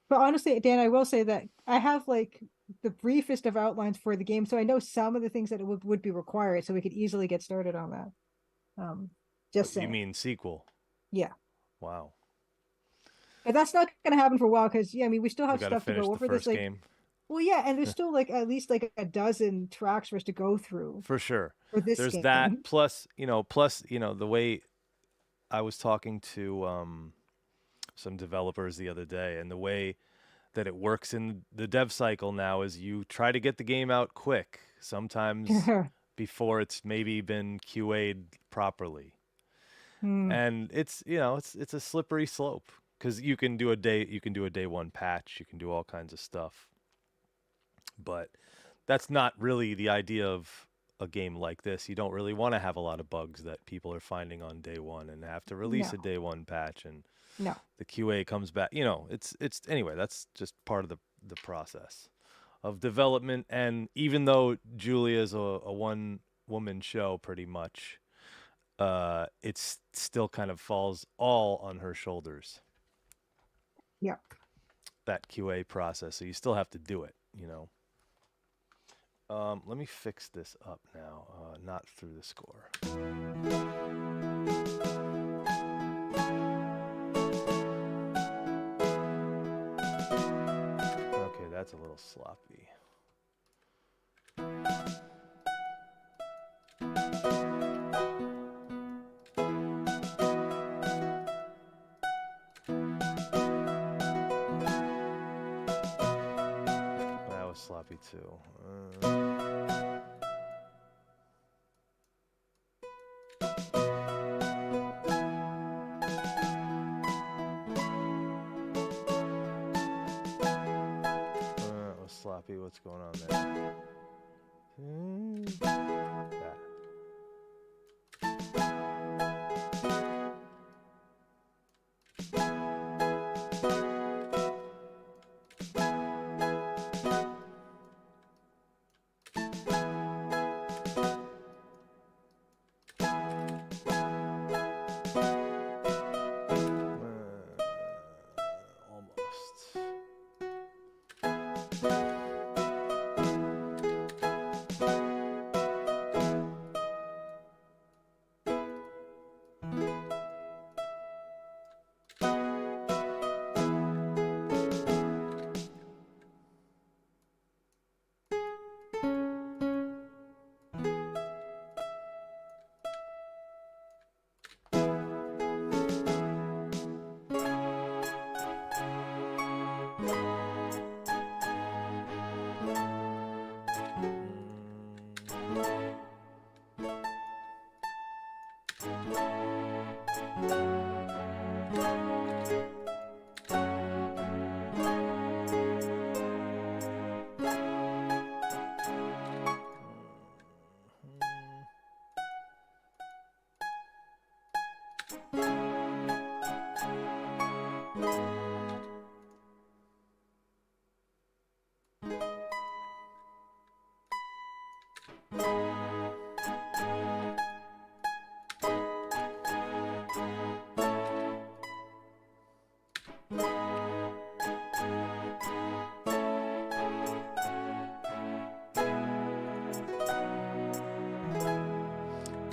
But honestly, Dan, I will say that I have like the briefest of outlines for the game, so I know some of the things that it would be required, so we could easily get started on that. Just saying. You mean sequel? Yeah. Wow. But that's not going to happen for a while because yeah, I mean we still We have got to stuff to finish go the over. first game. Well, yeah, and there's still like at least like a dozen tracks for us to go through For sure. for this There's game. that plus the way I was talking to some developers the other day, and the way that it works in the dev cycle now is you try to get the game out quick, sometimes before it's maybe been QA'd properly. And it's a slippery slope because you can do a day one patch, you can do all kinds of stuff. But that's not really the idea of a game like this. You don't really want to have a lot of bugs that people are finding on day one and have to release a day one patch and the QA comes back. It's anyway, that's just part of the process of development. And even though Julia is a one woman show pretty much, it still kind of falls all on her shoulders. Yeah. That QA process. So you still have to do it, Let me fix this up now, not through the score. Okay, that's a little sloppy. That was sloppy too. Sloppy, what's going on there? That.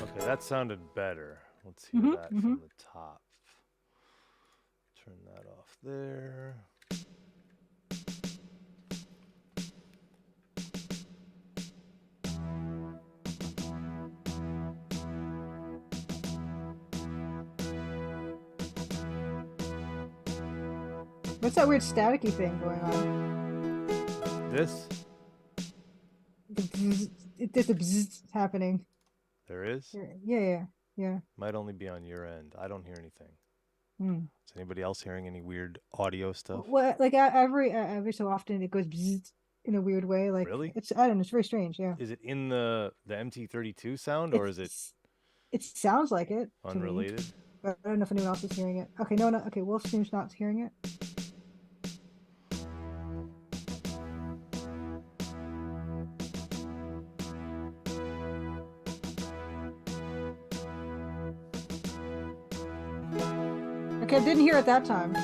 Okay, that sounded better. Let's hear that from the top. Turn that off there. What's that weird staticky thing going on? This? There's a bzzz happening. There is? Yeah. Might only be on your end. I don't hear anything. Hmm. Is anybody else hearing any weird audio stuff? Well, like every so often it goes bzzz in a weird way. Like Really? I don't know. It's very strange. Yeah. Is it in the MT32 sound, or is it It sounds like it to me, unrelated? but I don't know if anyone else is hearing it. Okay, no. Okay, Wolfstream's not hearing it. Okay, I didn't hear it that time.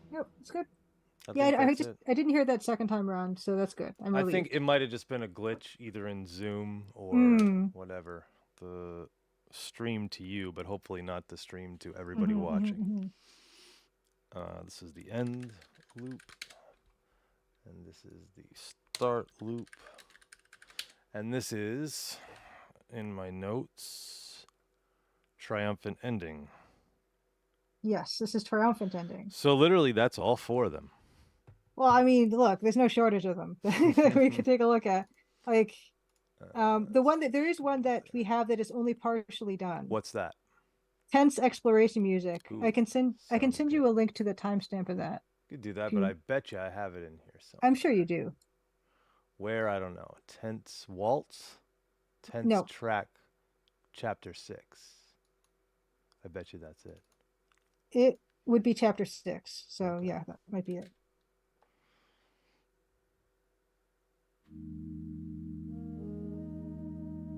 Yep, it's good. I didn't hear that second time around, so that's good. I'm relieved. I think it might have just been a glitch either in Zoom or whatever. The stream to you, but hopefully not the stream to everybody watching. This is the end loop, and this is the start loop, and this is, in my notes, triumphant ending. Yes, this is triumphant ending. So literally, that's all four of them. Well, I mean, look, there's no shortage of them that we could take a look at. Like, the one that there is one that we have that is only partially done. What's that? Tense exploration music. Ooh, I can send you a link to the timestamp of that. You could do that, but I bet you I have it in here somewhere. I'm sure you do. Where? I don't know. Tense waltz, tense track, chapter 6. I bet you that's it. It would be chapter 6. So yeah, that might be it.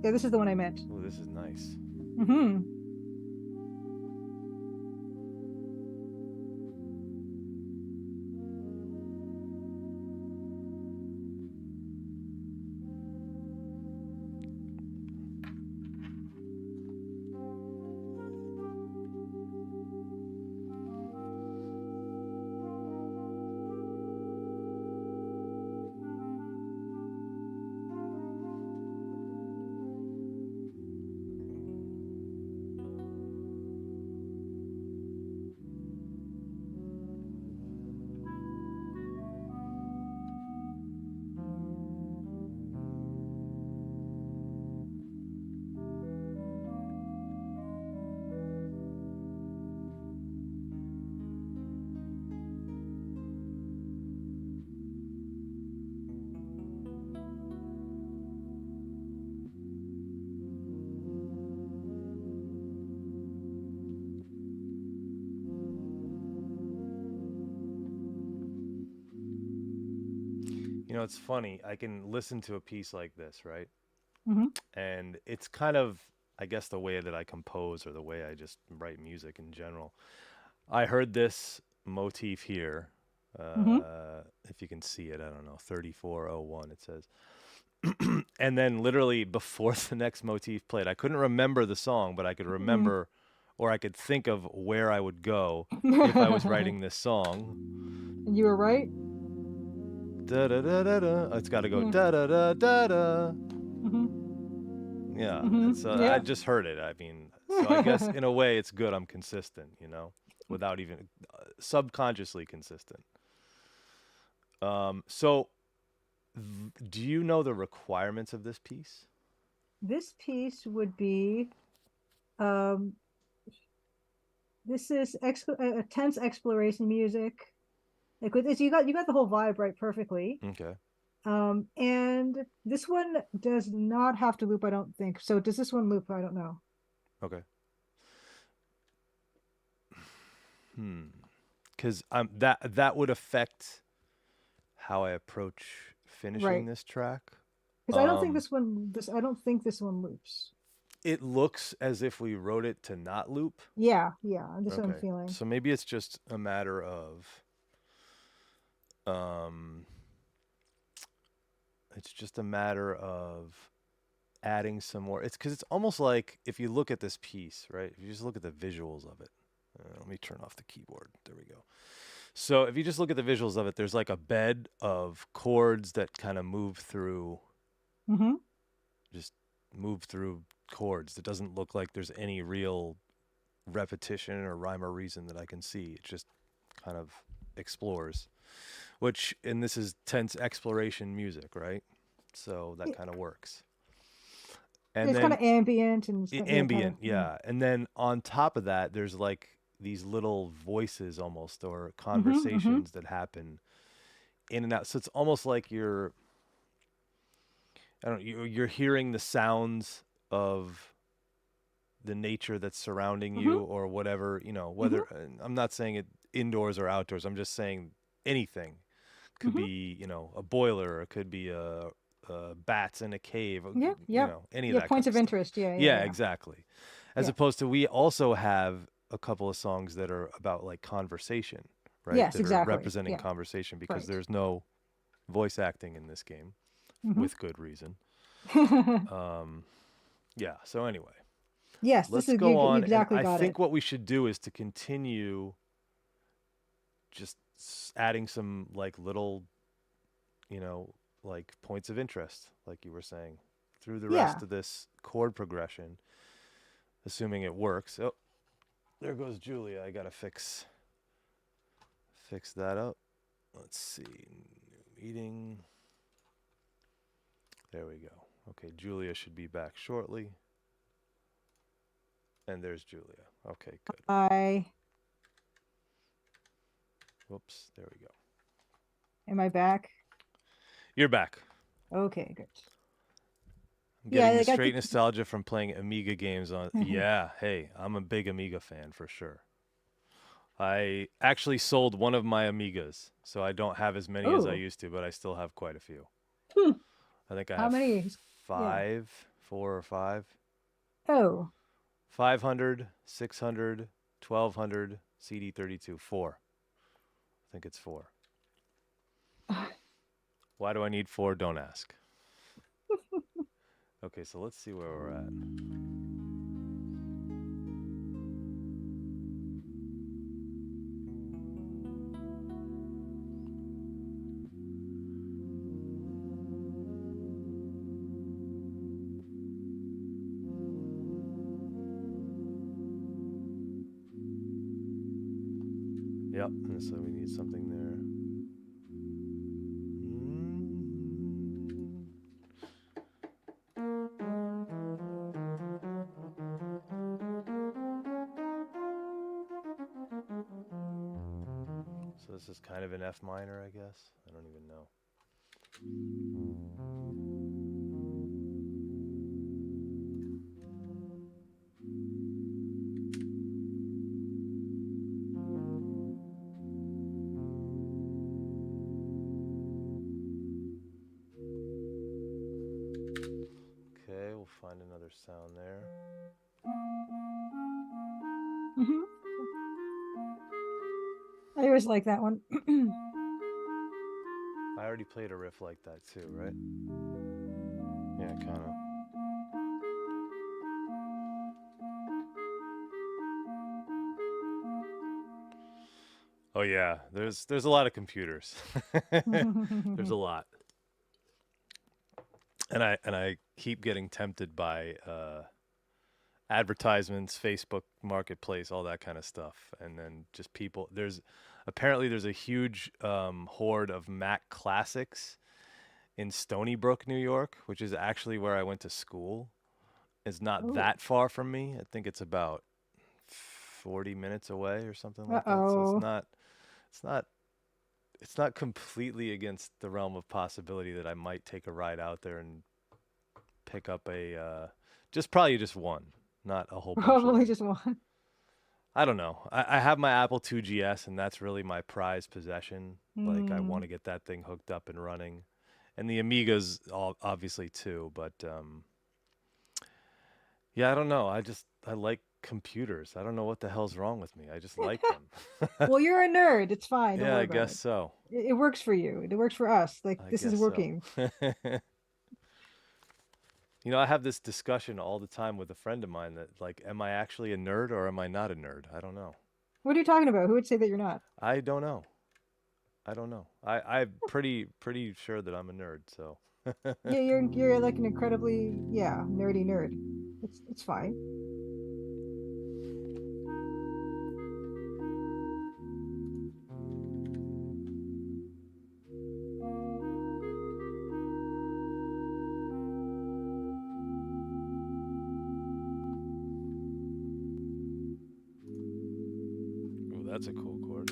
Yeah, this is the one I meant. Oh, this is nice. You know, it's funny. I can listen to a piece like this, right? Mm-hmm. And it's kind of, I guess, the way that I compose or the way I just write music in general. I heard this motif here. Mm-hmm. If you can see it, I don't know, 3401 it says. And then literally before the next motif played, I couldn't remember the song, but I could remember or I could think of where I would go if I was writing this song. And you were right. Da da da da da. It's got to go Yeah. da da da da da. Mm-hmm. Yeah, Mm-hmm. and so I Yeah. just heard it. I mean, so I guess in a way it's good I'm consistent, you know, without even subconsciously consistent. So do you know the requirements of this piece? This piece would be um, this is a tense exploration music. Like with this, you got the whole vibe right perfectly. Okay. And this one does not have to loop, I don't think. So does this one loop? I don't know. Okay. Because that would affect how I approach finishing Right. this track. Because I don't think this one loops. It looks as if we wrote it to not loop. Yeah, yeah, that's what I'm Okay. feeling. So maybe it's just a matter of um it's just a matter of adding some more. It's because it's almost like if you look at this piece, right? If you just look at the visuals of it. Let me turn off the keyboard. There we go. So if you just look at the visuals of it, there's like a bed of chords that kind of move through, Mm-hmm. just move through chords. It doesn't look like there's any real repetition or rhyme or reason that I can see. It just kind of explores, and this is tense exploration music, right? So that kind of works. And It's kind then of ambient and stuff. Yeah, kind of. ambient, yeah. And then on top of that, there's like these little voices almost or Mm-hmm, mm-hmm. conversations that happen in and out. So it's almost like you're hearing the sounds of the nature that's surrounding Mm-hmm, you or whatever, mm-hmm, whether I'm not saying it indoors or outdoors. I'm just saying anything could mm-hmm. be, a boiler, or it could be bats in a cave, Yeah, yeah. any of Yeah, that kind points of of stuff. interest. Yeah, yeah, Yeah, yeah. exactly. As Yeah. opposed to we also have a couple of songs that are about like conversation, right? Yes, That are exactly. representing Yeah, conversation because right. there's no voice acting in this game Mm-hmm. with good reason. Um, yeah. So anyway, Yes, this let's is go you on. And exactly I got it. think what we should do is to continue just adding some like little, like points of interest, like you were saying, through the rest Yeah. of this chord progression, assuming it works. Oh, there goes Julia. I gotta fix that up. Let's see. New meeting. There we go. Okay, Julia should be back shortly. And there's Julia. Okay, good. Whoops, there we go. Am I back? You're back. Okay, good. I'm Yeah, getting the I got straight nostalgia from playing Amiga games on. Yeah, hey, I'm a big Amiga fan for sure. I actually sold one of my Amigas, so I don't have as many as I Oh. used to, but I still have quite a few. Hmm. I think I How have many? Yeah. four or five. Oh. 500, 600, 1200, CD32, four. I think it's four. Why do I need four? Don't ask. Okay, so let's see where we're at. Yep, and so we need something there. So this is kind of an F minor, I guess. I don't even know. Okay. find another sound there. Mm-hmm. I always like that one. I already played a riff like that too, right? Yeah, kind of. Oh yeah, there's a lot of computers. There's a lot, and I keep getting tempted by advertisements, Facebook Marketplace, all that kind of stuff, and then just people. There's a huge horde of Mac classics in Stony Brook, New York, which is actually where I went to school. It's not Ooh. that far from me. I think it's about 40 minutes away or something like that. So Uh-oh. it's not it's not completely against the realm of possibility that I might take a ride out there and pick up probably just one, not a whole bunch of Probably them. just one. I don't know. I have my Apple IIgs, and that's really my prized possession. Like, I want Mm. to get that thing hooked up and running, and the Amigas obviously too. But yeah, I don't know. I like computers. I don't know what the hell's wrong with me. I just like them. Well, you're a nerd. It's fine. Don't Yeah, worry I about guess it. so. It works for you. It works for us. Like, I this is guess so. working. You know, I have this discussion all the time with a friend of mine that, like, am I actually a nerd or am I not a nerd? I don't know. What are you talking about? Who would say that you're not? I don't know. I don't know. I'm pretty sure that I'm a nerd. So Yeah, you're like an incredibly, yeah, nerdy nerd. It's fine. ooh, that's a cool chord.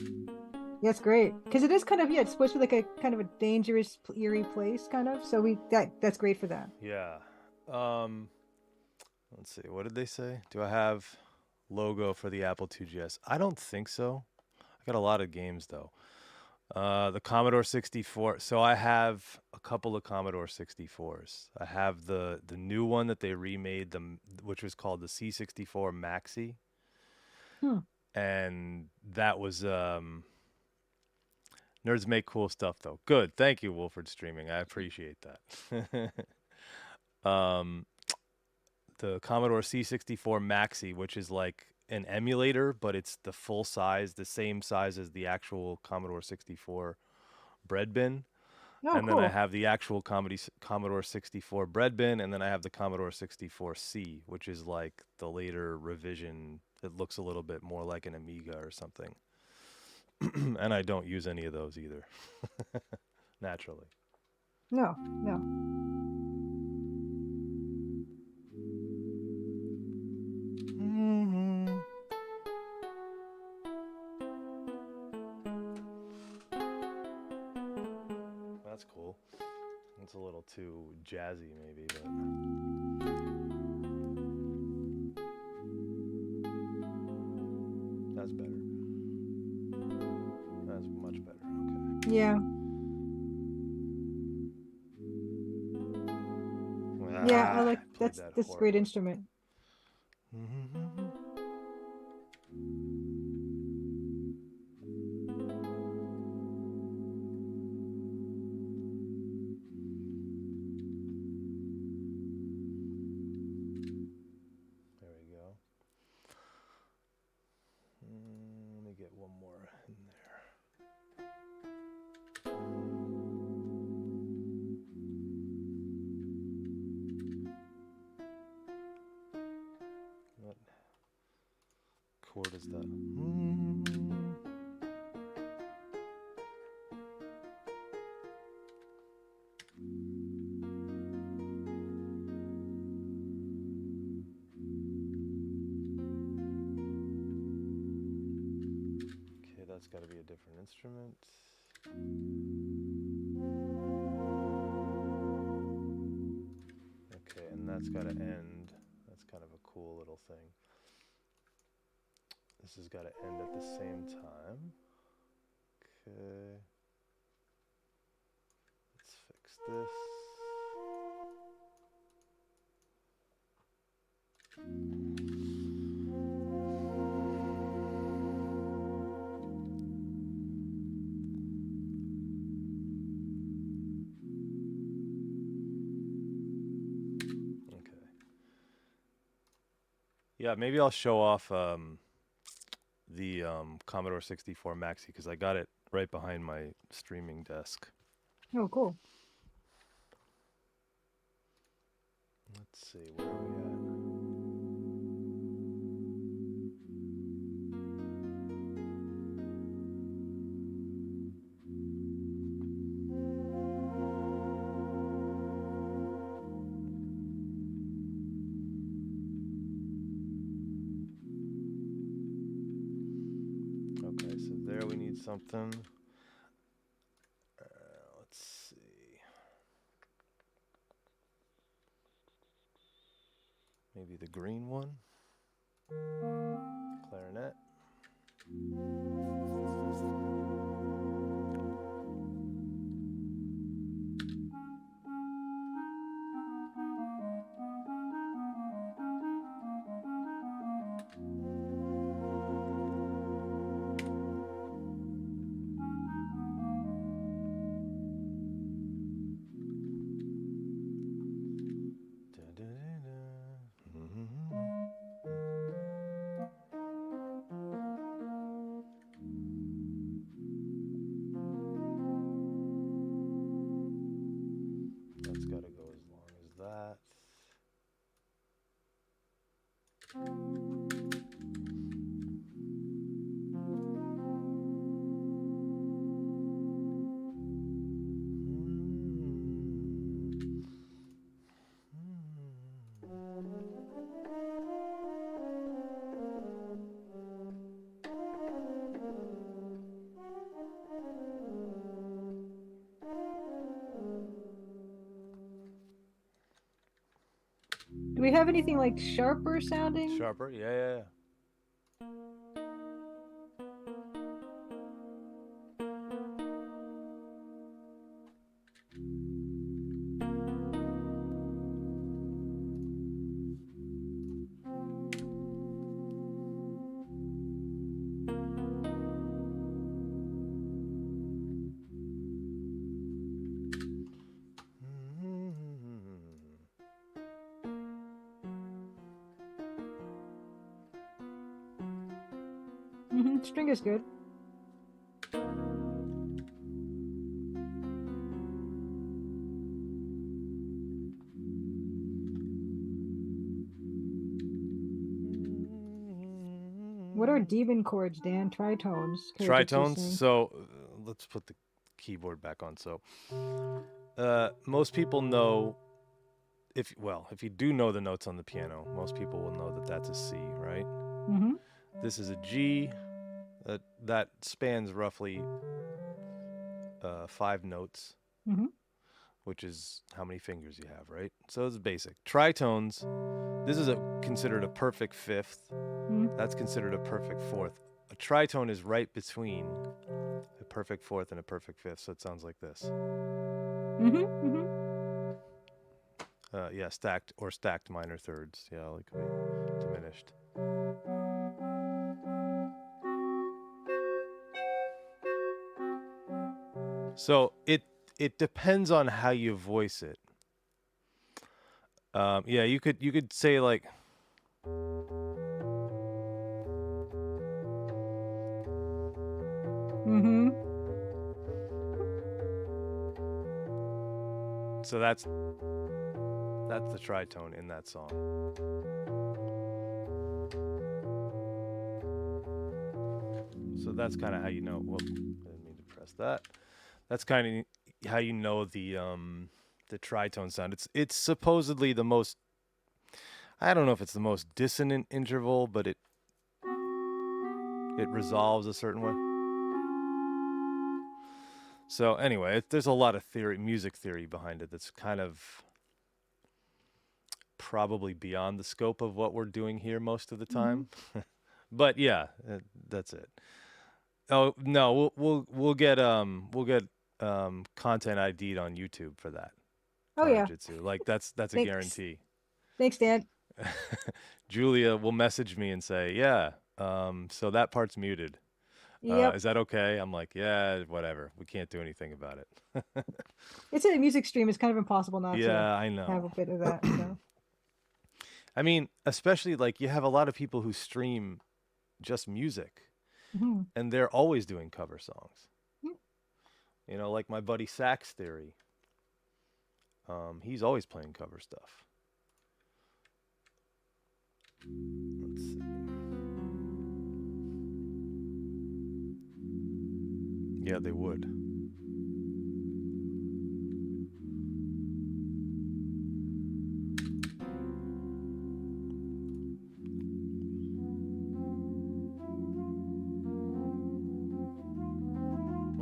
Yeah, it's great because it is kind of, yeah, it's supposed to be like a kind of a dangerous, eerie place, kind of. So that's great for that. Yeah. Um, let's see. What did they say? Do I have logo for the Apple IIgs? I don't think so. I got a lot of games though. The Commodore 64. So I have a couple of Commodore 64s. I have the new one that they remade, which was called the C64 Maxi, Hmm. and that was nerds make cool stuff though. Good, thank you, Wolford Streaming. I appreciate that. um, the Commodore C64 Maxi, which is like an emulator, but it's the full size, the same size as the actual Commodore 64 bread bin. Oh, And then I cool. have the actual Commodore 64 bread bin, and then I have the Commodore 64C, which is like the later revision. It looks a little bit more like an Amiga or something. And I don't use any of those either, naturally. No, no. Mm-hmm. That's cool. It's a little too jazzy, maybe, but that's better. That's much better. Okay. Yeah. Yeah, I like Played that that's a great horribly. instrument. There we go. Let me get one more in there. What chord is that? Okay, that's got to be a different instrument. Okay, and that's got to end. That's kind of a cool little thing. This has got to end at the same time. Okay. Let's fix this. Yeah, maybe I'll show off the Commodore 64 Maxi because I got it right behind my streaming desk. Oh, cool. Let's see, where are we at? Okay, so there we need something. Let's see. Maybe the green one. Clarinet. That's got to go as long as that. Do we have anything like sharper sounding? Sharper? Yeah. String is good. What are demon chords, Dan? Tritones. Tritones. So let's put the keyboard back on. So most people know, if you do know the notes on the piano, most people will know that that's a C, right? Mm-hmm. This is a G. That spans roughly 5 notes, which is how many fingers you have, right? So it's basic. Tritones, this is considered a perfect fifth. That's considered a perfect fourth. A tritone is right between a perfect fourth and a perfect fifth, so it sounds like this. Yeah, stacked minor thirds. Yeah, like we diminished. So it depends on how you voice it. Yeah, you could say like. So that's the tritone in that song. So that's kind of how you know. Whoop, I didn't mean to press that. That's kind of how you know the tritone sound. It's supposedly the most. I don't know if it's the most dissonant interval, but it resolves a certain way. So anyway, there's a lot of music theory behind it that's kind of probably beyond the scope of what we're doing here most of the time. But yeah, that's it. Oh no, we'll get content ID'd on YouTube for that. Oh yeah, Jitsu. Like that's a guarantee. Thanks, Dan. Julia will message me and say, yeah, so that part's muted. Yep. Is that okay? I'm like, yeah, whatever. We can't do anything about it. It's a music stream. It's kind of impossible not to I know. have a bit of that. So. I mean, especially like you have a lot of people who stream just music, Hmm. and they're always doing cover songs. Like my buddy Sax Theory. He's always playing cover stuff. Let's see. Yeah, they would.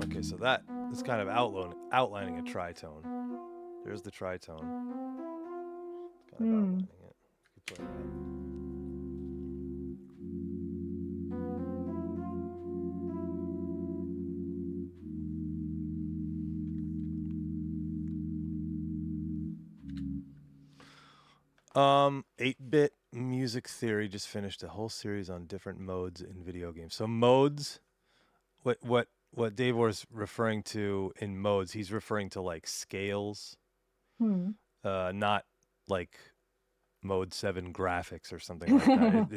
Okay, so that is kind of outlining a tritone. There's the tritone. Kind of outlining it. You could play that. 8-bit music theory just finished a whole series on different modes in video games. So modes, what Dave was referring to in modes, he's referring to like scales, not like mode 7 graphics or something like that.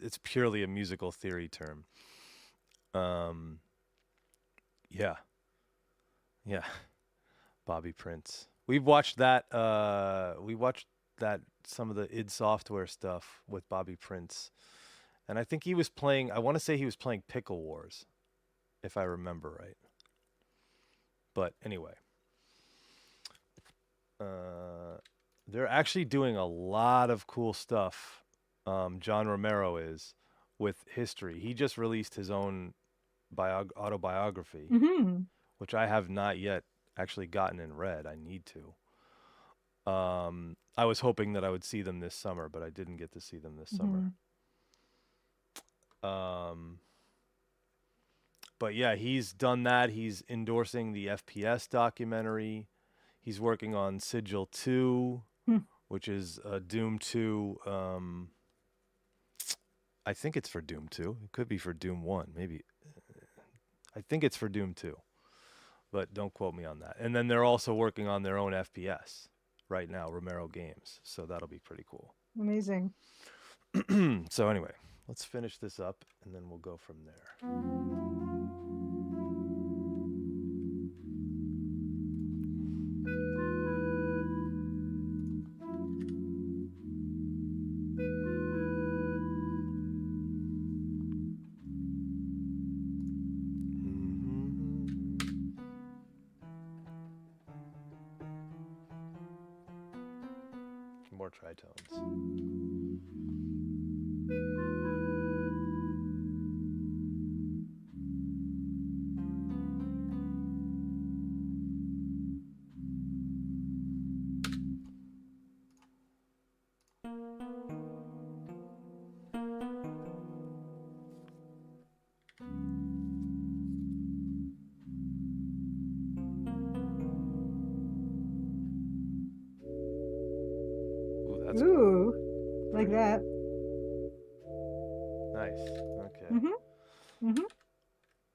It's purely a musical theory term. Yeah. Bobby Prince. We watched that some of the id Software stuff with Bobby Prince. And I think he was playing, I want to say he was playing Pickle Wars, if I remember right. But anyway, they're actually doing a lot of cool stuff. John Romero is with history. He just released his own autobiography, which I have not yet actually gotten and read. I need to. I was hoping that I would see them this summer, but I didn't get to see them this summer. But yeah, he's done that. He's endorsing the FPS documentary. He's working on Sigil 2, which is Doom 2. I think it's for Doom 2. It could be for Doom 1, maybe. I think it's for Doom 2, but don't quote me on that. And then they're also working on their own FPS right now, Romero Games. So that'll be pretty cool. Amazing. So anyway, let's finish this up, and then we'll go from there. More tritones. That's Ooh, cool. like that. Nice. Okay.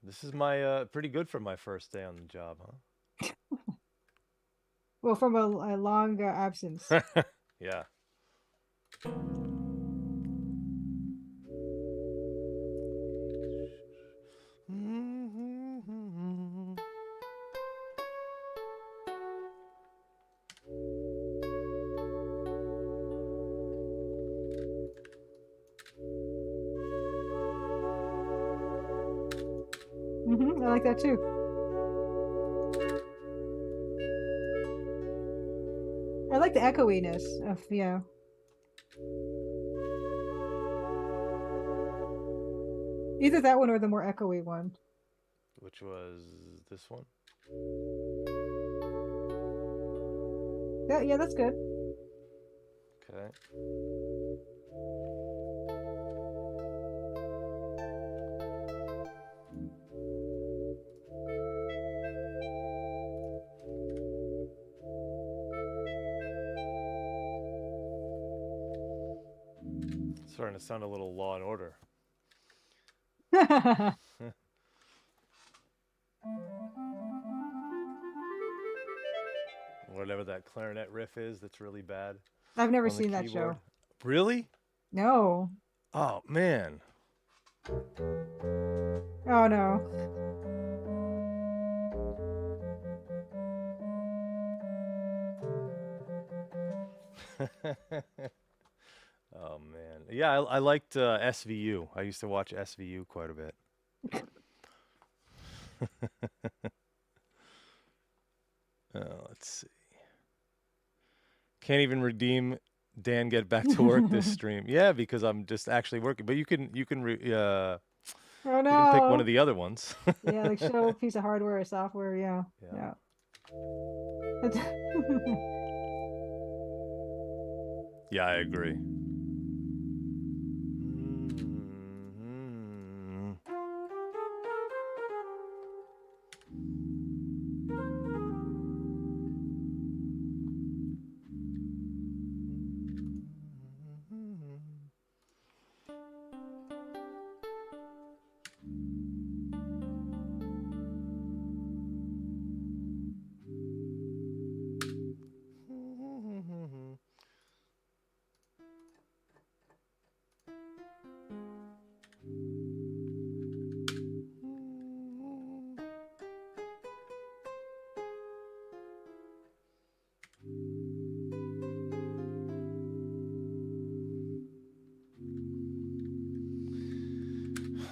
This is my pretty good for my first day on the job, huh? Well, from a long absence. Yeah. I like that too. I like the echoiness of, either that one or the more echoey one. Which was this one? Yeah, that's good. Okay. It's starting to sound a little Law and Order. Whatever that clarinet riff is, that's really bad. I've never seen that show. Really? No. Oh man. Oh no. Oh man. Yeah, I liked SVU. I used to watch SVU quite a bit. Let's see. Can't even redeem Dan get back to work this stream. Yeah, because I'm just actually working. But Oh you can pick one of no. the other ones. Yeah, like show a piece of hardware or software. Yeah. Yeah. Yeah. That's- Yeah, I agree.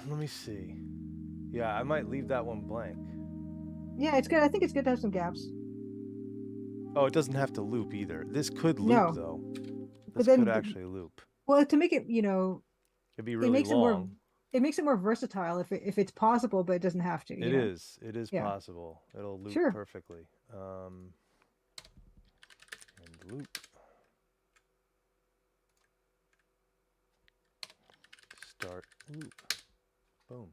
Let me see. Yeah, I might leave that one blank. Yeah, it's good. I think it's good to have some gaps. Oh, it doesn't have to loop either. This could loop, No, though. but This could then, actually loop. well, to make it, It'd be it really makes it more, long. it makes it more versatile if it's possible, but it doesn't have to, It is. It is Yeah. possible. It'll loop Sure. perfectly. And loop. Start loop. Boom.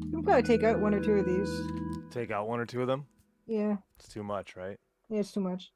You can probably take out one or two of these. Take out one or two of them? Yeah. It's too much, right? Yeah, it's too much.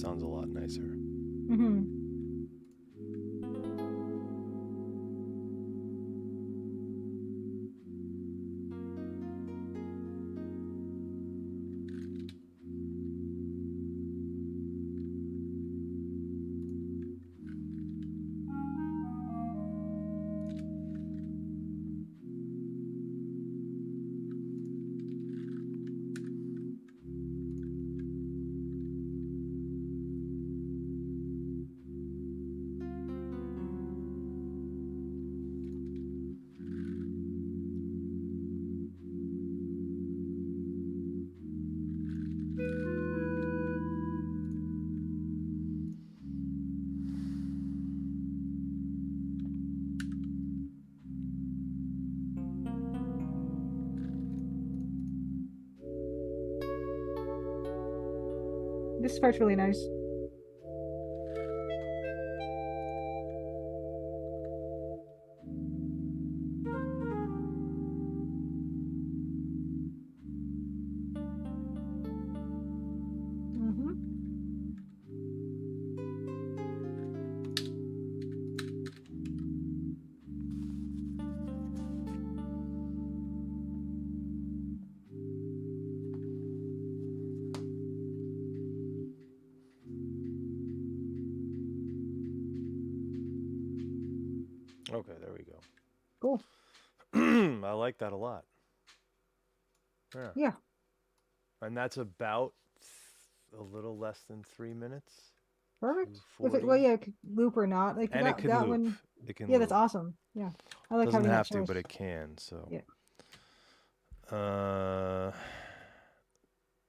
sounds a lot nicer. Mm-hmm. This part's really nice. Mm-hmm. Okay, there we go. Cool. I like that a lot. Yeah. Yeah. And that's about a little less than 3 minutes. Perfect. If 240. it, well, yeah, it could loop or not. Like And it can that loop. one. It can Yeah, loop. that's awesome. Yeah, I like Doesn't having that have to, choice. but it can. So. Yeah.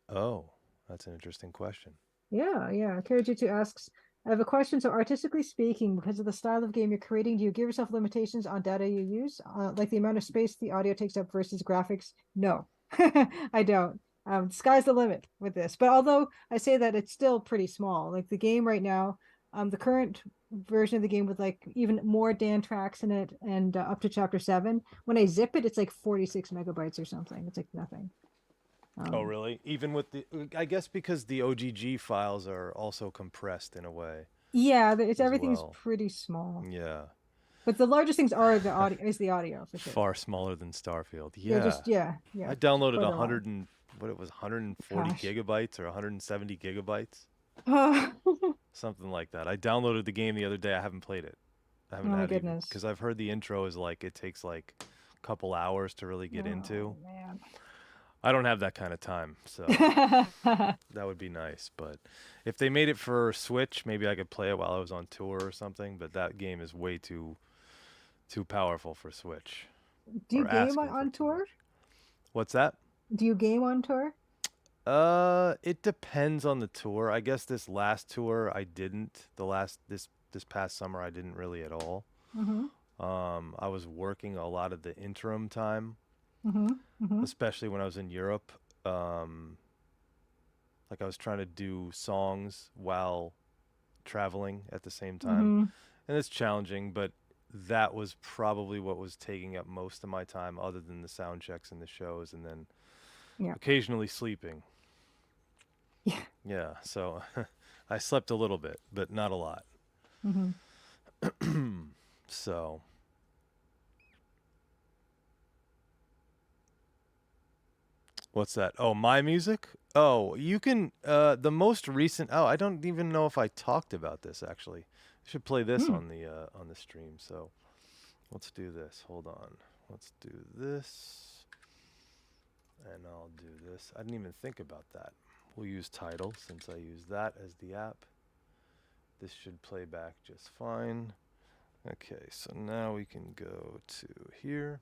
Oh, that's an interesting question. Yeah, yeah. Karajitu asks, I have a question. So, artistically speaking, because of the style of game you're creating, do you give yourself limitations on data you use, like the amount of space the audio takes up versus graphics? No, I don't. Sky's the limit with this. But although I say that, it's still pretty small. Like the game right now, the current version of the game with like even more Dan tracks in it and up to chapter 7, when I zip it, it's like 46 megabytes or something. It's like nothing. Oh, really? Even with the, I guess because the OGG files are also compressed in a way Yeah, as everything's well. pretty small. Yeah. But the largest things are the audio for sure. Far smaller than Starfield. Yeah, Yeah. just yeah. I downloaded Further along. 100 and what it was 140 Gosh. gigabytes or 170 gigabytes. Oh Something like that. I downloaded the game the other day. I haven't played it. I haven't my had even goodness. because I've heard the intro is like it takes like a couple hours to really get into. Oh man. I don't have that kind of time, so that would be nice. But if they made it for Switch, maybe I could play it while I was on tour or something. But that game is way too powerful for Switch. Do you Or game asking for on too tour? much. What's that? Do you game on tour? It depends on the tour. I guess this last tour I didn't. This past summer I didn't really at all. Mm-hmm. I was working a lot of the interim time, Mm-hmm. Mm-hmm. especially when I was in Europe. Like I was trying to do songs while traveling at the same time. Mm-hmm. And it's challenging, but that was probably what was taking up most of my time other than the sound checks and the shows and then Yeah. occasionally sleeping. Yeah. Yeah, so I slept a little bit, but not a lot. Mm-hmm. So what's that? Oh, my music? Oh, you can the most recent. Oh, I don't even know if I talked about this actually. I should play this Hmm. on the stream. So let's do this. Hold on. Let's do this. And I'll do this. I didn't even think about that. We'll use Tidal since I use that as the app. This should play back just fine. Okay, so now we can go to here.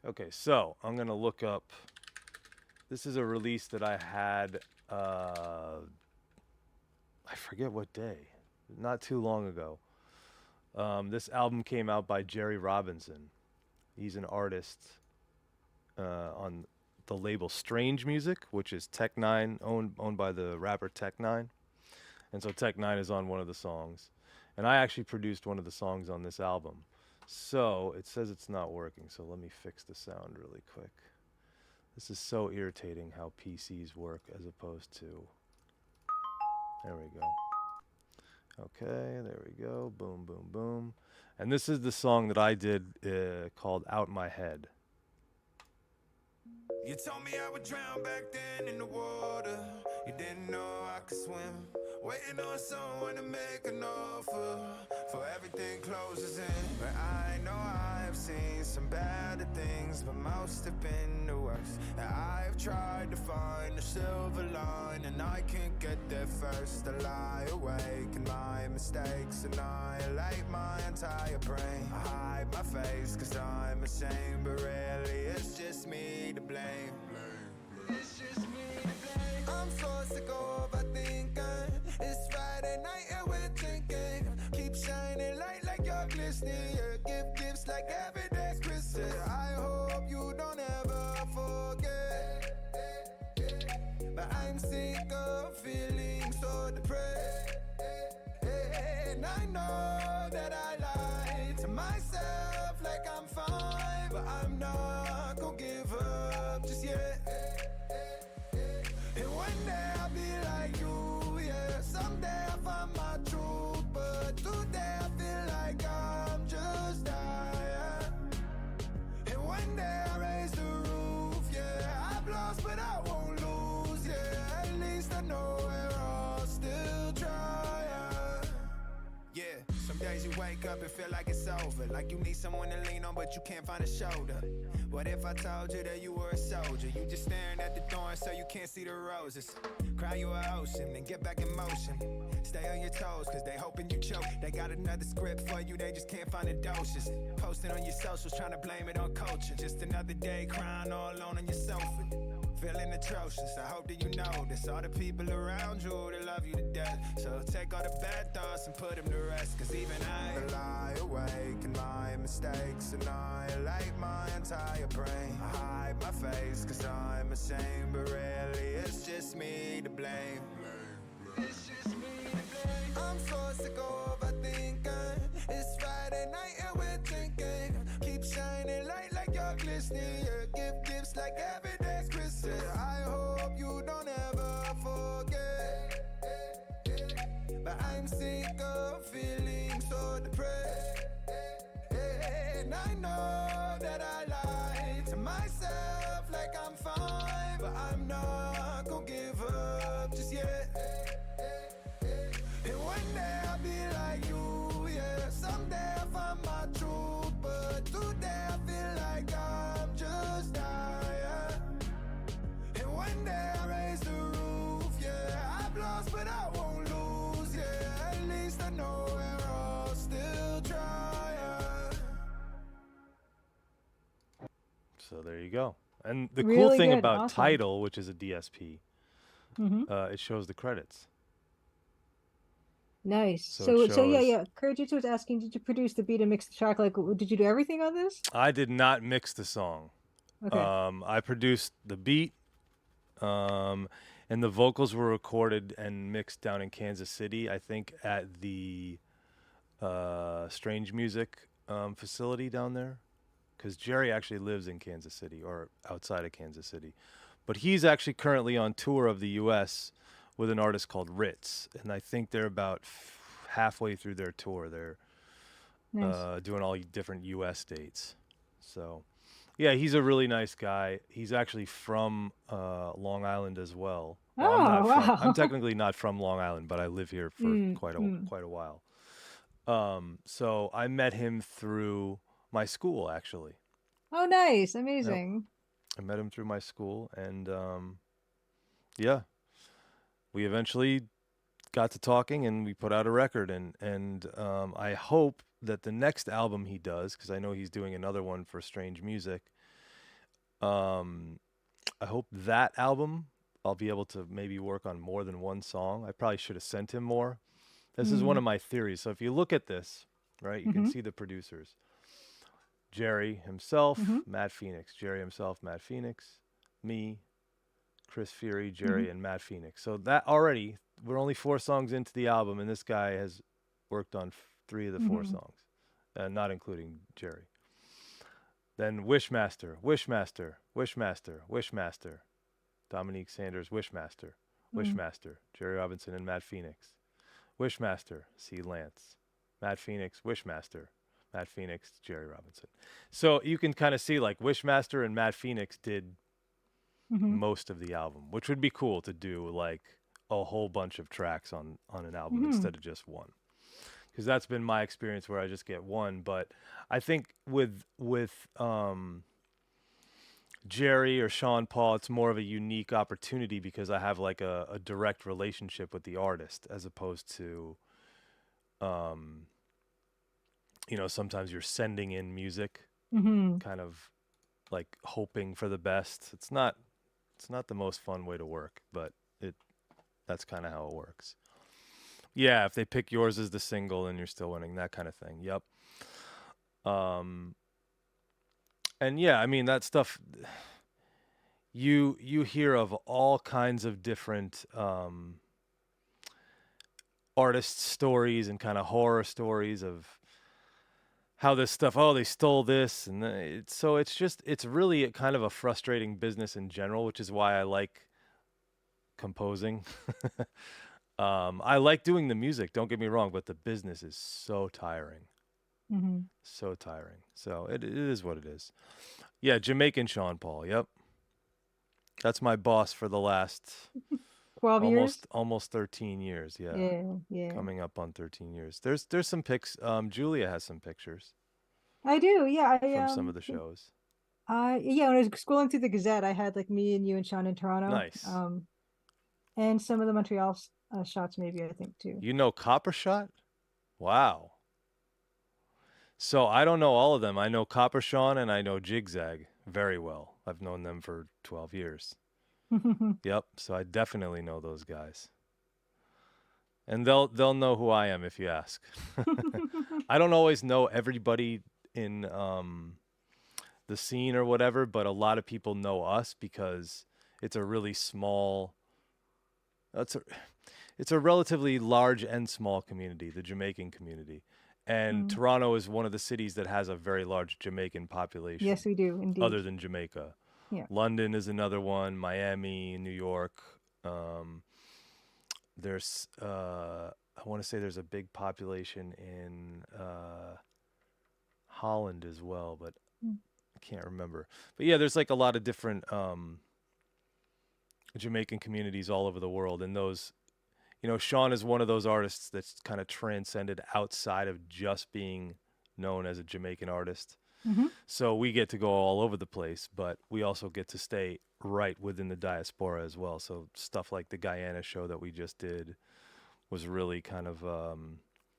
Okay, so I'm going to look up. This is a release that I had, I forget what day, not too long ago. This album came out by Jerry Robinson. He's an artist on the label Strange Music, which is Tech Nine, owned by the rapper Tech Nine. And so Tech Nine is on one of the songs. And I actually produced one of the songs on this album. So it says it's not working, so let me fix the sound really quick. This is so irritating how PCs work as opposed to There we go. Okay, there we go. Boom, boom, boom. And this is the song that I did called Out My Head. You told me I would drown back then in the water. You didn't know I could swim. Waiting on someone to make an offer for everything closes in. But I know I've seen some better things, but most have been the worst. And I've tried to find a silver line, and I can't get there first. I lie awake and my mistakes annihilate my entire brain. I hide my face cause I'm ashamed, but really it's just me to blame. It's just me to blame. I'm so sick of overthinking. It's Friday night and we're drinking. Keep shining light like you're glistening. Yeah, give gifts like every day's Christmas. I hope you don't ever forget. But I'm sick of feeling so depressed. And I know that I lie to myself like I'm fine, but I'm not gonna give up just yet. And one day I'll be like you, yeah. Someday I'll find my truth, but today I feel like I'm just dying. And one day I'll raise the roof, yeah. I've lost, but I won't lose, yeah. At least I know we're all still trying. Yeah, some days you wake up and feel like it's over. Like you need someone to lean on, but you can't find a shoulder. What if I told you that you were a soldier? You just staring at the thorns so you can't see the roses. Cry you an ocean and get back in motion. Stay on your toes cause they hoping you choke. They got another script for you, they just can't find the doses. Posting on your socials trying to blame it on culture. Just another day crying all alone on your sofa. Feeling atrocious, I hope that you know this. All the people around you that love you to death. So take all the bad thoughts and put them to rest. Cause even I lie awake and my mistakes annihilate my entire brain. I hide my face cause I'm ashamed, but really it's just me to blame. It's just me to blame. I'm so sick of overthinking. It's Friday night and we're drinking. Keep shining light like you're glistening. Yeah, give gifts like every day's Christmas. I hope you don't ever forget. But I'm sick of feeling so depressed. And I know that I lie to myself like I'm fine, but I'm not gonna give up just yet. And one day I'll be like you, yeah. Someday I'll find my truth, but today I feel like I'm just dying. And one day I'll raise the roof, yeah. I've lost, but I won't lose, yeah. At least I know we're all still trying. So there you go. And the cool Really thing good, about awesome. Tidal, which is a DSP, Mm-hmm. it shows the credits. Nice. So So, it yeah, shows- yeah. Courage was asking, did you produce the beat and mix the track? Like, did you do everything on this? I did not mix the song. Okay. I produced the beat, and the vocals were recorded and mixed down in Kansas City, I think at the Strange Music facility down there. Because Jerry actually lives in Kansas City or outside of Kansas City. But he's actually currently on tour of the U.S. with an artist called Ritz. And I think they're about halfway through their tour. They're Nice. doing all different U.S. dates. So, yeah, he's a really nice guy. He's actually from Long Island as well. Well, Oh, wow. I'm technically not from Long Island, but I live here for quite a while. So I met him through my school, actually. Oh, nice. Amazing. I met him through my school, and yeah, we eventually got to talking, and we put out a record. And I hope that the next album he does, because I know he's doing another one for Strange Music. I hope that album I'll be able to maybe work on more than one song. I probably should have sent him more. This is one of my theories. So if you look at this, right, you can see the producers. Jerry himself, Matt Phoenix. Jerry himself, Matt Phoenix. Me, Chris Fury, Jerry, and Matt Phoenix. So that already, we're only 4 songs into the album, and this guy has worked on 3 of the 4 songs, not including Jerry. Then Wishmaster, Wishmaster, Wishmaster, Wishmaster. Dominique Sanders, Wishmaster. Wishmaster, Jerry Robinson and Matt Phoenix. Wishmaster, C. Lance. Matt Phoenix, Wishmaster. Matt Phoenix, Jerry Robinson. So you can kind of see like Wishmaster and Matt Phoenix did Mm-hmm. most of the album, which would be cool to do like a whole bunch of tracks on an album Mm-hmm. instead of just one. Because that's been my experience where I just get one. But I think with Jerry or Sean Paul, it's more of a unique opportunity because I have like a direct relationship with the artist as opposed to, sometimes you're sending in music, Mm-hmm. kind of like hoping for the best. It's not the most fun way to work, but that's kind of how it works. Yeah, if they pick yours as the single and you're still winning, that kind of thing. Yep. And yeah, I mean that stuff. You hear of all kinds of different artist stories and kind of horror stories of how this stuff. Oh, they stole this, and it's really kind of a frustrating business in general, which is why I like composing. I like doing the music. Don't get me wrong, but the business is so tiring. Mm-hmm. So tiring. So it is what it is. Yeah, Jamaican Sean Paul. Yep. That's my boss for the last 12 years. almost 13 years. Yeah. Yeah, yeah. Coming up on 13 years. There's some pics. Julia has some pictures I do. Yeah, from some of the shows. yeah, when I was scrolling through the Gazette, I had like me and you and Sean in Toronto. Nice. And some of the Montreal shots, maybe, I think, too. You know Copper Shot? Wow. So I don't know all of them. I know Copper Sean and I know Jigzag very well. I've known them for 12 years. Yep. So I definitely know those guys. And they'll know who I am if you ask. I don't always know everybody in the scene or whatever, but a lot of people know us because it's a really small. It's a relatively large and small community, the Jamaican community. And Toronto is one of the cities that has a very large Jamaican population. Yes, we do, indeed. Other than Jamaica. Yeah. London is another one, Miami, New York. There's, I want to say there's a big population in Holland as well, but I can't remember. But yeah, there's like a lot of different Jamaican communities all over the world. And those, Sean is one of those artists that's kind of transcended outside of just being known as a Jamaican artist. Mm-hmm. So we get to go all over the place, but we also get to stay right within the diaspora as well. So stuff like the Guyana show that we just did was really kind of,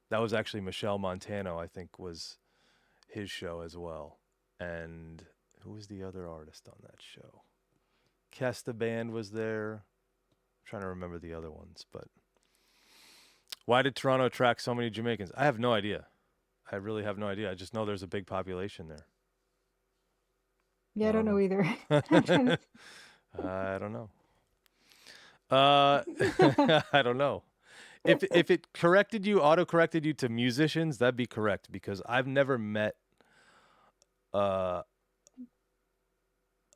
that was actually Michelle Montano, I think, was his show as well. And who was the other artist on that show? Kesta Band was there. I'm trying to remember the other ones, but why did Toronto attract so many Jamaicans? I have no idea. I really have no idea. I just know there's a big population there. Yeah, I don't know either. I don't know. I don't know. If it auto-corrected you to musicians, that'd be correct because I've never met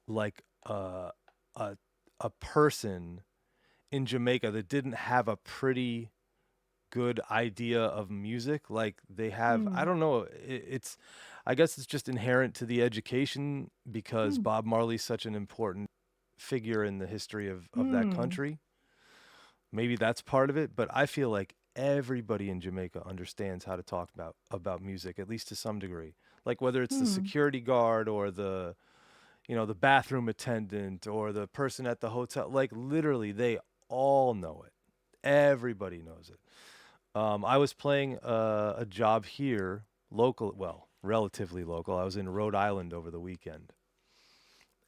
like a person in Jamaica that didn't have a pretty good idea of music like they have. I don't know, I guess it's just inherent to the education because Bob Marley's such an important figure in the history of that country. Maybe that's part of it, but I feel like everybody in Jamaica understands how to talk about music, at least to some degree. Like whether it's the security guard or the bathroom attendant or the person at the hotel, like literally they all know it. Everybody knows it. I was playing a job here, relatively local. I was in Rhode Island over the weekend.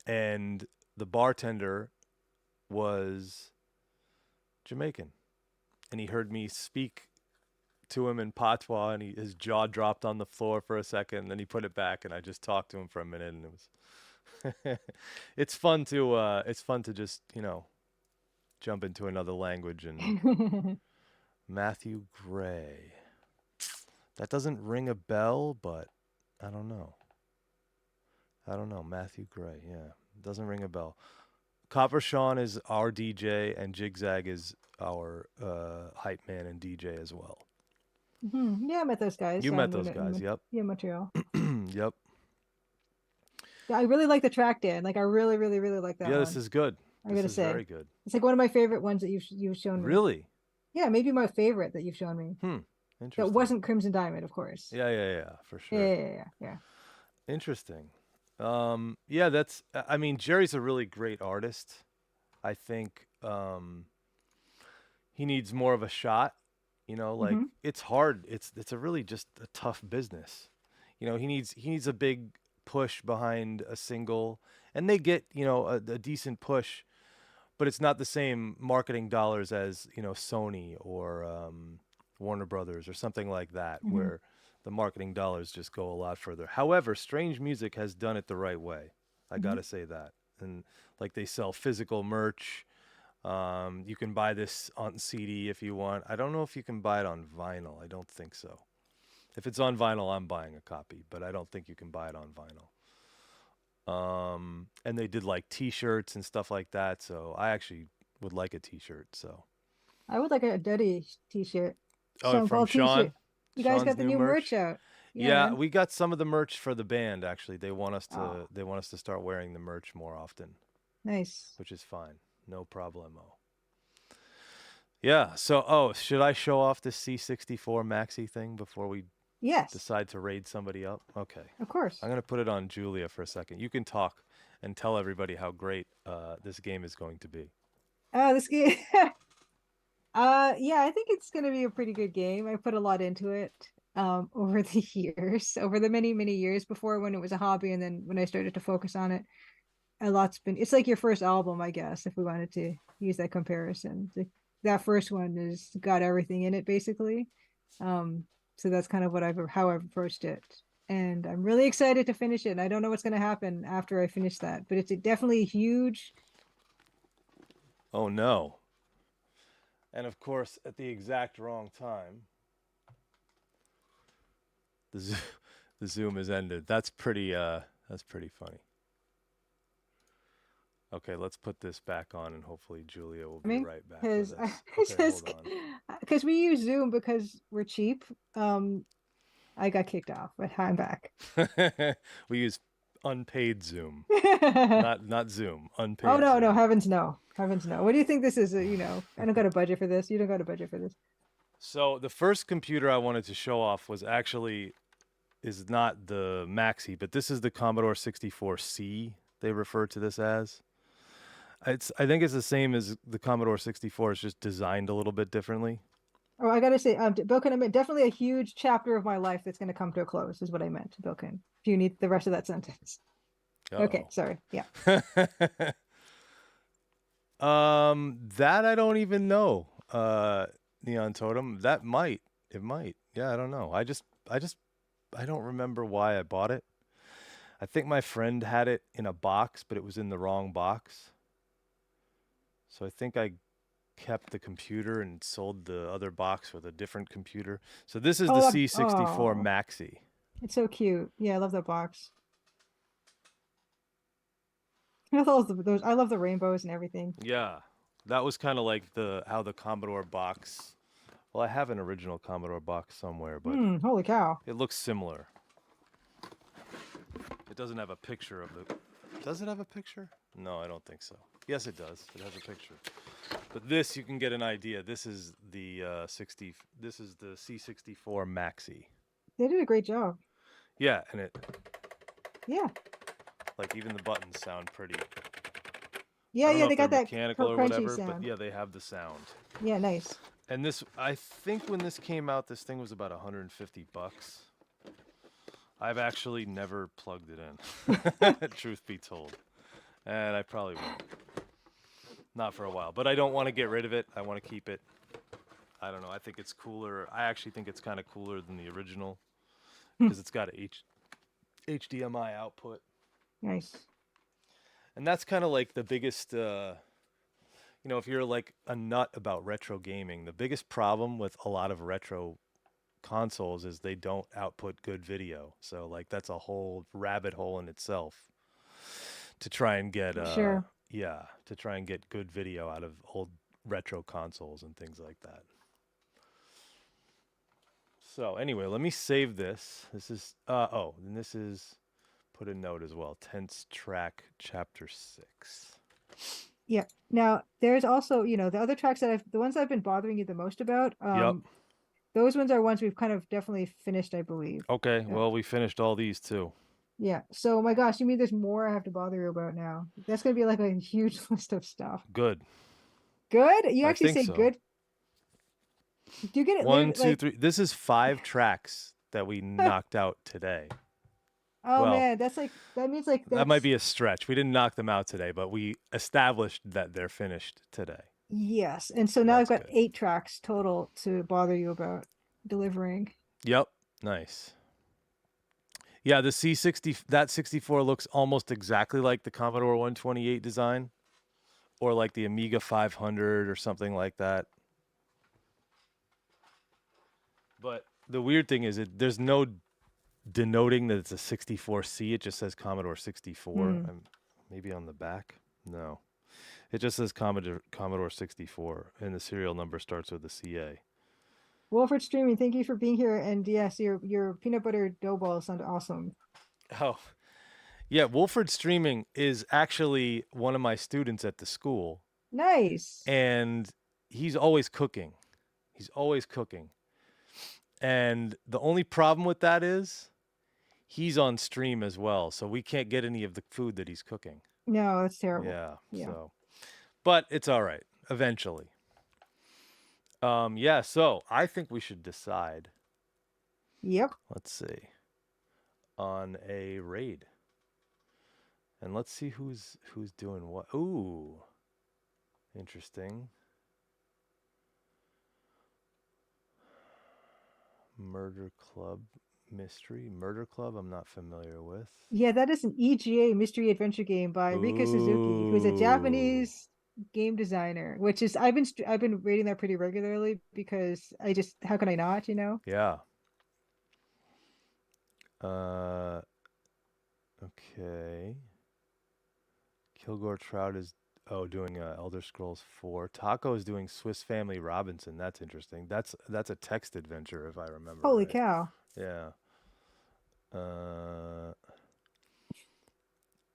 And the bartender was Jamaican. And he heard me speak to him in patois, and his jaw dropped on the floor for a second, and then he put it back, and I just talked to him for a minute, and it was it's fun to just, jump into another language. And Matthew Gray. That doesn't ring a bell, but I don't know. Matthew Gray, yeah. Doesn't ring a bell. Copper Sean is our DJ, and Jigzag is our hype man and DJ as well. Yeah, I met those guys. You met those guys, yep. Yeah, Montreal. Yep. Yeah, I really like the track, Dan. Like, I really, really, really like that Yeah, one. this is good. I This gotta is say, very good. it's like one of my favorite ones that you've shown me. Really? Yeah, maybe my favorite that you've shown me. Interesting. That wasn't Crimson Diamond, of course. Yeah, for sure. Yeah. Interesting. Yeah, that's. I mean, Jerry's a really great artist. I think he needs more of a shot. You know, like it's hard. It's a really just a tough business. You know, he needs a big push behind a single, and they get a decent push, but it's not the same marketing dollars as Sony or Warner Brothers or something like that, where the marketing dollars just go a lot further. However, Strange Music has done it the right way. I gotta say that, and like they sell physical merch. You can buy this on CD if you want. I don't know if you can buy it on vinyl. I don't think so. If it's on vinyl, I'm buying a copy, but I don't think you can buy it on vinyl. And they did like T-shirts and stuff like that. So I actually would like a T-shirt. So I would like a Duddy T-shirt. from Paul Sean. T-shirt. You guys Sean's got the new merch out. Yeah, man. we got some of the merch for the band. Actually, they want us to. They want us to start wearing the merch more often. Nice. Which is fine. No problemo. Yeah. So, should I show off this C64 Maxi thing before we decide to raid somebody up? Okay. Of course. I'm going to put it on Julia for a second. You can talk and tell everybody how great this game is going to be. This game. Yeah, I think it's going to be a pretty good game. I put a lot into it over the years, over the many, many years before when it was a hobby, and then when I started to focus on it, a lot's been. It's like your first album, I guess, if we wanted to use that comparison. That first one has got everything in it, basically. So that's kind of how I've approached it, and I'm really excited to finish it. And I don't know what's going to happen after I finish that, but it's definitely huge. Oh no! And of course, at the exact wrong time, the Zoom has ended. That's pretty funny. Okay, let's put this back on, and hopefully Julia will be right back with us. Okay, hold on. Because we use Zoom because we're cheap. I got kicked off, but I'm back. We use unpaid Zoom, not Zoom. Unpaid. Oh no, Zoom. no, heavens no. What do you think this is? I don't got a budget for this. You don't got a budget for this. So the first computer I wanted to show off is not the Maxi, but this is the Commodore 64C. They refer to this as. I think it's the same as the Commodore 64. It's just designed a little bit differently. Oh, I gotta say, Bilkin, I meant definitely a huge chapter of my life that's going to come to a close, is what I meant, Bilkin. If you need the rest of that sentence. Uh-oh. Okay, sorry. Yeah. That I don't even know. Neon Totem. It might. Yeah, I don't know. I don't remember why I bought it. I think my friend had it in a box, but it was in the wrong box. So I think I kept the computer and sold the other box with a different computer. So this is the C64 Maxi. It's so cute. Yeah, I love that box. I love the rainbows and everything. Yeah, that was kind of like how the Commodore box. Well, I have an original Commodore box somewhere, but holy cow! It looks similar. It doesn't have a picture of the. Does it have a picture? No, I don't think so. Yes, it does. It has a picture. But this, you can get an idea. This is the This is the C64 Maxi. They did a great job. Yeah, and it. Yeah. Like even the buttons sound pretty. Yeah, they got that mechanical or whatever, sound. but yeah, they have the sound. Yeah, nice. And this, I think when this came out, this thing was about $150. I've actually never plugged it in, truth be told. And I probably won't. Not for a while. But I don't want to get rid of it. I want to keep it. I don't know. I think it's cooler. I actually think it's kind of cooler than the original because it's got a HDMI output. Nice. And that's kind of like the biggest, if you're like a nut about retro gaming, the biggest problem with a lot of retro consoles is they don't output good video. So like that's a whole rabbit hole in itself to try and get Sure. Yeah, to try and get good video out of old retro consoles and things like that. So anyway, let me save this. This is and this is put a note as well. Tense track chapter 6. Yeah. Now there's also, the other tracks the ones I've been bothering you the most about. Yep. Those ones are ones we've kind of definitely finished, I believe. Okay. Well, we finished all these too. Yeah. So my gosh, you mean there's more I have to bother you about now? That's gonna be like a huge list of stuff. Good. Good? You I actually think say so. good? Do you get it 1, 2, like 3. This is 5 tracks that we knocked out today. oh Well, man, that means like that might that's be a stretch. We didn't knock them out today, but we established that they're finished today. yes. And so now I've That's got good. 8 tracks total to bother you about delivering. Yep. Nice. Yeah, the C60, that 64 looks almost exactly like the Commodore 128 design or like the Amiga 500 or something like that. But the weird thing is there's no denoting that it's a 64C. It just says Commodore 64. Maybe on the back. No. It just says Commodore 64 and the serial number starts with a CA. Wolford Streaming, thank you for being here. And yes, your peanut butter dough balls sound awesome. Oh. Yeah, Wolford Streaming is actually one of my students at the school. Nice. And he's always cooking. He's always cooking. And the only problem with that is he's on stream as well, so we can't get any of the food that he's cooking. No, that's terrible. Yeah. So, but it's all right eventually. Yeah, so I think we should decide. Yep. Let's see. On a raid. And let's see who's doing what. Ooh. Interesting. Murder Club Mystery. Murder Club I'm not familiar with. Yeah, that is an EGA mystery adventure game by Rika Suzuki, who's a Japanese game designer, which is I've been reading that pretty regularly because how can I not, Yeah. Okay. Kilgore Trout is doing Elder Scrolls 4. Taco is doing Swiss Family Robinson. That's interesting. That's a text adventure if I remember. Holy right. cow. Yeah.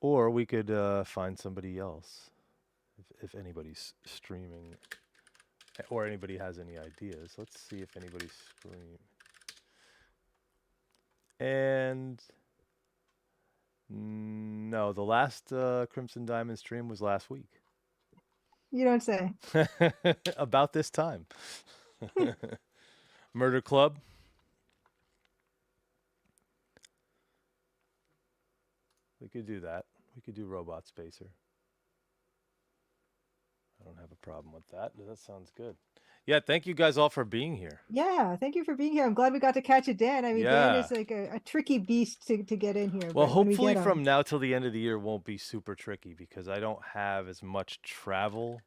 Or we could find somebody else if anybody's streaming or anybody has any ideas. Let's see if anybody's streaming. And no, the last Crimson Diamond stream was last week. You don't say. About this time. Murder Club. We could do that. We could do Robot Spacer. I don't have a problem with that. That sounds good. Yeah, thank you guys all for being here. Yeah, thank you for being here. I'm glad we got to catch it, Dan. I mean, Dan is like a tricky beast to get in here. Well, hopefully from now till the end of the year won't be super tricky because I don't have as much travel.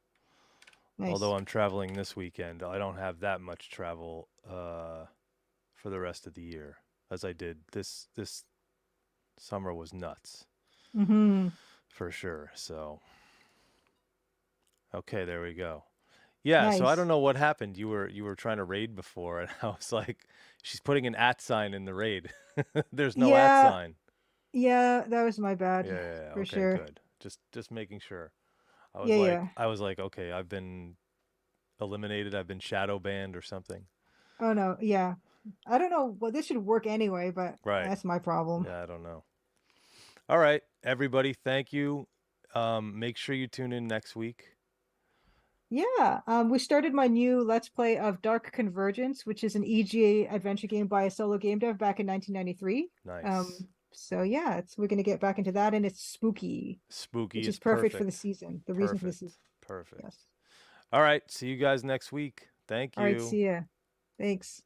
Nice. Although I'm traveling this weekend, I don't have that much travel for the rest of the year as I did. This summer was nuts. Mm-hmm. For sure. So, okay, there we go. Yeah, nice. So I don't know what happened. You were trying to raid before, and I was like, she's putting an @ sign in the raid. There's no @ sign. Yeah, that was my bad. Yeah, for okay, sure. Good. Just making sure. I was like, okay, I've been eliminated. I've been shadow banned or something. Oh no, yeah. I don't know. Well, this should work anyway, but that's my problem. Yeah, I don't know. All right, everybody, thank you. Make sure you tune in next week. Yeah, we started my new Let's Play of Dark Convergence, which is an EGA adventure game by a solo game dev back in 1993. Nice. So yeah, we're gonna get back into that, and it's spooky. Spooky, which is perfect for the season. The reason for the season. Perfect. Yes. All right, see you guys next week. Thank you. All right, see ya. Thanks.